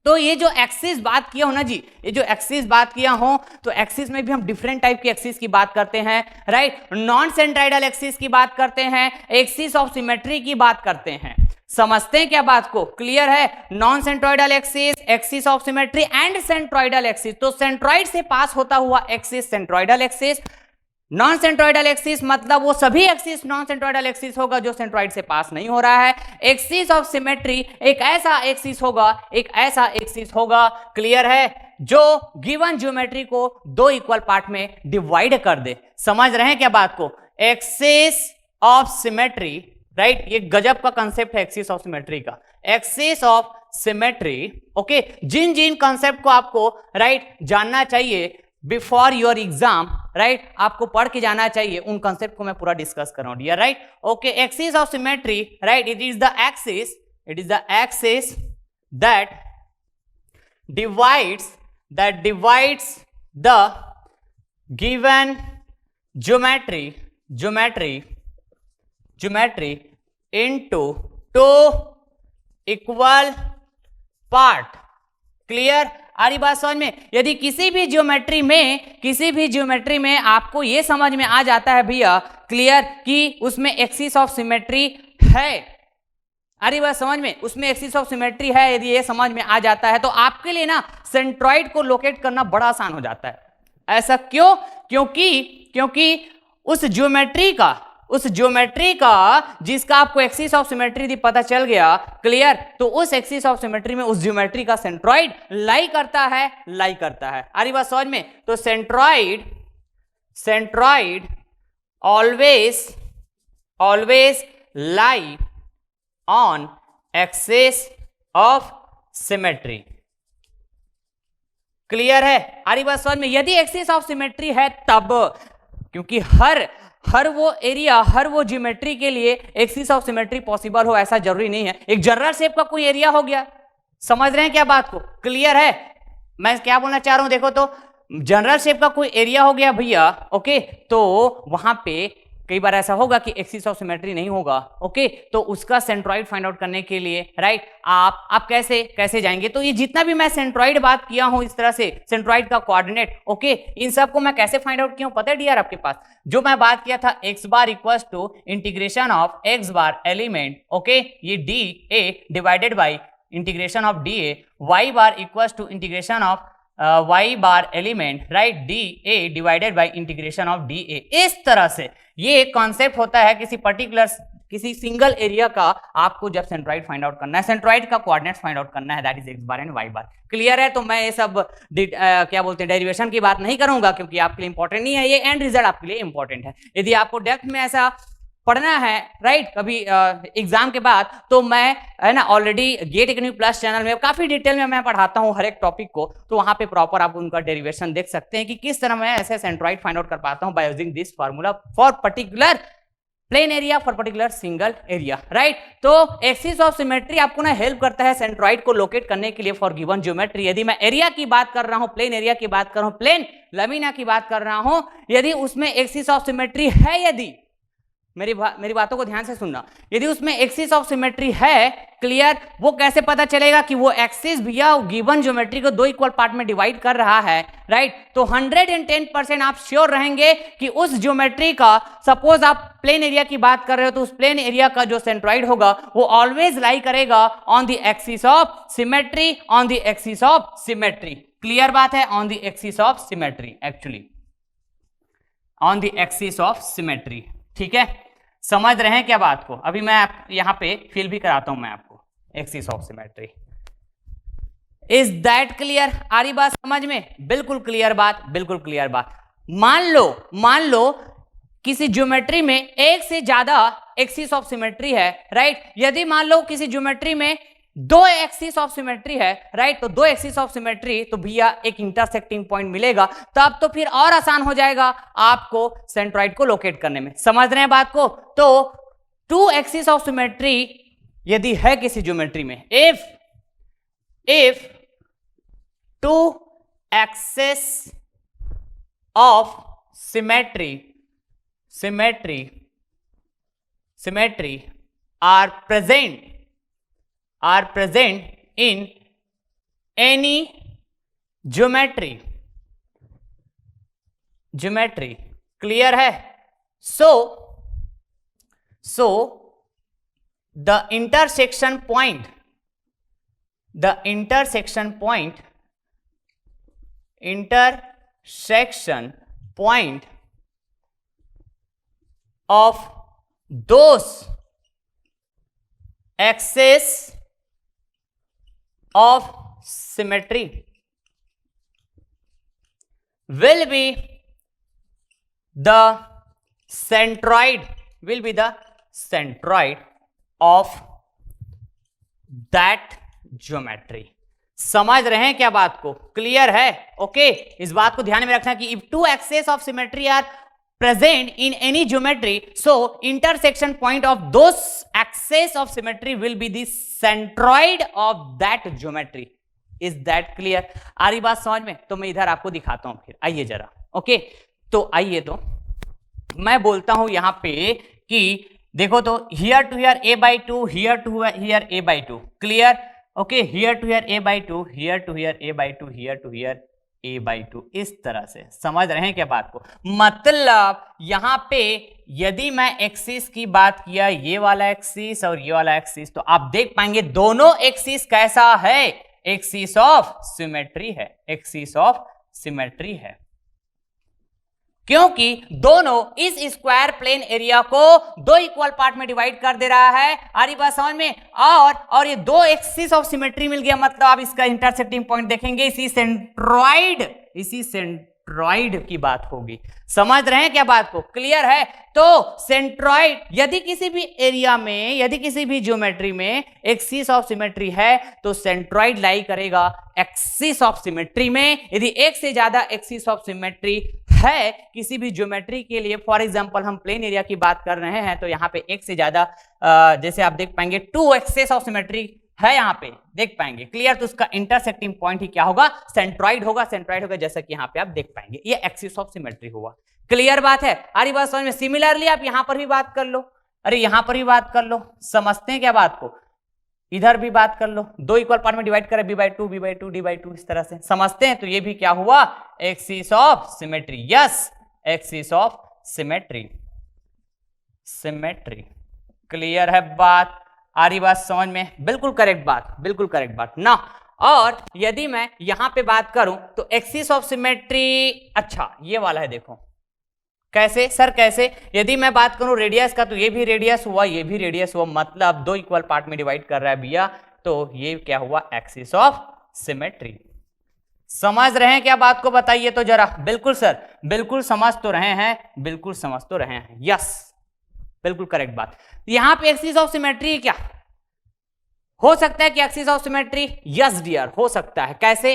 [SPEAKER 1] तो ये जो एक्सिस बात किया हो ना जी, ये जो एक्सिस बात किया हो, तो एक्सिस में भी हम डिफरेंट टाइप की एक्सिस की बात करते हैं, राइट। नॉन सेंट्राइडल एक्सिस की बात करते हैं, एक्सिस ऑफ सिमेट्री की बात करते हैं। समझते हैं क्या बात को? क्लियर है? Non centroidal axis, axis of symmetry and centroidal axis. तो सेंट्रॉइड से पास होता हुआ axis centroidal axis, non centroidal axis मतलब वो सभी एक्सिस नॉन सेंट्रॉइडल एक्सिस होगा जो सेंट्रॉइड से पास नहीं हो रहा है। एक्सिस ऑफ सिमेट्री एक ऐसा एक्सिस होगा, एक ऐसा एक्सिस होगा, क्लियर है, जो गिवन ज्योमेट्री को दो इक्वल पार्ट में डिवाइड कर दे। समझ रहे हैं क्या बात को? एक्सिस ऑफ सिमेट्री, राइट, ये गजब का कंसेप्ट है एक्सिस ऑफ सिमेट्री का, एक्सिस ऑफ सिमेट्री, ओके। जिन जिन कंसेप्ट को आपको राइट जानना चाहिए बिफोर योर एग्जाम, राइट, आपको पढ़ के जाना चाहिए, उन कंसेप्ट को मैं पूरा डिस्कस कर रहा हूं dear, right, okay. Axis of symmetry, right, it is the axis that divides the given geometry into two equal part। Clear? आ रही बात समझ में? यदि किसी भी ज्योमेट्री में आपको यह समझ में आ जाता है भैया, क्लियर, कि उसमें एक्सिस ऑफ सिमेट्री है, आ रही बात समझ में, उसमें एक्सिस ऑफ सिमेट्री है, यदि ये समझ में आ जाता है तो आपके लिए ना सेंट्रॉइड को लोकेट करना बड़ा आसान हो जाता है। ऐसा क्यों? क्योंकि उस ज्योमेट्री का जिसका आपको एक्सिस ऑफ सिमेट्री यदि पता चल गया, क्लियर, तो उस एक्सिस ऑफ सिमेट्री में उस ज्योमेट्री का सेंट्रॉइड लाई करता है। आ रही बात समझ में? तो centroid always lie on axis of symmetry. Clear है? आ रही बात समझ में? यदि एक्सिस ऑफ सिमेट्री है तब, क्योंकि हर वो एरिया, हर वो ज्योमेट्री के लिए एक्सिस ऑफ सिमेट्री पॉसिबल हो ऐसा जरूरी नहीं है। एक जनरल शेप का कोई एरिया हो गया, समझ रहे हैं क्या बात को? क्लियर है? मैं क्या बोलना चाह रहा हूं, देखो तो जनरल शेप का कोई एरिया हो गया भैया, ओके, तो वहां पे कई बार ऐसा होगा कि एक्सिस ऑफ सिमेट्री नहीं होगा, ओके, तो उसका सेंट्रॉइड फाइंड आउट करने के लिए राइट आप कैसे जाएंगे, तो ये जितना भी मैं सेंट्रॉइड बात किया हूं इस तरह से सेंट्रॉइड का कोऑर्डिनेट, ओके, इन सबको मैं कैसे फाइंड आउट किया हूं पता है डियर आपके पास, जो मैं बात किया था x bar equals to integration of x bar element, okay, ये dA divided by integration of dA, y bar equals to integration of y bar element right dA divided by integration of dA। इस तरह से ये एक concept होता है किसी single area का आपको जब सेंट्रॉइड फाइंड आउट करना है, सेंट्रॉइड का कोऑर्डिनेट्स फाइंड आउट करना है, that is x bar and y bar. Clear है? तो मैं ये सब क्या बोलते हैं डेरिवेशन की बात नहीं करूंगा क्योंकि आपके लिए इंपॉर्टेंट नहीं है, ये एंड रिजल्ट आपके लिए इंपॉर्टेंट है। यदि आपको डेप्थ में ऐसा पढ़ना है राइट कभी एग्जाम के बाद, तो मैं है ना already gate academy plus channel में काफी डिटेल में मैं पढ़ाता हूं हर एक टॉपिक को, तो वहां पे प्रॉपर आप उनका डेरिवेशन देख सकते हैं कि किस तरह मैं ऐसे सेंट्रॉइड फाइंड आउट कर पाता हूं by using this formula for particular plain area for particular single area right. तो एक्सिस ऑफ सिमेट्री आपको ना हेल्प करता है सेंट्रॉइड को लोकेट करने के लिए फॉर गिवन ज्योमेट्री। यदि मैं एरिया की बात कर रहा हूं, प्लेन एरिया की बात कर रहा हूं, प्लेन लमीना की बात कर रहा हूं, यदि उसमें एक्सिस ऑफ सिमेट्री है, यदि मेरी बातों को ध्यान से सुनना, यदि उसमें एक्सिस ऑफ सिमेट्री है, क्लियर, वो कैसे पता चलेगा कि वो एक्सिस भैया गिवन ज्योमेट्री को दो इक्वल पार्ट में डिवाइड कर रहा है राइट। तो 110% आप श्योर रहेंगे कि उस ज्योमेट्री का, सपोज आप प्लेन एरिया की बात कर रहे हो, तो उस प्लेन एरिया का जो सेंट्रॉइड होगा वो ऑलवेज लाई करेगा on the axis of symmetry, on the axis of symmetry. Clear बात है? On the axis of symmetry, actually on the axis of symmetry. ठीक है, समझ रहे हैं क्या बात को? अभी मैं यहां पे फिल भी कराता हूं मैं आपको axis of symmetry. Is that clear? आ रही बात समझ में? बिल्कुल क्लियर बात, बिल्कुल क्लियर बात। मान लो किसी ज्योमेट्री में एक से ज्यादा एक्सिस ऑफ सिमेट्री है राइट। यदि मान लो किसी ज्योमेट्री में दो एक्सिस ऑफ सिमेट्री है राइट, तो दो एक्सिस ऑफ सिमेट्री, तो भैया एक इंटरसेक्टिंग पॉइंट मिलेगा, तब तो फिर और आसान हो जाएगा आपको सेंट्रॉइड को लोकेट करने में। समझ रहे हैं बात को? तो टू एक्सिस ऑफ सिमेट्री यदि है किसी ज्योमेट्री में, if two axis of symmetry are present in any geometry, clear है? So the intersection point of those axes of symmetry will be the centroid of that geometry। समझ रहे हैं क्या बात को? क्लियर है? ओके, इस बात को ध्यान में रखना कि if two axes of symmetry are present in any geometry, so intersection point of those axes of symmetry will be the centroid of that geometry। Is that clear? आ रही बात समझ में? तो मैं इधर आपको दिखाता हूं फिर, आइए जरा। ओके, तो आइए, तो मैं बोलता हूं यहां पे कि देखो, तो here to here a/2, here to here a/2, clear? Okay, here to here a/2, here to here a/2, here to here a/2, इस तरह से। समझ रहे हैं क्या बात को? मतलब यहां पे यदि मैं एक्सिस की बात किया, ये वाला एक्सिस और ये वाला एक्सिस, तो आप देख पाएंगे दोनों एक्सिस कैसा है? एक्सिस ऑफ सिमेट्री है, एक्सिस ऑफ सिमेट्री है, क्योंकि दोनों इस स्क्वायर प्लेन एरिया को दो इक्वल पार्ट में डिवाइड कर दे रहा है। आ रही बात समझ में? और ये दो एक्सिस ऑफ सिमेट्री मिल गया, मतलब आप इसका इंटरसेक्टिंग पॉइंट देखेंगे, इसी सेंट्रॉइड की बात होगी। समझ रहे हैं क्या बात को? क्लियर है? तो सेंट्रॉइड यदि किसी भी एरिया में, यदि किसी भी ज्योमेट्री में एक्सिस ऑफ सिमेट्री है, तो सेंट्रॉइड लाई करेगा एक्सिस ऑफ सिमेट्री में। यदि एक से ज्यादा एक्सिस ऑफ सिमेट्री है किसी भी ज्योमेट्री के लिए, फॉर एग्जांपल हम प्लेन एरिया की बात कर रहे हैं, तो यहाँ पे एक से ज्यादा, जैसे आप देख पाएंगे टू एक्सिस ऑफ सिमेट्री है यहाँ पे देख पाएंगे क्लियर। तो उसका इंटरसेक्टिंग पॉइंट ही क्या होगा, सेंट्रॉइड होगा। सेंट्रॉइड होगा जैसा कि यहाँ पे आप देख पाएंगे, ये एक्सिस ऑफ सिमेट्री हुआ। क्लियर बात है, आ रही बात समझ में। सिमिलरली आप यहां पर भी बात कर लो, अरे यहां पर भी बात कर लो, समझते हैं क्या बात को, इधर भी बात कर लो, दो इक्वल पार्ट में डिवाइड करें b/2 b/2 d/2 इस तरह से समझते हैं। तो ये भी क्या हुआ, axis of symmetry. Yes, axis of symmetry, symmetry. Clear है बात, आ रही बात समझ में, बिल्कुल करेक्ट बात, बिल्कुल करेक्ट बात ना। और यदि मैं यहां पे बात करूं तो एक्सिस ऑफ सिमेट्री, अच्छा ये वाला है, देखो कैसे सर कैसे, यदि मैं बात करूं रेडियस का तो ये भी रेडियस हुआ, ये भी रेडियस हुआ, मतलब दो इक्वल पार्ट में डिवाइड कर रहा है भैया, तो ये क्या हुआ, एक्सिस ऑफ सिमेट्री। समझ रहे हैं क्या बात को, बताइए तो जरा। बिल्कुल सर, बिल्कुल समझ तो रहे हैं, बिल्कुल समझ तो रहे हैं, यस बिल्कुल करेक्ट बात। यहां पे एक्सिस ऑफ सिमेट्री क्या हो सकता है कि axis of symmetry, yes dear हो सकता है। कैसे,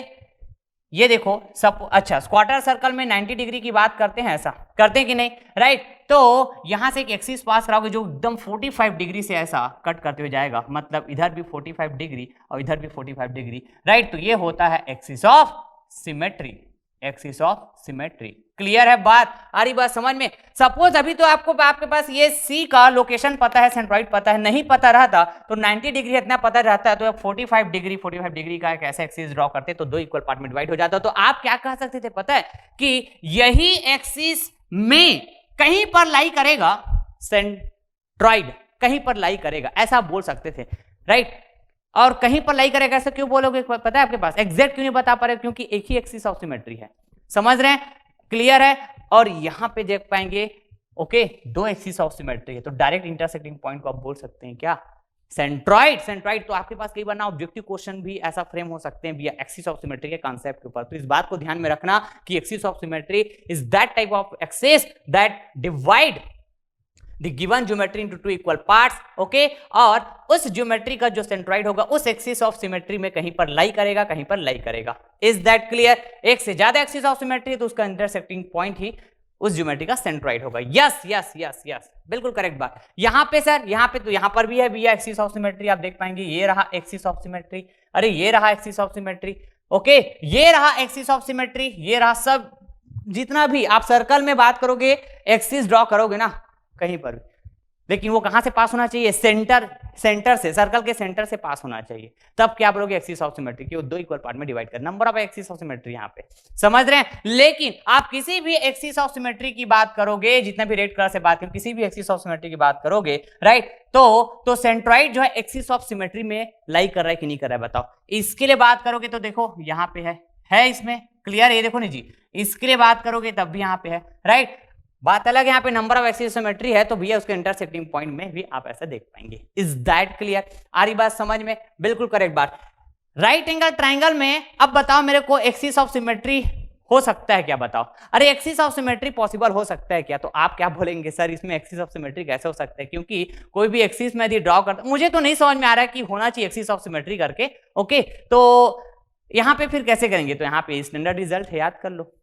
[SPEAKER 1] ये देखो सब, अच्छा क्वार्टर सर्कल में 90 डिग्री की बात करते हैं, ऐसा करते हैं कि नहीं, राइट। तो यहां से एक एक्सिस पास कराओगे जो एकदम 45 डिग्री से ऐसा कट करते हुए जाएगा, मतलब इधर भी 45 डिग्री और इधर भी 45 डिग्री, राइट। तो ये होता है axis of symmetry, axis of symmetry. Clear है बात, आ रही बात समझ में। सपोज अभी तो आपको आपके पास ये सी का लोकेशन पता है, सेंट्रॉइड पता है, नहीं पता रहता तो 90 डिग्री इतना पता रहता है तो 45 डिग्री का एक ऐसा एक्सिस ड्रॉ करते तो दो इक्वल पार्ट में डिवाइड हो जाता। तो आप क्या कह सकते थे पता है, कि यही एक्सिस में कहीं पर लाई करेगा सेंट्रॉइड, कहीं पर लाई करेगा, ऐसा बोल सकते थे, राइट। और कहीं पर लाई करेगा ऐसा क्यों बोलोगे, पता है आपके पास, एग्जैक्ट क्यों नहीं बता पा रहे, क्योंकि एक ही एक्सिस ऑफ सिमेट्री है, समझ रहे हैं, क्लियर है। और यहां पे देख पाएंगे, ओके दो एक्सिस ऑफ सिमेट्री है तो डायरेक्ट इंटरसेक्टिंग पॉइंट को आप बोल सकते हैं क्या, सेंट्रॉइड। सेंट्रॉइड तो आपके पास कई बार ना ऑब्जेक्टिव क्वेश्चन भी ऐसा फ्रेम हो सकते हैं via एक्सिस ऑफ सिमेट्री के कॉन्सेप्ट के ऊपर। तो इस बात को ध्यान में रखना कि axis of symmetry is that type of axis that divide the given geometry into two equal parts, okay. और उस ज्योमेट्री का जो सेंट्रॉइड होगा उस एक्सिस ऑफ सिमेट्री में कहीं पर लाई करेगा, कहीं पर लाई करेगा। Is that clear. एक से ज्यादा एक्सिस ऑफ सिमेट्री तो उसका इंटरसेक्टिंग पॉइंट ही उस ज्योमेट्री का सेंट्रॉइड होगा। यस यस यस यस, बिल्कुल करेक्ट बात। यहां पे सर, यहां पे तो यहां पर भी है भैया एक्सिस ऑफ सिमेट्री, आप देख पाएंगे ये रहा एक्सिस ऑफ सिमेट्री, अरे ये रहा एक्सिस ऑफ सिमेट्री, ओके ये रहा एक्सिस ऑफ सिमेट्री, ये रहा, सब जितना भी आप सर्कल में बात करोगे एक्सिस ड्रॉ करोगे ना कहीं पर भी, लेकिन वो कहां से पास होना चाहिए, सेंटर से, सर्कल के सेंटर से पास होना चाहिए, तब क्या बोलोगे एक्सिस ऑफ सिमेट्री, कि वो दो इक्वल पार्ट में डिवाइड कर, number of axis of symmetry यहां पे, समझ रहे हैं। लेकिन आप किसी भी एक्सिस ऑफ सिमेट्री की बात करोगे, जितना भी रेड कलर से बात करें, किसी भी एक्सिस ऑफ सिमेट्री की बात करोगे, राइट, तो सेंट्रॉइड जो है एक्सिस ऑफ सिमेट्री में लाई कर रहा है कि नहीं कर रहा है, बताओ। इसके लिए बात करोगे तो देखो यहां पे है इसमें, क्लियर, ये देखो नहीं जी, इसके लिए बात करोगे तब भी यहां पे है, राइट। बात अलग है, यहाँ पे नंबर ऑफ एक्सिस सिमेट्री है तो भैया उसके इंटरसेक्टिंग पॉइंट में भी आप ऐसा देख पाएंगे। इज दैट क्लियर, आ रही बात समझ में, बिल्कुल करेक्ट बात। राइट एंगल ट्राइंगल में अब बताओ मेरे को एक्सिस ऑफ सिमेट्री हो सकता है क्या, बताओ। अरे एक्सिस ऑफ सिमेट्री पॉसिबल हो सकता है क्या, तो आप क्या बोलेंगे सर इसमें एक्सिस ऑफ सिमेट्री कैसे हो सकता है, क्योंकि कोई भी एक्सिस में यदि ड्रॉ करता, मुझे तो नहीं समझ में आ रहा है कि होना चाहिए एक्सिस ऑफ सिमेट्री करके, ओके। तो यहां पे फिर कैसे करेंगे, तो यहाँ पे स्टैंडर्ड रिजल्ट है, याद कर लो।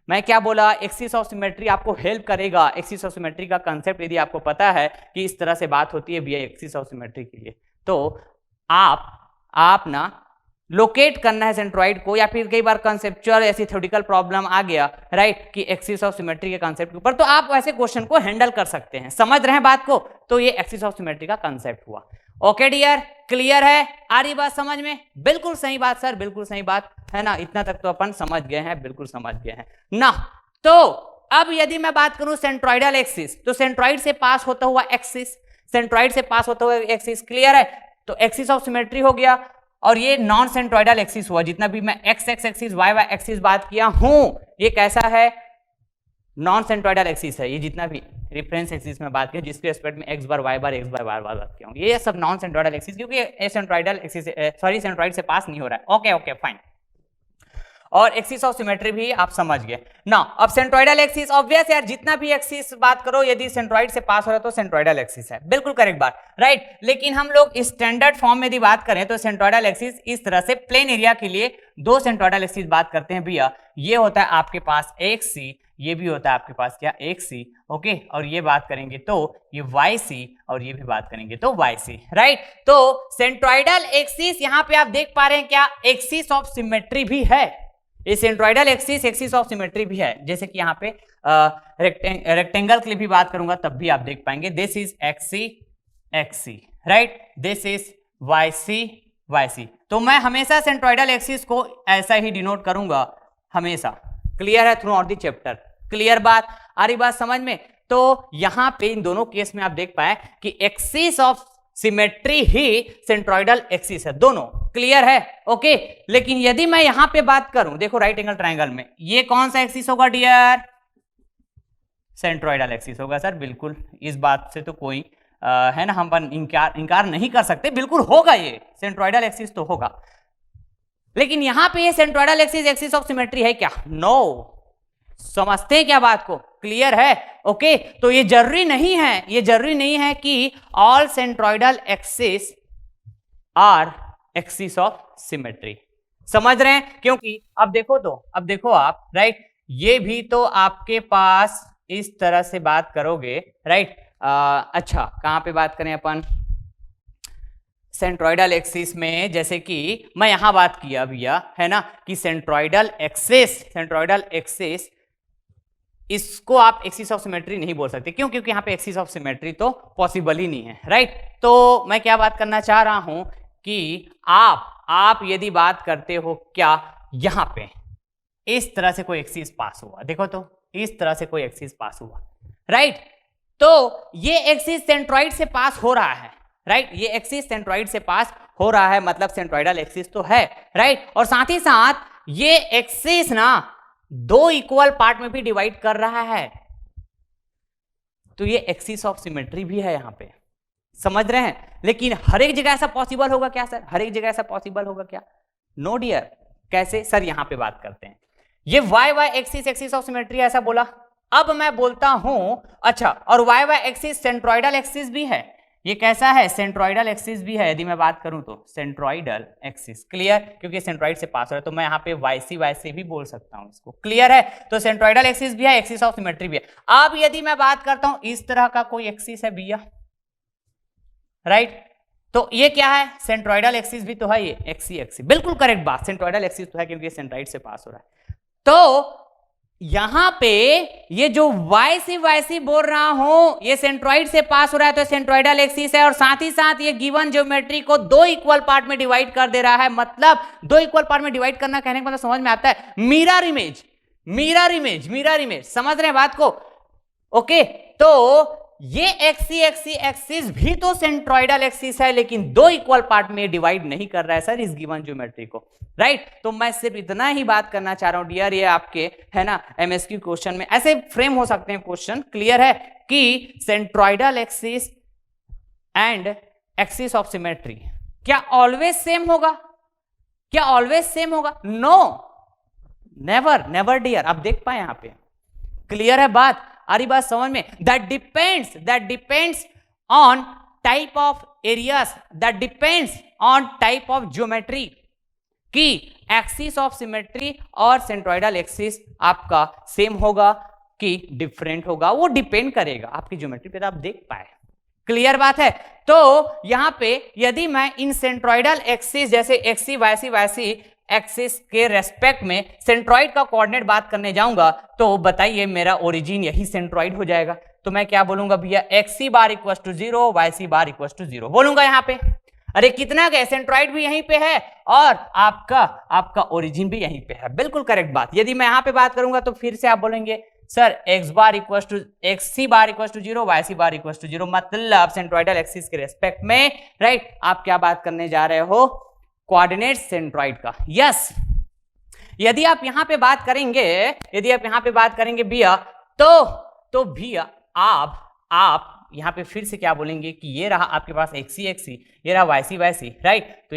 [SPEAKER 1] मैं क्या बोला, एक्सिस ऑफ सिमेट्री आपको हेल्प करेगा, एक्सिस ऑफ सिमेट्री का कंसेप्ट यदि आपको पता है कि इस तरह से बात होती है भैया एक्सिस ऑफ सिमेट्री के लिए, तो आप ना लोकेट करना है सेंट्रॉइड को, या फिर कई बार कंसेप्चुअल ऐसी थ्योरेटिकल प्रॉब्लम आ गया, राइट, कि एक्सिस ऑफ सिमेट्री के कंसेप्ट के ऊपर, तो आप ऐसे क्वेश्चन को हैंडल कर सकते हैं, समझ रहे हैं बात को। तो ये एक्सिस ऑफ सिमेट्री का कंसेप्ट हुआ, ओके डियर, क्लियर है, आ रही बात समझ में, बिल्कुल सही बात सर, बिल्कुल सही बात है ना, इतना तक तो अपन समझ गए हैं, बिल्कुल समझ गए हैं ना। तो अब यदि मैं बात करूं सेंट्रॉइडल एक्सिस, तो सेंट्रॉइड से पास होता हुआ एक्सिस, सेंट्रॉइड से पास होता हुआ एक्सिस, क्लियर है, तो एक्सिस ऑफ सिमेट्री हो गया। और ये नॉन सेंट्रॉइडल एक्सिस हुआ, जितना भी मैं x x axis Y Y axis बात किया हूं, ये कैसा है, नॉन सेंट्रॉइडल एक्सिस है, ये जितना भी रेफरेंस एक्सिस में बात की जिसके रिस्पेक्ट में एक्स बार वाई बार एक्स बार वाई बार बात किया हूं, ये सब नॉन सेंट्रॉइडल एक्सिस, क्योंकि ये सेंट्रॉइडल एक्सिस, सॉरी सेंट्रॉइड से पास नहीं हो रहा है, ओके ओके फाइन। और एक्सिस ऑफ सिमेट्री भी आप समझ गए ना। अब सेंट्रोइडल एक्सिस ऑब्वियस यार, जितना भी एक्सिस बात करो यदि सेंट्रोइड से पास हो रहा है तो सेंट्रोइडल एक्सिस है, बिल्कुल करेक्ट बात, राइट। लेकिन हम लोग स्टैंडर्ड फॉर्म में यदि बात करें तो सेंट्रोइडल एक्सिस इस तरह से प्लेन एरिया के लिए दो सेंट्रोइडल एक्सिस बात करते हैं भैया। ये होता है आपके पास एक सी, ये भी होता है आपके पास क्या एक सी, ओके। और ये बात करेंगे तो ये वाई सी, और ये भी बात करेंगे तो वाई सी, राइट। तो सेंट्रोइडल एक्सिस यहां पे आप देख पा रहे हैं क्या, एक्सिस ऑफ सिमेट्री भी है। ये centroidal axis axis of symmetry भी है, जैसे कि यहाँ पे रेक्टेंगल के लिए भी बात करूंगा तब भी आप देख पाएंगे this is xc xc, right, this is y c y c. तो मैं हमेशा सेंट्रोइडल एक्सिस को ऐसा ही डिनोट करूंगा हमेशा। क्लियर है through out the chapter, clear बात आ रही बात समझ में। तो यहां पे इन दोनों केस में आप देख पाए कि axis of symmetry he centroidal axis है, दोनों क्लियर है, ओके। लेकिन यदि मैं यहां पे बात करूं, देखो राइट एंगल ट्रायंगल में ये कौन सा एक्सिस होगा डियर, सेंट्रोइडल एक्सिस होगा सर, बिल्कुल इस बात से तो कोई है ना, हम इंकार नहीं कर सकते, बिल्कुल होगा, ये सेंट्रोइडल एक्सिस तो होगा। लेकिन यहां पे ये centroidal axis axis of symmetry है क्या, नो। समझते हैं क्या बात को, क्लियर है, ओके। तो ये जरूरी नहीं है, ये जरूरी नहीं है कि all centroidal axis are axis of symmetry, समझ रहे हैं। क्योंकि अब देखो तो, अब देखो आप, राइट, ये भी तो आपके पास इस तरह से बात करोगे, राइट। अच्छा कहां पे बात करें अपन, सेंट्रोइडल एक्सिस में, जैसे कि मैं यहां बात किया भैया, है ना, कि सेंट्रोइडल एक्सिस इसको आप एक्सिस ऑफ सिमेट्री नहीं बोल सकते, क्यों, क्योंकि यहां पे एक्सिस ऑफ सिमेट्री तो पॉसिबल ही नहीं है, राइट। तो मैं क्या बात करना चाह रहा हूं कि आप यदि बात करते हो क्या, यहां पे इस तरह से कोई एक्सिस पास हुआ, देखो तो इस तरह से कोई एक्सिस पास हुआ, राइट। तो ये एक्सिस सेंट्रोइड से पास हो रहा है, राइट, ये एक्सिस सेंट्रोइड से पास हो रहा है, मतलब सेंट्रोइडल एक्सिस तो है, राइट। और साथ ही साथ ये एक्सिस ना दो इक्वल पार्ट में भी डिवाइड कर रहा है, तो ये एक्सिस ऑफ सिमेट्री भी है यहां पे, समझ रहे हैं। लेकिन हर एक जगह ऐसा पॉसिबल होगा क्या सर, हर एक जगह ऐसा पॉसिबल होगा क्या, नो डियर। कैसे सर, यहां पे बात करते हैं, ये y Y axis axis of symmetry ऐसा बोला। अब मैं बोलता हूं अच्छा, और y Y axis centroidal axis भी है, ये कैसा है, सेंट्रोइडल एक्सिस भी है। यदि मैं बात करूं तो सेंट्रोइडल एक्सिस, क्लियर, क्योंकि सेंट्रोइड से पास हो रहा है तो मैं यहां पे वाईसी भी बोल सकता हूं इसको, क्लियर है। तो सेंट्रोइडल एक्सिस भी है, एक्सिस ऑफ सिमेट्री भी है। अब यदि मैं बात करता हूं इस तरह का कोई एक्सिस है भैया, राइट, तो ये क्या है, सेंट्रोइडल एक्सिस भी तो है, ये एक्सी, बिल्कुल करेक्ट बात, सेंट्रोइडल एक्सिस तो है क्योंकि सेंट्रोइड से पास हो रहा है। तो यहां पे ये जो वाई बोल रहा हूं, ये सेंट्रोइड से पास हो रहा है तो सेंट्रोइडल एक्सिस है, और साथ ही साथ ये गिवन ज्योमेट्री को दो इक्वल पार्ट में डिवाइड कर दे रहा है। मतलब दो इक्वल पार्ट में डिवाइड करना कहने का मतलब समझ में आता है, मिरर इमेज, समझ रहे हैं बात को, ओके। तो ये एक्सिस भी तो सेंट्रोइडल एक्सिस है, लेकिन दो इक्वल पार्ट में डिवाइड नहीं कर रहा है सर इस गिवन ज्योमेट्री को, राइट। तो मैं सिर्फ इतना ही बात करना चाह रहा हूं डियर, ये आपके है ना एमएसक्यू क्वेश्चन में ऐसे फ्रेम हो सकते हैं क्वेश्चन, क्लियर है, कि centroidal axis and axis of symmetry क्या ऑलवेज सेम होगा, क्या ऑलवेज सेम होगा, नो, नेवर डियर। आप देख पाए यहां पे, क्लियर है बात, आ रही बात समझ में। That depends on type of areas, that depends on type of geometry, कि एक्सिस ऑफ सिमेट्री और सेंट्रोइडल एक्सिस आपका सेम होगा कि डिफरेंट होगा, वो डिपेंड करेगा आपकी ज्योमेट्री पे, तो आप देख पाए, क्लियर बात है। तो यहां पे यदि मैं इन सेंट्रोइडल एक्सिस जैसे एक्सी वाईसी एक्सिस के रेस्पेक्ट में सेंट्रोइड का कोऑर्डिनेट बात करने जाऊंगा, तो बताइए मेरा ओरिजिन यही सेंट्रोइड हो जाएगा। तो मैं क्या बोलूंगा भैया, xc bar equal to 0, yc bar equal to 0 बोलूंगा यहां पे। अरे कितना गए, सेंट्रोइड भी यहीं पे है और आपका ओरिजिन भी यहीं पे है, बिल्कुल करेक्ट बात। यदि मैं यहां पे बात करूंगा तो फिर से आप बोलेंगे sir x bar equal to xc bar equal to 0, yc bar equal to 0, मतलब सेंट्रोइडल एक्सिस के रेस्पेक्ट में, राइट, आप क्या बात करने जा रहे हो, कोऑर्डिनेट सेंट्रोइड का, यस। यदि आप यहां पे बात करेंगे भैया, तो भैया आप यहां पे फिर से क्या बोलेंगे कि ये रहा आपके पास एक्सी, ये रहा वाईसी, राइट। तो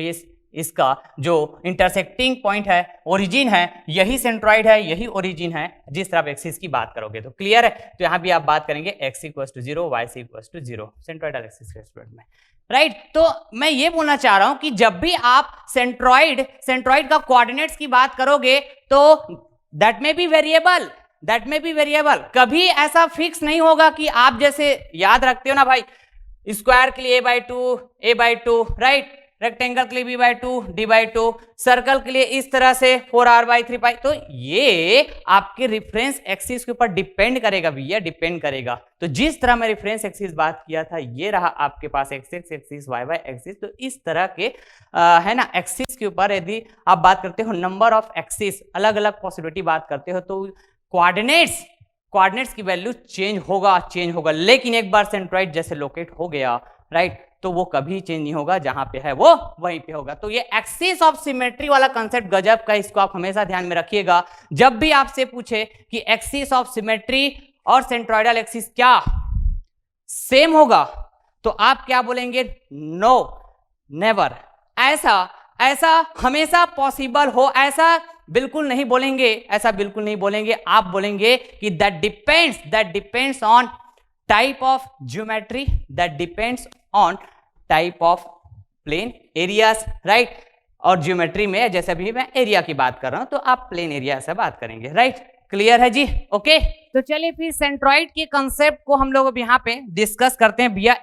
[SPEAKER 1] इसका जो इंटरसेक्टिंग पॉइंट है, ओरिजिन है, यही सेंट्रॉइड है, यही ओरिजिन है जिस तरह आप एक्सिस की बात करोगे। तो क्लियर है? तो यहाँ भी आप बात करेंगे x = 0, y = 0 सेंट्रॉइडल एक्सिस के रेस्पेक्ट में, राइट। तो मैं ये बोलना चाह रहा हूं कि जब भी आप सेंट्रॉइड का कोऑर्डिनेट्स की बात करोगे तो दैट में बी वेरिएबल, कभी ऐसा फिक्स नहीं होगा कि आप जैसे याद रखते हो ना भाई, स्क्वायर के लिए a/2 राइट, रेक्टेंगल के लिए b/2 d/2, सर्कल के लिए इस तरह से 4r/3π। तो ये आपके रेफरेंस एक्सिस के ऊपर डिपेंड करेगा भैया, डिपेंड करेगा। तो जिस तरह मैं रेफरेंस एक्सिस बात किया था, ये रहा आपके पास x एक्सिस, y एक्सिस। तो इस तरह के है ना एक्सिस के ऊपर यदि आप बात करते हो नंबर ऑफ एक्सिस, अलग अलग पॉसिबिलिटी बात करते हो, तो कोऑर्डिनेट्स की वैल्यू चेंज होगा, लेकिन एक बार सेंट्रॉइड जैसे लोकेट हो गया, राइट, तो वो कभी चेंज नहीं होगा, जहां पे है वो वहीं पे होगा। तो ये एक्सिस ऑफ सिमेट्री वाला कंसेप्ट गजब का, इसको आप हमेशा ध्यान में रखिएगा। जब भी आपसे पूछे कि एक्सिस ऑफ सिमेट्री और सेंट्रॉइडल एक्सिस क्या सेम होगा, तो आप क्या बोलेंगे? No, never. ऐसा हमेशा पॉसिबल हो, ऐसा बिल्कुल नहीं बोलेंगे। आप बोलेंगे कि that depends on type of geometry, that depends on type of plain areas, right. और ज्योमेट्री में जैसे अभी मैं एरिया की बात कर रहा हूं, तो आप प्लेन एरिया से बात करेंगे, राइट। क्लियर है जी? ओके। तो चलिए फिर सेंट्रॉइड के कंसेप्ट को हम लोग अब यहाँ पे डिस्कस करते हैं भैया।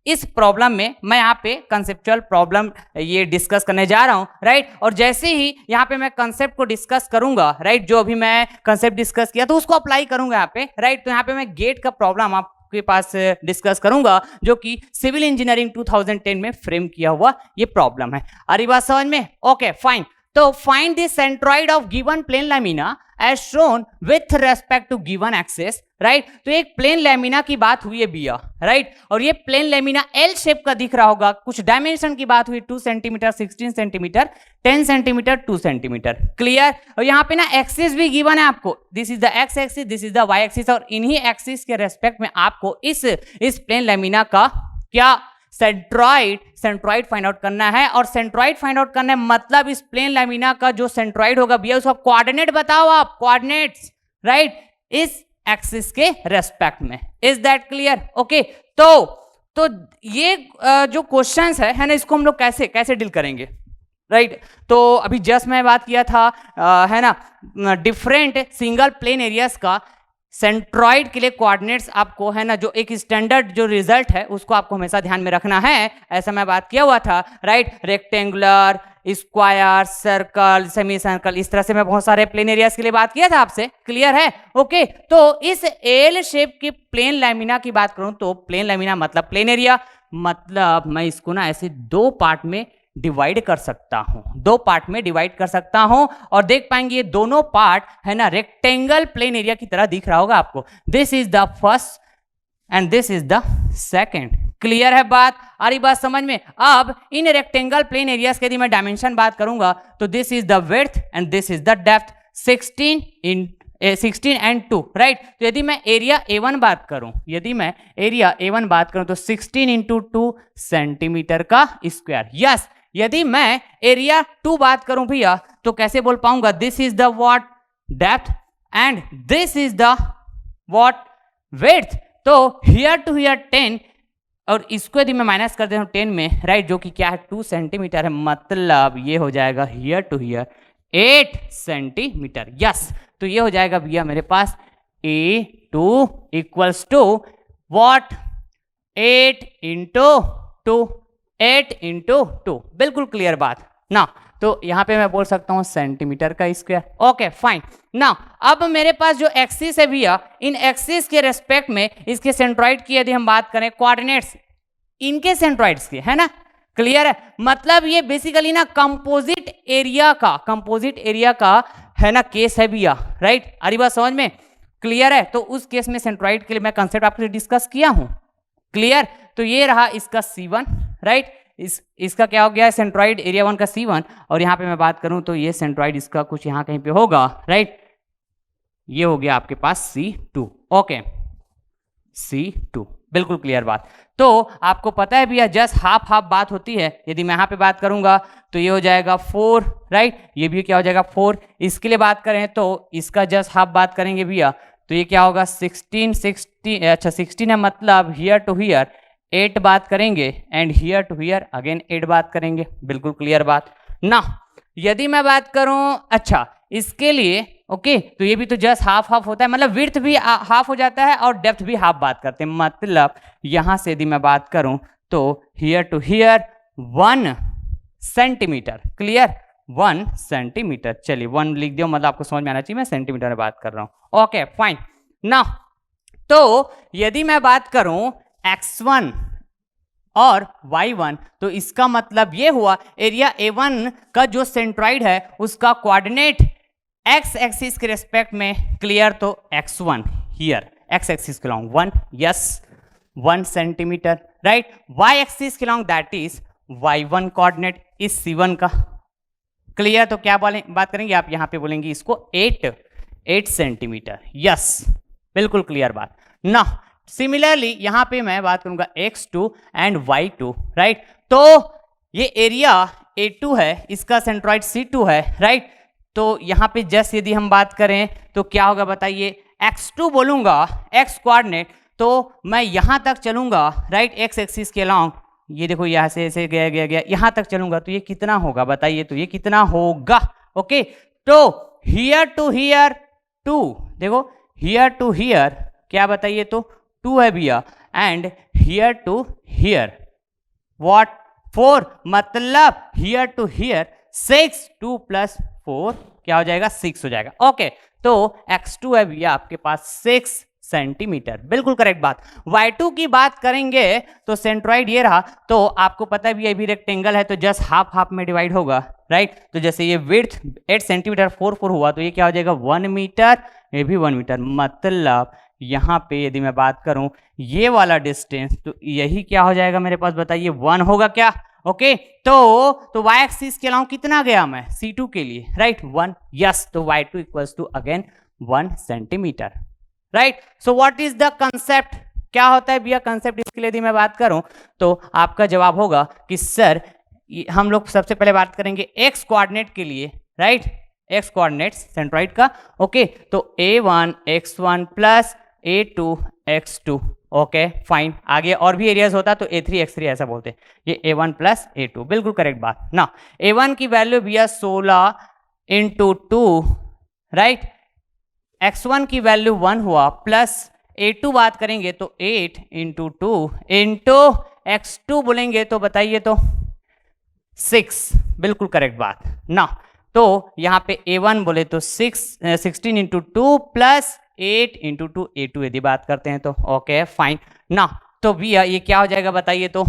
[SPEAKER 1] इस प्रॉब्लम में मैं यहाँ पे कंसेप्चुअल प्रॉब्लम ये डिस्कस करने जा रहा हूँ, राइट। और जैसे ही यहाँ पे मैं कंसेप्ट को डिस्कस करूंगा, राइट, जो अभी मैं कंसेप्ट डिस्कस किया तो उसको अप्लाई करूंगा यहाँ पे, राइट। तो यहाँ पे मैं गेट का प्रॉब्लम आपके पास डिस्कस करूंगा, जो कि सिविल इंजीनियरिंग 2010 में फ्रेम किया हुआ ये प्रॉब्लम है। अरे बात समझ में? Okay fine. तो find the centroid of given plane lamina as shown with respect to given axis, right. तो एक प्लेन लैमिना की बात हुई है भैया, राइट। और ये प्लेन लैमिना एल शेप का दिख रहा होगा, कुछ डायमेंशन की बात हुई, 2 centimetre, 16 centimetre, 10 centimetre, 2 centimetre. Clear? और यहाँ पे ना एक्सिस भी गिवन है आपको, this is the x axis, this is the y axis, और इन्हीं एक्सिस के रेस्पेक्ट में आपको इस प्लेन लैमिना का क्या सेंट्रॉइड फाइंड आउट करना है। और सेंट्रॉइड फाइंड आउट करना है मतलब इस प्लेन लैमिना का जो सेंट्रॉइड होगा भैया, उसका कोऑर्डिनेट बताओ आप, कोऑर्डिनेट्स, राइट, इस एक्सिस के रेस्पेक्ट में। Is that clear? ओके। तो ये जो क्वेश्चंस है ना, इसको हम लोग कैसे डील करेंगे, राइट। तो अभी जस्ट मैं बात किया था है ना डिफरेंट सिंगल प्लेन एरियाज का सेंट्रॉइड के लिए कोऑर्डिनेट्स आपको है ना, जो एक स्टैंडर्ड जो रिजल्ट है उसको आपको हमेशा ध्यान में रखना है, ऐसा मैं बात किया हुआ था, right. Rectangular, square, circle, semi circle, इस तरह से मैं बहुत सारे प्लेन एरियाज के लिए बात किया था आपसे। क्लियर है? ओके। तो इस एल शेप के प्लेन लैमिना की बात करूं तो प्लेन लैमिना मतलब प्लेन एरिया, मतलब मैं इसको ना ऐसे दो पार्ट में डिवाइड कर सकता हूं, और देख पाएंगे ये दोनों पार्ट है ना रेक्टेंगल प्लेन एरिया की तरह दिख रहा होगा आपको। This is the first and this is the second. Clear है बात? आ रही बात समझ में? अब इन रेक्टेंगल प्लेन एरियाज के यदि मैं डायमेंशन बात करूंगा तो this is the width and this is the depth, 16 and 2, right. तो यदि मैं एरिया A1 बात करूं, तो 16 इंटू 2 सेंटीमीटर का स्क्वायर। यस। यदि मैं एरिया 2 बात करूं भैया, तो कैसे बोल पाऊंगा? This is the what depth and this is the what width. तो हियर टू हियर 10, और इसको यदि मैं माइनस कर देता हूं 10 में, राइट, जो कि क्या है 2 सेंटीमीटर है, मतलब ये हो जाएगा here to here 8 centimetre. Yes. तो ये हो जाएगा भैया मेरे पास A2 equals to what 8 into 2। बिल्कुल क्लियर बात ना। तो यहां पे मैं बोल सकता हूं सेंटीमीटर का स्क्वायर। Okay fine. ना अब मेरे पास जो एक्सिस है भैया, इन एक्सिस के रेस्पेक्ट में इसके सेंट्रॉइड की यदि हम बात करें, कोऑर्डिनेट्स इनके सेंट्रॉइड्स की है ना। क्लियर है? मतलब ये बेसिकली ना कंपोजिट एरिया का है ना केस है भैया, राइट। अरे बात समझ में? क्लियर है? तो उस केस में सेंट्रॉइड के लिए मैं कंसेप्ट आपसे डिस्कस किया हूं। क्लियर? तो ये रहा इसका C1, राइट। इसका क्या हो गया? सेंट्रॉइड एरिया 1 का C1, और यहां पे मैं बात करूं तो ये सेंट्रॉइड इसका कुछ यहां कहीं पे होगा, राइट। ये हो गया आपके पास C2। Okay, C2। बिल्कुल क्लियर बात। तो आपको पता है भैया जस्ट हाफ हाफ बात होती है। यदि मैं यहाँ पे बात करूंगा तो ये हो जाएगा 4, राइट, ये भी क्या हो जाएगा 4। इसके लिए बात करें तो इसका जस्ट हाफ बात करेंगे भैया तो ये क्या होगा 16 अच्छा 16 है, मतलब हियर टू हियर 8 बात करेंगे and here to here again 8 बात करेंगे। बिल्कुल क्लियर बात ना। यदि मैं बात करूं अच्छा इसके लिए ओके तो ये भी तो जस्ट हाफ हाफ होता है, मतलब विड्थ भी हाफ हो जाता है और डेप्थ भी हाफ बात करते हैं। मतलब यहां से यदि मैं बात करूं तो here to here 1 centimetre, clear 1 centimetre. चलिए 1 लिख दियो, मतलब आपको समझ में आना चाहिए मैं सेंटीमीटर में बात कर रहा हूं। ओके फाइन ना। तो यदि मैं बात करूं x1 और y1 तो इसका मतलब ये हुआ एरिया A1 का जो सेंट्रॉइड है उसका कोऑर्डिनेट x एक्सिस के रेस्पेक्ट में, क्लियर, तो x1 हियर x एक्सिस के long 1, yes 1 centimetre, right. y axis के long that is y1 coordinate इस C1 का, क्लियर। तो क्या बात करेंगे आप यहाँ पे बोलेंगे इसको 8 सेंटीमीटर, यस बिल्कुल क्लियर बात ना। सिमिलरली यहां पे मैं बात करूंगा x2 एंड y2, राइट। तो ये एरिया A2 है, इसका सेंट्रॉइड C2 है, राइट। तो यहां पे जस्ट यदि हम बात करें तो क्या होगा बताइए, x2 बोलूंगा x कोऑर्डिनेट तो मैं यहां तक चलूंगा, राइट, x एक्सिस के अलोंग, ये देखो यहां से ऐसे गया यहां तक चलूंगा तो ये कितना होगा बताइए, तो ये कितना होगा। ओके तो हियर टू हियर 2, देखो हियर टू हियर क्या बताइए तो 2 है भैया and here to here what 4, मतलब हियर टू हियर 6, 2 + 4 क्या हो जाएगा 6 हो जाएगा। ओके तो x2 है भैया आपके पास 6 सेंटीमीटर, बिल्कुल करेक्ट बात। y2 की बात करेंगे तो सेंट्रॉइड ये रहा, तो आपको पता है भी ये भी रेक्टेंगल है तो जस्ट हाफ हाफ में डिवाइड होगा, राइट। तो जैसे ये विड्थ 8 सेंटीमीटर 4 हुआ तो ये क्या हो जाएगा 1 मीटर, ये भी 1 मीटर। मतलब यहाँ पे यदि मैं बात करूं ये वाला डिस्टेंस तो यही क्या हो जाएगा मेरे पास बताइए 1 होगा क्या। ओके तो y एक्सिस के अलावा कितना गया मैं C2 के लिए, राइट 1, यस। तो y2 = again 1 centimetre, right. So what is the concept, क्या होता है भैया कंसेप्ट, इसके लिए यदि मैं बात करूं तो आपका जवाब होगा कि सर हम लोग सबसे पहले बात करेंगे x कोऑर्डिनेट के लिए, राइट, x कोऑर्डिनेट सेंट्रॉइड का। ओके तो A1 x1 + A2 x2, okay fine. आगे और भी एरियाज होता तो A3 x3 ऐसा बोलते, ये A1 + A2, बिल्कुल करेक्ट बात ना। A1 की वैल्यू भैया 16 × 2, राइट, x1 की वैल्यू 1 हुआ प्लस A2 बात करेंगे तो 8 × 2 × x2 बोलेंगे तो बताइए तो 6, बिल्कुल करेक्ट बात ना। तो यहाँ पे A1 बोले तो 16 × 2 + 8 × 2 A2 यदि बात करते हैं तो ओके फाइन ना। तो भैया ये क्या हो जाएगा बताइए तो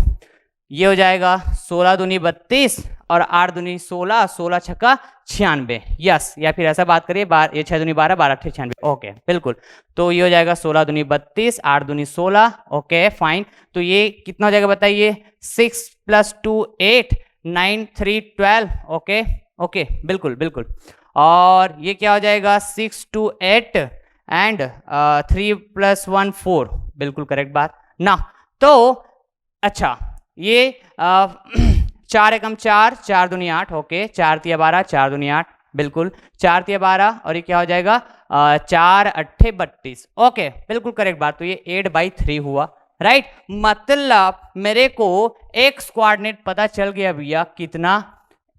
[SPEAKER 1] ये हो जाएगा 16 दूनी 32 और 8 दूनी 16, 16 छक्का 96, यस। या फिर ऐसा बात करिए ये 6 दूनी 12, 12 अट्ठे 96, ओके बिल्कुल। तो ये हो जाएगा 16 दूनी 32, 8 दूनी 16, ओके फाइन। तो ये कितना हो जाएगा बताइए 6 + 2 8, 9 3 12, ओके ओके बिल्कुल बिल्कुल। और ये क्या हो जाएगा 6 2 8 एंड 3 + 1 4, बिल्कुल करेक्ट बात ना। तो अच्छा ये 4 एकम 4, 4 दूनी 8, ओके 4 तिया 12, 4 दूनी 8, बिल्कुल 4 तिया 12 और ये क्या हो जाएगा 4 अट्ठे 32, ओके बिल्कुल करेक्ट बात। तो ये 8/3 हुआ, राइट। मतलब मेरे को x कोऑर्डिनेट पता चल गया भैया कितना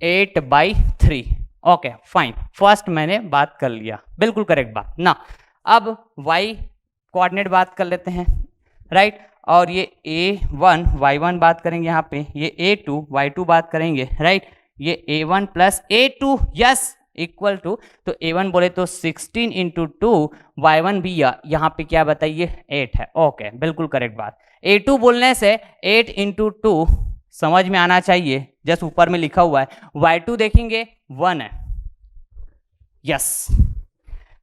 [SPEAKER 1] 8/3, ओके फाइन। फर्स्ट मैंने बात कर लिया, बिल्कुल करेक्ट बात ना। अब y कोऑर्डिनेट बात कर लेते हैं, राइट। और ये A1 y1 बात करेंगे यहाँ पे, ये A2 y2 बात करेंगे, राइट। ये A1 + A2, yes equal to, तो A1 बोले तो 16 × 2, y1 भी यहाँ पे क्या बताइए 8 है, ओके बिल्कुल करेक्ट बात। A2 बोलने से 8 × 2 समझ में आना चाहिए, जस्ट ऊपर में लिखा हुआ है। y2 देखेंगे 1 है, यस।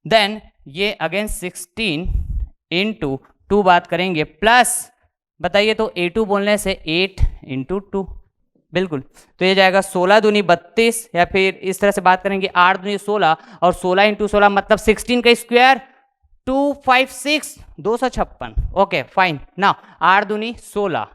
[SPEAKER 1] देन ये अगेन 16 × 2 बात करेंगे प्लस बताइए तो A2 बोलने से 8 × 2, बिल्कुल। तो ये जाएगा 16 दूनी 32, या फिर इस तरह से बात करेंगे 8 दूनी 16 और 16 × 16 मतलब 16 का स्क्वायर 256 256, ओके फाइन। नाउ 8 दूनी 16,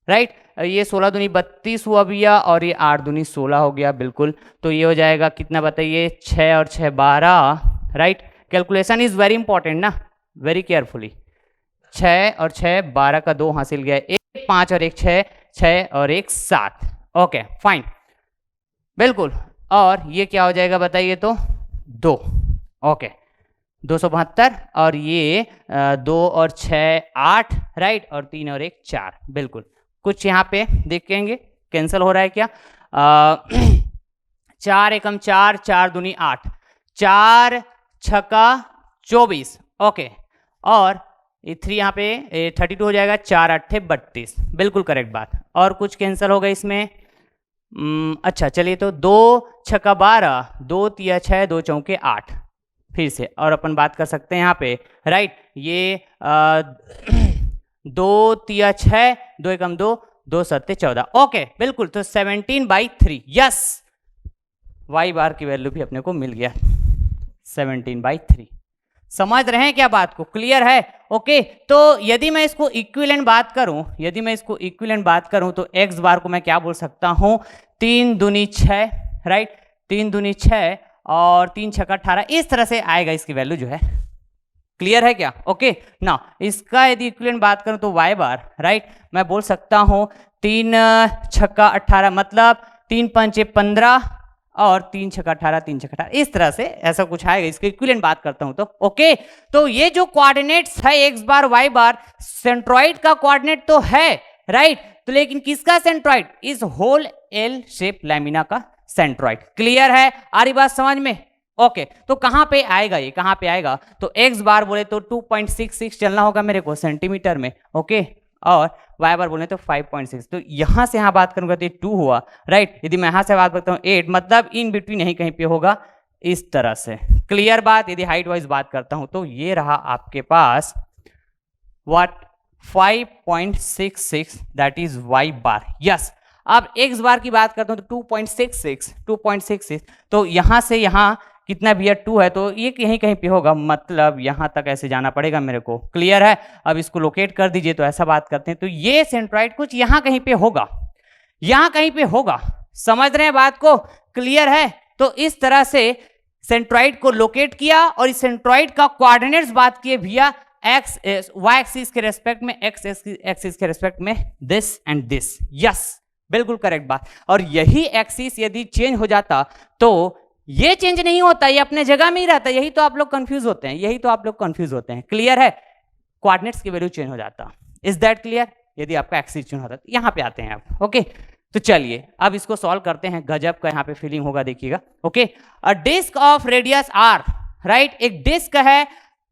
[SPEAKER 1] राइट, ये 16 दूनी 32 हुआ भैया, और ये 8 दूनी 16 हो गया, बिल्कुल। तो ये हो जाएगा कितना बताइए, 6 और 6 12, right. Calculation is very important ना, वेरी केयरफुली। 6 और 6 12 का 2 हासिल गया, 1 5 और 1 6, 6 और 1 7, ओके फाइन, बिल्कुल। और ये क्या हो जाएगा बताइए तो 2, ओके 272, और ये 2 और 6 8, राइट, और 3 और 1 4, बिल्कुल। कुछ यहाँ पे देखेंगे कैंसिल हो रहा है क्या, 4 एकम 4, 4 दूनी 8, 4 छक्का 24, ओके, और ये 3 यहाँ पे 32 हो जाएगा, 4 8 32, बिल्कुल करेक्ट बात। और कुछ कैंसिल होगा इसमें, अच्छा चलिए, तो 2 छक्का 12, 2 तिया 6, 2 चौके 8, फिर से। और अपन बात कर सकते हैं यहाँ पे, राइट, ये 2 तिया 6, 2 एकम 2, 2 सत्ते 14, ओके बिल्कुल। तो 17/3, यस, वाई बार की वैल्यू भी अपने को मिल गया, 17/3। समझ रहे हैं क्या बात को, क्लियर है, ओके। तो यदि मैं इसको इक्विवेलेंट बात करूं, तो एक्स बार को मैं क्या बोल सकता हूं, 3 दूनी 6, राइट, 3 दूनी 6 और 3 छक्का 18, इस तरह से आएगा इसकी वैल्यू जो है, क्लियर है क्या, ओके। ना इसका यदि इक्विवेलेंट बात करूं तो वाई बार, राइट, मैं बोल सकता हूं 3 छक्का 18, मतलब 3 पंचे 15 और 3 छक्का 18, 3 छक्का 18, इस तरह से ऐसा कुछ आएगा। इसके इक्विवेलेंट बात करता हूं तो ओके। तो ये जो कोऑर्डिनेट्स है एक्स बार वाई बार, सेंट्रॉइड का कोऑर्डिनेट तो है, राइट, तो लेकिन किसका सेंट्रॉइड, इस होल एल शेप लैमिना का सेंट्रॉइड, क्लियर है, आ रही बात समझ में, ओके। तो कहां पे आएगा, ये कहां पे आएगा, तो एक्स बार बोले तो 2.66 चलना होगा मेरे को सेंटीमीटर में, ओके, और वाई बार बोले तो 5.6, तो यहां से यहां बात करूंगा तो ये 2 हुआ, राइट। यदि मैं यहां से बात करता हूं 8, मतलब इन बिटवीन यहीं कहीं पे होगा, इस तरह से, क्लियर बात। यदि हाइट वाइज बात करता हूं तो ये रहा आपके पास what 5.66, that is Y bar, yes. अब एक्स बार की बात करता हूं तो 2.66, तो यहां से यहां कितना भी 2 है, तो ये यहीं कहीं पे होगा, मतलब यहां तक ऐसे जाना पड़ेगा मेरे को, क्लियर है। अब इसको लोकेट कर दीजिए, तो ऐसा बात करते हैं, तो ये सेंट्रॉइड कुछ यहां कहीं पे होगा, यहां कहीं पे होगा, समझ रहे हैं बात को, क्लियर है। तो इस तरह से सेंट्रॉइड को लोकेट किया, और इस सेंट्रॉइड का कोऑर्डिनेट्स बात किए भैया एक्स वाई एक्सिस के रेस्पेक्ट में, एक्स एक्सिस के रेस्पेक्ट में, दिस एंड दिस, यस, बिल्कुल करेक्ट बात। और यही एक्सिस यदि चेंज हो जाता तो ये चेंज नहीं होता, ये अपने जगह में ही रहता, यही तो आप लोग कंफ्यूज होते हैं, क्लियर है। कोऑर्डिनेट्स की वैल्यू चेंज हो जाता, इज दैट क्लियर। यदि आपका एक्सिस चेंज होता, तो यहां पे आते हैं आप, ओके। तो चलिए अब इसको सॉल्व करते हैं, गजब का यहाँ पे फीलिंग होगा, देखिएगा, okay. A disc of radius R, right, एक डिस्क है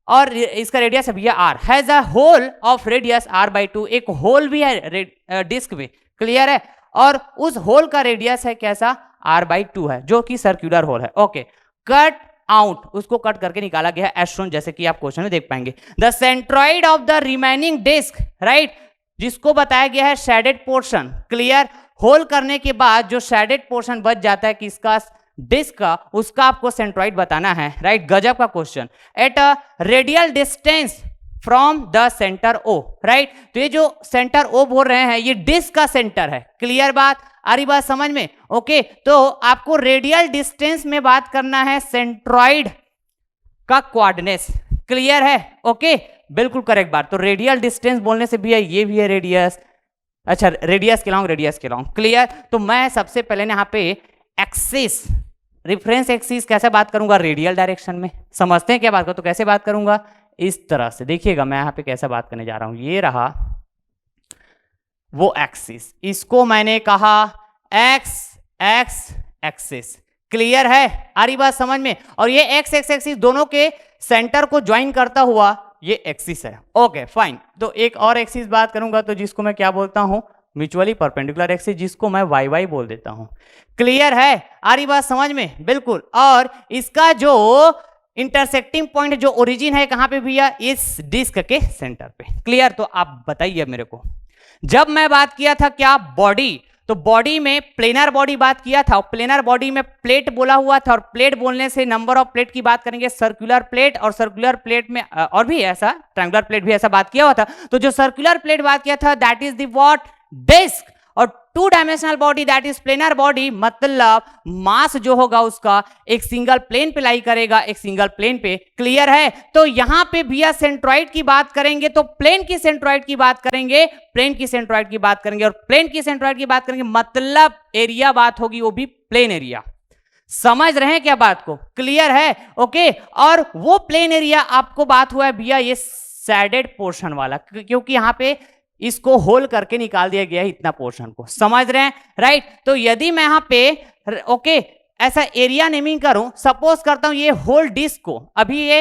[SPEAKER 1] और इसका रेडियस है भैया R, has a hole of radius r/2, एक होल भी है डिस्क में, क्लियर है, और उस होल का रेडियस है कैसा, r/2 है, जो कि सर्कुलर होल है, ओके। कट आउट, उसको कट करके निकाला गया है एज शोन, जैसे कि आप क्वेश्चन में देख पाएंगे। The centroid of the remaining disc, right, जिसको बताया गया है शेडेड पोर्शन, क्लियर, होल करने के बाद जो शेडेड पोर्शन बच जाता है किसका, डिस्क का, उसका आपको सेंट्रॉइड बताना है, राइट, गजब का question. At a radial distance from the centre O, right, तो ये जो सेंटर ओ बोल रहे हैं, ये डिस्क का सेंटर है, क्लियर बात, आ रही बात समझ में, ओके। तो आपको रेडियल डिस्टेंस में बात करना है सेंट्रॉइड का कोऑर्डिनेट्स, क्लियर है, ओके, बिल्कुल करेक्ट बात। तो रेडियल डिस्टेंस बोलने से भी है, ये भी है रेडियस, अच्छा रेडियस के लॉन्ग, क्लियर। तो मैं सबसे पहले यहाँ पे एक्सिस, रिफरेंस एक्सिस कैसे बात करूंगा, रेडियल डायरेक्शन में, समझते हैं क्या बात करूं, तो कैसे बात करूंगा, इस तरह से, देखिएगा मैं यहाँ पे कैसे बात करने जा रहा हूं, ये रहा वो एक्सिस, इसको मैंने कहा एक्स एक्सिस, क्लियर है, आ रही बात समझ में। और ये एक्स एक्सिस दोनों के सेंटर को ज्वाइन करता हुआ ये एक्सिस है, ओके फाइन। तो एक और एक्सिस बात करूंगा, तो जिसको मैं क्या बोलता हूं, म्यूचुअली परपेंडिकुलर एक्सिस, जिसको मैं वाई वाई बोल देता हूं, क्लियर है, आ रही बात समझ में, बिल्कुल। और इसका जो इंटरसेक्टिंग पॉइंट, जो ओरिजिन है कहां पे भैया, इस डिस्क के सेंटर पे, क्लियर। तो आप बताइए मेरे को, जब मैं बात किया था क्या बॉडी, तो बॉडी में प्लेनर बॉडी बात किया था, प्लेनर बॉडी में प्लेट बोला हुआ था, और प्लेट बोलने से नंबर ऑफ प्लेट की बात करेंगे, सर्कुलर प्लेट, और सर्कुलर प्लेट में और भी ऐसा ट्रायंगुलर प्लेट भी ऐसा बात किया हुआ था। तो जो सर्कुलर प्लेट बात किया था that is the what, disc, और two dimensional body that is planar body, मतलब मास जो होगा उसका एक सिंगल प्लेन पे लाई करेगा, एक सिंगल प्लेन पे। क्लियर है? तो यहां पे भैया सेंट्रॉइड की बात करेंगे तो प्लेन की सेंट्रॉइड की बात करेंगे, प्लेन की सेंट्रॉइड की बात करेंगे, और प्लेन की सेंट्रॉइड की बात करेंगे मतलब एरिया बात होगी, वो भी प्लेन एरिया। समझ रहे हैं क्या बात को? क्लियर है? ओके। और वो प्लेन एरिया आपको बात हुआ है भैया ये सैडेड पोर्शन वाला, क्योंकि यहां पे इसको होल करके निकाल दिया गया है इतना पोर्शन को। समझ रहे हैं? राइट। तो यदि मैं यहां पे ओके ऐसा एरिया नेमिंग करूं, सपोज करता हूं ये होल डिस्क को, अभी ये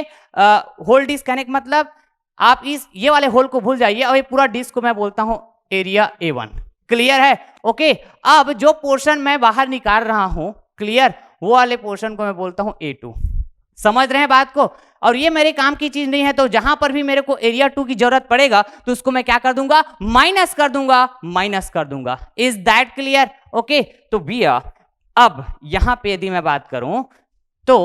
[SPEAKER 1] होल डिस्क कहने का मतलब आप इस ये वाले होल को भूल जाइए, और ये पूरा डिस्क को मैं बोलता हूं एरिया A1। क्लियर है? ओके। अब जो पोर्शन मैं बाहर निकाल रहा हूं, क्लियर, वो वाले पोर्शन को मैं बोलता हूं A2। समझ रहे हैं बात को? और ये मेरे काम की चीज नहीं है, तो जहां पर भी मेरे को एरिया 2 की जरूरत पड़ेगा तो उसको मैं क्या कर दूंगा, माइनस कर दूंगा, माइनस कर दूंगा। Is that clear? ओके। तो भैया अब यहां पे यदि मैं बात करूं तो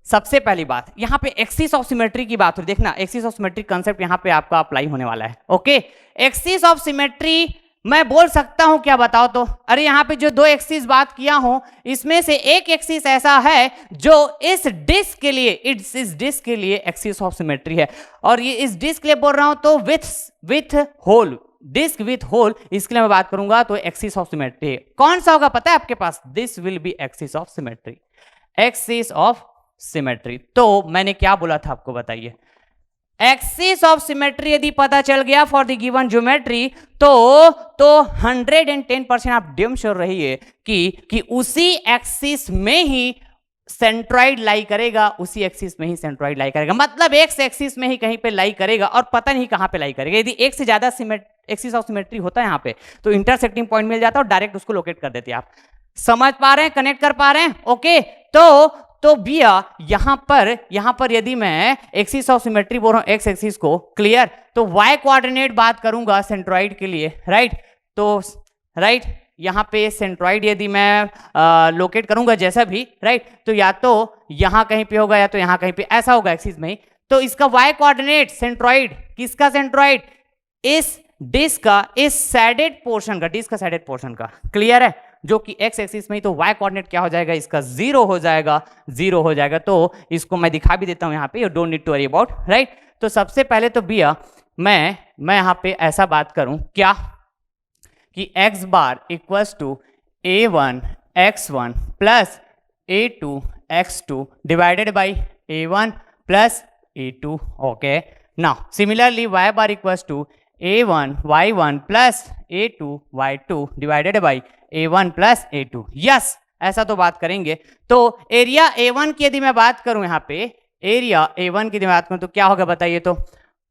[SPEAKER 1] सबसे पहली बात यहां पे एक्सिस ऑफ सिमेट्री की बात हो, देखना एक्सिस ऑफ सिमेट्री कंसेप्ट यहां पे आपका अप्लाई होने वाला है। ओके। एक्सिस ऑफ सिमेट्री मैं बोल सकता हूं क्या, बताओ तो? अरे यहां पे जो दो एक्सिस बात किया हूं, इसमें से एक एक्सिस ऐसा है जो इस डिस्क के लिए, इस डिस्क के लिए एक्सिस ऑफ सिमेट्री है, और ये इस डिस्क के लिए बोल रहा हूं तो with hole, disc with hole, इसके लिए मैं बात करूंगा तो एक्सिस ऑफ सिमेट्री है। कौन सा होगा पता है आपके पास? This will be axis of symmetry, axis of symmetry. तो मैंने क्या बोला था आपको बताइए? एक्सिस ऑफ सिमेट्री यदि पता चल गया फॉर द गिवन ज्योमेट्री तो 110% आप डेम श्योर रहिए कि उसी एक्सिस में ही सेंट्रॉइड लाई करेगा, उसी एक्सिस में ही सेंट्रॉइड लाई करेगा, मतलब एक्स एक्सिस में ही कहीं पे लाई करेगा, और पता नहीं कहां पे लाई करेगा। यदि एक से ज्यादा एक्सिस ऑफ सिमेट्री होता है यहां पे तो इंटरसेक्टिंग पॉइंट मिल जाता है और डायरेक्ट उसको लोकेट कर देते हैं। आप समझ पा रहे हैं? कनेक्ट कर पा रहे हैं? ओके। तो भैया यहां पर यदि मैं एक्सिस ऑफ सिमेट्री बोल रहा हूं, एक्स एक्सिस को, क्लियर, तो वाई कोऑर्डिनेट बात करूंगा सेंट्रॉइड के लिए, राइट। तो राइट यहां पे सेंट्रॉइड यदि मैं लोकेट करूंगा जैसा भी, राइट, तो या तो यहां कहीं पे होगा या तो यहां कहीं पे, ऐसा होगा एक्सिस में। तो इसका वाई कोऑर्डिनेट सेंट्रॉइड, किसका सेंट्रॉइड? इस डिस्क का, इस सैडेड पोर्शन का, डिस्क का सैडेड पोर्शन का। क्लियर है? जो कि एक्स एक्सिस में ही, तो वाई कोऑर्डिनेट क्या हो जाएगा इसका? 0 हो जाएगा, 0 हो जाएगा। तो इसको मैं दिखा भी देता हूं यहाँ पे, you don't need to worry about, right. तो सबसे पहले तो भैया मैं यहाँ पे ऐसा बात करूं क्या कि x bar equals to a1 x1 plus a2 x2 divided by a1 plus a2। Okay. Now similarly y bar equals to a1 y1 plus a2 y2 divided by a1 plus a2। Yes, ऐसा तो बात करेंगे। तो area A1 की यदि मैं बात करूं, यहाँ पे एरिया A1 की यदि मैं बात करूं तो क्या होगा बताइए तो?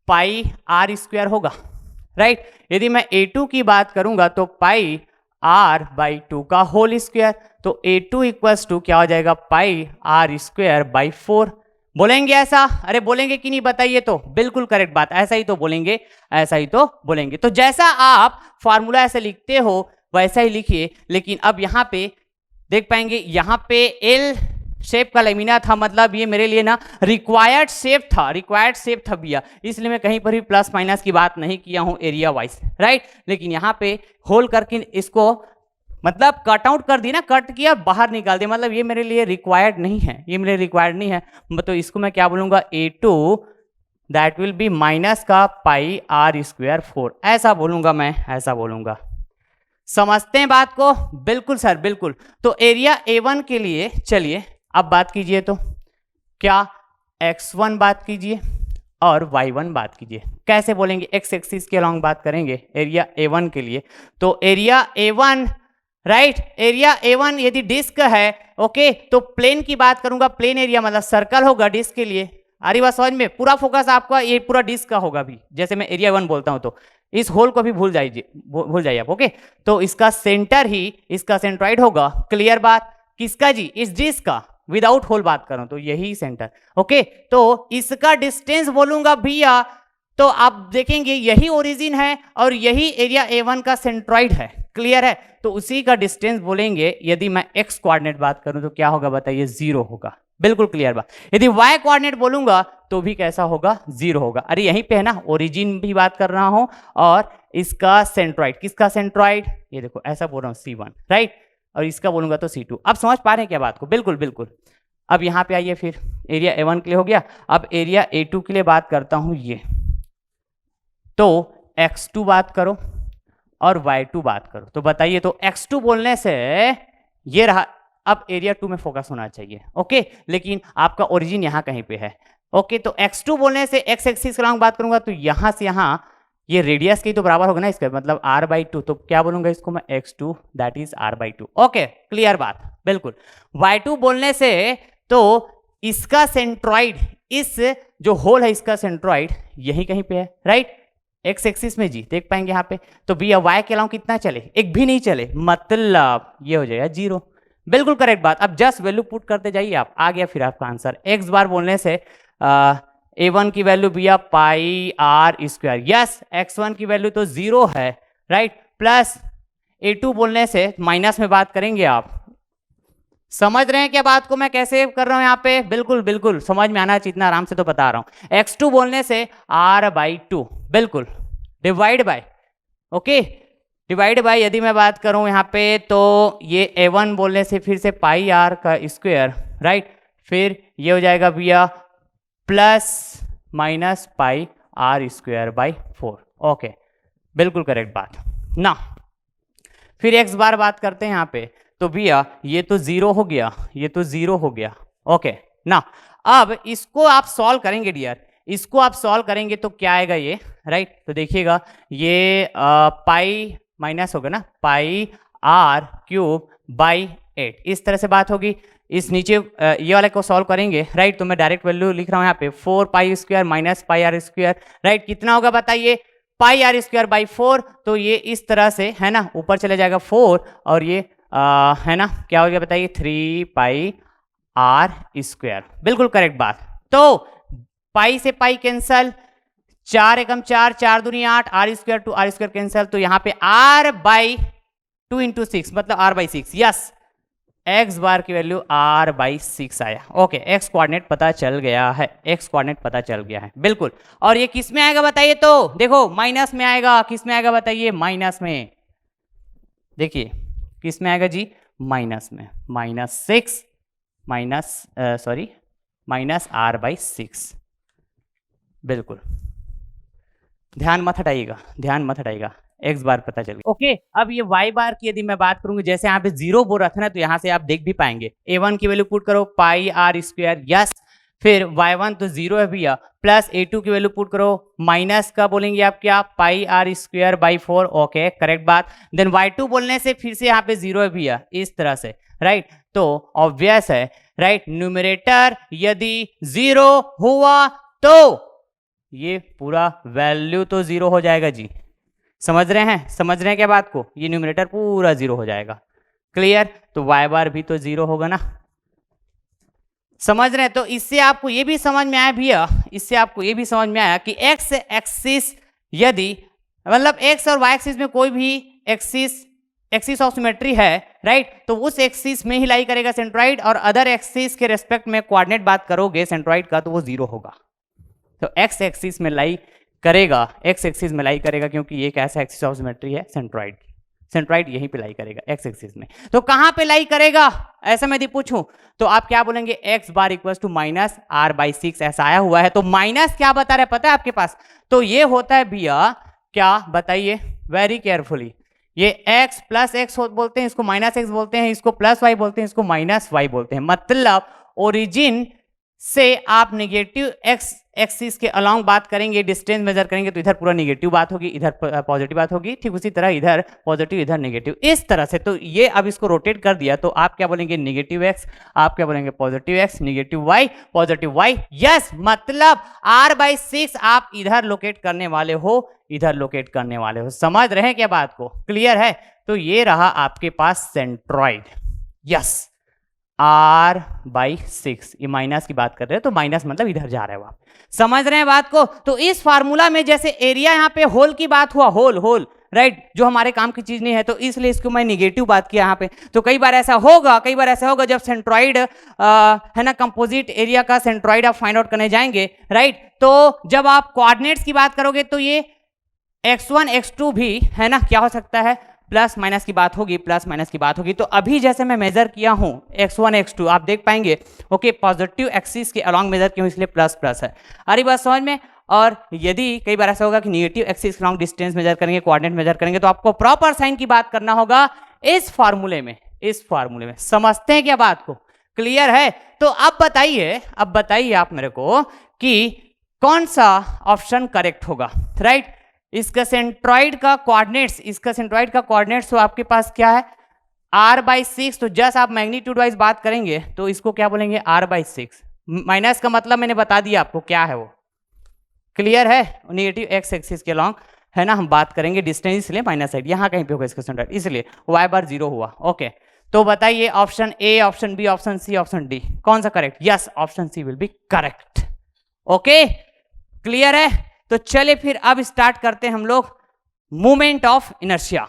[SPEAKER 1] पाई आर स्क्वायर होगा, राइट। यदि मैं A2 की बात करूंगा तो पाई आर बाई 2 का होल स्क्वायर, तो A2 इक्वल्स टू क्या हो जाएगा? पाई आर स्क्वायर बाई 4। बोलेंगे ऐसा? अरे बोलेंगे कि नहीं बताइए तो? बिल्कुल करेक्ट बात, ऐसा ही तो बोलेंगे, ऐसा ही तो बोलेंगे। तो जैसा आप फॉर्मूला ऐसे लिखते हो वैसा ही लिखिए, लेकिन अब यहां पे देख पाएंगे यहां पे एल शेप का लेमिना था, मतलब ये मेरे लिए ना रिक्वायर्ड शेप था भैया, इसलिए मैं कहीं पर भी प्लस माइनस की बात नहीं किया हूं एरिया वाइज, राइट। लेकिन यहां पे होल करके इसको मतलब कट आउट कर दी ना, कट किया बाहर निकाल दिया, मतलब ये मेरे लिए रिक्वायर्ड नहीं है, ये मेरे रिक्वायर्ड नहीं है। तो इसको मैं क्या बोलूंगा? A2 that will be minus का पाई आर स्क्वायर 4, ऐसा बोलूंगा मैं, ऐसा बोलूंगा। समझते हैं बात को? बिल्कुल सर, बिल्कुल। तो एरिया A1 के लिए चलिए अब बात कीजिए, तो क्या x1 बात कीजिए और y1 बात कीजिए। कैसे बोलेंगे? x एक्सिस के अलॉन्ग बात करेंगे एरिया A1 के लिए। तो area A1, right, area A1 यदि डिस्क है, ओके, तो प्लेन की बात करूंगा, प्लेन एरिया मतलब सर्कल होगा डिस्क के लिए। आ रही बात समझ में? पूरा फोकस आपका ये पूरा डिस्क का होगा भी, जैसे मैं एरिया 1 बोलता हूं तो इस होल को भी भूल जाइए आप, ओके। तो इसका सेंटर ही इसका सेंट्रॉइड होगा। क्लियर बात? किसका जी? इस डिस्क का, विदाउट होल बात करूं तो यही सेंटर, ओके। तो इसका डिस्टेंस बोलूंगा भैया, तो आप देखेंगे यही ओरिजिन है और यही एरिया A1 का सेंट्रॉइड है। क्लियर है? तो उसी का डिस्टेंस बोलेंगे, यदि मैं x कोऑर्डिनेट बात करूं तो क्या होगा बताइए, 0 होगा। बिल्कुल क्लियर बात। यदि y कोऑर्डिनेट बोलूंगा तो भी कैसा होगा, 0 होगा। अरे यहीं पे है ना, ओरिजिन भी बात कर रहा हूं और इसका सेंट्रॉइड, किसका सेंट्रॉइड, ये देखो ऐसा बोल रहा हूं C1, राइट, और इसका बोलूंगा तो C2। अब समझ पा रहे हैं क्या बात को? बिल्कुल बिल्कुल। अब यहाँ पे आइए, फिर एरिया A1 के लिए हो गया, अब एरिया A2 के लिए बात करता हूं। ये तो x2 बात करो और y2 बात करो, तो बताइए, तो x2 बोलने से ये रहा। अब एरिया 2 में फोकस होना चाहिए, ओके, लेकिन आपका ओरिजिन यहाँ कहीं पे है, ओके। तो x2 बोलने से x एक्सिस की बात करूंगा तो यहाँ से यहाँ ये रेडियस की तो बराबर होगा ना इसका, मतलब r/2, तो क्या बोलूंगा इसको मैं, x2 that is r/2। Okay, clear बात, बिल्कुल। y2 बोलने से तो इसका सेंट्रॉइड, इस जो होल है इसका सेंट्रॉइड यही कहीं पे है, राइट, एक्स एक्सिस में जी, देख पाएंगे यहाँ पे। तो बी या वाई के अलावा कितना चले, एक भी नहीं चले, मतलब ये हो जाएगा 0। बिल्कुल करेक्ट बात। अब जस्ट वैल्यू पुट करते जाइए आप, आ गया फिर आपका आंसर। एक्स बार बोलने से A1 की वैल्यू भैया πr², यस, x1 की वैल्यू तो 0 है, राइट, प्लस A2 बोलने से माइनस में बात करेंगे आप। समझ रहे हैं क्या बात को मैं कैसे कर रहा हूं यहाँ पे? बिल्कुल बिल्कुल समझ में आना चाहिए, इतना आराम से तो बता रहा हूं। x2 बोलने से r/2, बिल्कुल, divide by, okay, divide by यदि मैं बात करूं यहाँ पे तो ये A1 बोलने से फिर से πr², राइट, फिर ये हो जाएगा भैया प्लस माइनस πr²/4, ओके, बिल्कुल करेक्ट बात ना। फिर x बार बात करते हैं यहाँ पे, तो भैया ये तो 0 हो गया, ये तो 0 हो गया, ओके ना। अब इसको आप सॉल्व करेंगे डियर, इसको आप सॉल्व करेंगे तो क्या आएगा ये, राइट, तो देखिएगा ये पाई माइनस होगा ना, πr³/8, इस तरह से बात होगी। इस नीचे ये वाले को सॉल्व करेंगे, राइट, तो मैं डायरेक्ट वैल्यू लिख रहा हूँ यहाँ पे 4π² माइनस πr², राइट, कितना होगा बताइए, πr²/4। तो ये इस तरह से है ना, ऊपर चले जाएगा 4 और ये है ना, क्या हो गया बताइए, 3πr², बिल्कुल करेक्ट बात। तो पाई से पाई कैंसल, 4 एकम 4, 4 दूनी 8, r² टू r² कैंसल, तो यहाँ पे r/2 × 6 मतलब r/6, यस, x बार की वैल्यू r/6 आया, ओके, x कोऑर्डिनेट पता चल गया है, x कोऑर्डिनेट पता चल गया है, बिल्कुल। और ये किस में आएगा बताइए, तो देखो माइनस में आएगा, किस में आएगा बताइए, माइनस में, देखिए किस में आएगा जी, माइनस में, -6 माइनस r/6, बिल्कुल, ध्यान मत हटाइएगा, ध्यान मत हटाइएगा, x बार पता चल गया, ओके। अब ये y बार की यदि मैं बात करूंगी, जैसे यहाँ पे 0 बोल रहा था ना, तो यहाँ से आप देख भी पाएंगे, A1 की वैल्यू पुट करो πr², यस, फिर y1 तो 0 है भैया, प्लस A2 की वैल्यू पुट करो, माइनस का बोलेंगे आप क्या, πr²/4, ओके, करेक्ट बात। देन y2 बोलने से फिर से यहाँ पे 0 है भैया, इस तरह से, राइट, तो ऑब्वियस है, राइट, न्यूमरेटर यदि 0 हुआ तो ये पूरा वैल्यू तो 0 हो जाएगा जी, समझ रहे हैं, समझ रहे हैं क्या बात को, ये न्यूमरेटर पूरा 0 हो जाएगा, क्लियर। तो y बार भी तो 0 होगा ना, समझ रहे हैं। तो इससे आपको ये भी समझ में आया भैया, इससे आपको ये भी समझ में आया कि x एक्सिस यदि मतलब x और y एक्सिस में कोई भी एक्सिस ऑफ सिमेट्री है, राइट, तो उस एक्सिस में ही लाई करेगा सेंट्रॉइड, और अदर एक्सिस के रेस्पेक्ट में कोऑर्डिनेट बात करोगे सेंट्रॉइड का तो वो 0 होगा। तो x एक्सिस में लाई करेगा, x एक्सिस में लाई करेगा, क्योंकि ये एक ऐसा एक्सिस ऑफ सिमेट्री है सेंट्रॉइड, सेंट्रॉइड यहीं पे लाई करेगा x एक्सिस में। तो कहां पे लाई करेगा ऐसा मैं यदि पूछूं तो आप क्या बोलेंगे, x bar equals to minus r/6, ऐसा आया हुआ है, तो माइनस क्या बता रहा है पता है आपके पास, तो ये होता है भैया क्या बताइए, वेरी केयरफुली, ये x प्लस x बोलते हैं, इसको माइनस x बोलते हैं, इसको प्लस y बोलते हैं, इसको माइनस y बोलते हैं। मतलब ओरिजिन से आप नेगेटिव x एक्सिस के अलोंग बात करेंगे, डिस्टेंस मेजर करेंगे, तो इधर पूरा नेगेटिव बात होगी, इधर पॉजिटिव बात होगी, ठीक उसी तरह इधर पॉजिटिव इधर नेगेटिव, इस तरह से। तो ये अब इसको रोटेट कर दिया, तो आप क्या बोलेंगे, नेगेटिव x, आप क्या बोलेंगे, positive x, negative y, positive y, yes, मतलब r/6 आप इधर लोकेट करने वाले हो, इधर लोकेट करने वाले हो, समझ रहे हैं क्या बात को, क्लियर है। तो ये रहा आपके पास सेंट्रॉइड, यस, r/6, ये माइनस की बात कर रहे हैं, तो माइनस मतलब इधर जा रहे हो आप, समझ रहे हैं बात को। तो इस फार्मूला में जैसे एरिया यहाँ पे होल की बात हुआ, होल, राइट, जो हमारे काम की चीज नहीं है, तो इसलिए इसको मैं निगेटिव बात किया यहाँ पे। तो कई बार ऐसा होगा जब सेंट्रॉइड है ना, कंपोजिट एरिया का सेंट्रॉइड आप फाइंड आउट करने जाएंगे, राइट, तो जब आप कोऑर्डिनेट्स की बात करोगे तो ये x1 x2 भी है ना क्या हो सकता है, प्लस माइनस की बात होगी, प्लस माइनस की बात होगी। तो अभी जैसे मैं मेजर किया हूं x1 x2, आप देख पाएंगे ओके, पॉजिटिव एक्सिस के अलॉन्ग मेजर किया हूं, इसलिए प्लस प्लस है। अरे बात समझ में। और यदि कई बार ऐसा होगा कि negative axis long distance measure करेंगे, कोऑर्डिनेट मेजर करेंगे, तो आपको प्रॉपर साइन की बात करना होगा इस फार्मूले में, इस फार्मूले में। समझते हैं क्या बात को, क्लियर है? तो अब बताइए आप मेरे को कि कौन सा ऑप्शन करेक्ट होगा, राइट? इसका सेंट्रॉइड का कोऑर्डिनेट्स तो आपके पास क्या है, r/6। तो जस्ट आप मैग्नीट्यूड वाइज बात करेंगे तो इसको क्या बोलेंगे, r/6। माइनस का मतलब मैंने बता दिया आपको क्या है वो, क्लियर है? नेगेटिव एक्स एक्सिस के लॉन्ग है ना हम बात करेंगे, डिस्टेंस इसलिए माइनस साइड यहाँ कहीं पे होगा इसका सेंट्रॉइड, इसलिए y/0 हुआ। ओके, तो बताइए option A, option B, option C, option D, कौन सा correct? Yes, option C will be correct. Okay, clear है? तो चलिए फिर अब स्टार्ट करते हैं हम लोग मोमेंट ऑफ इनर्शिया।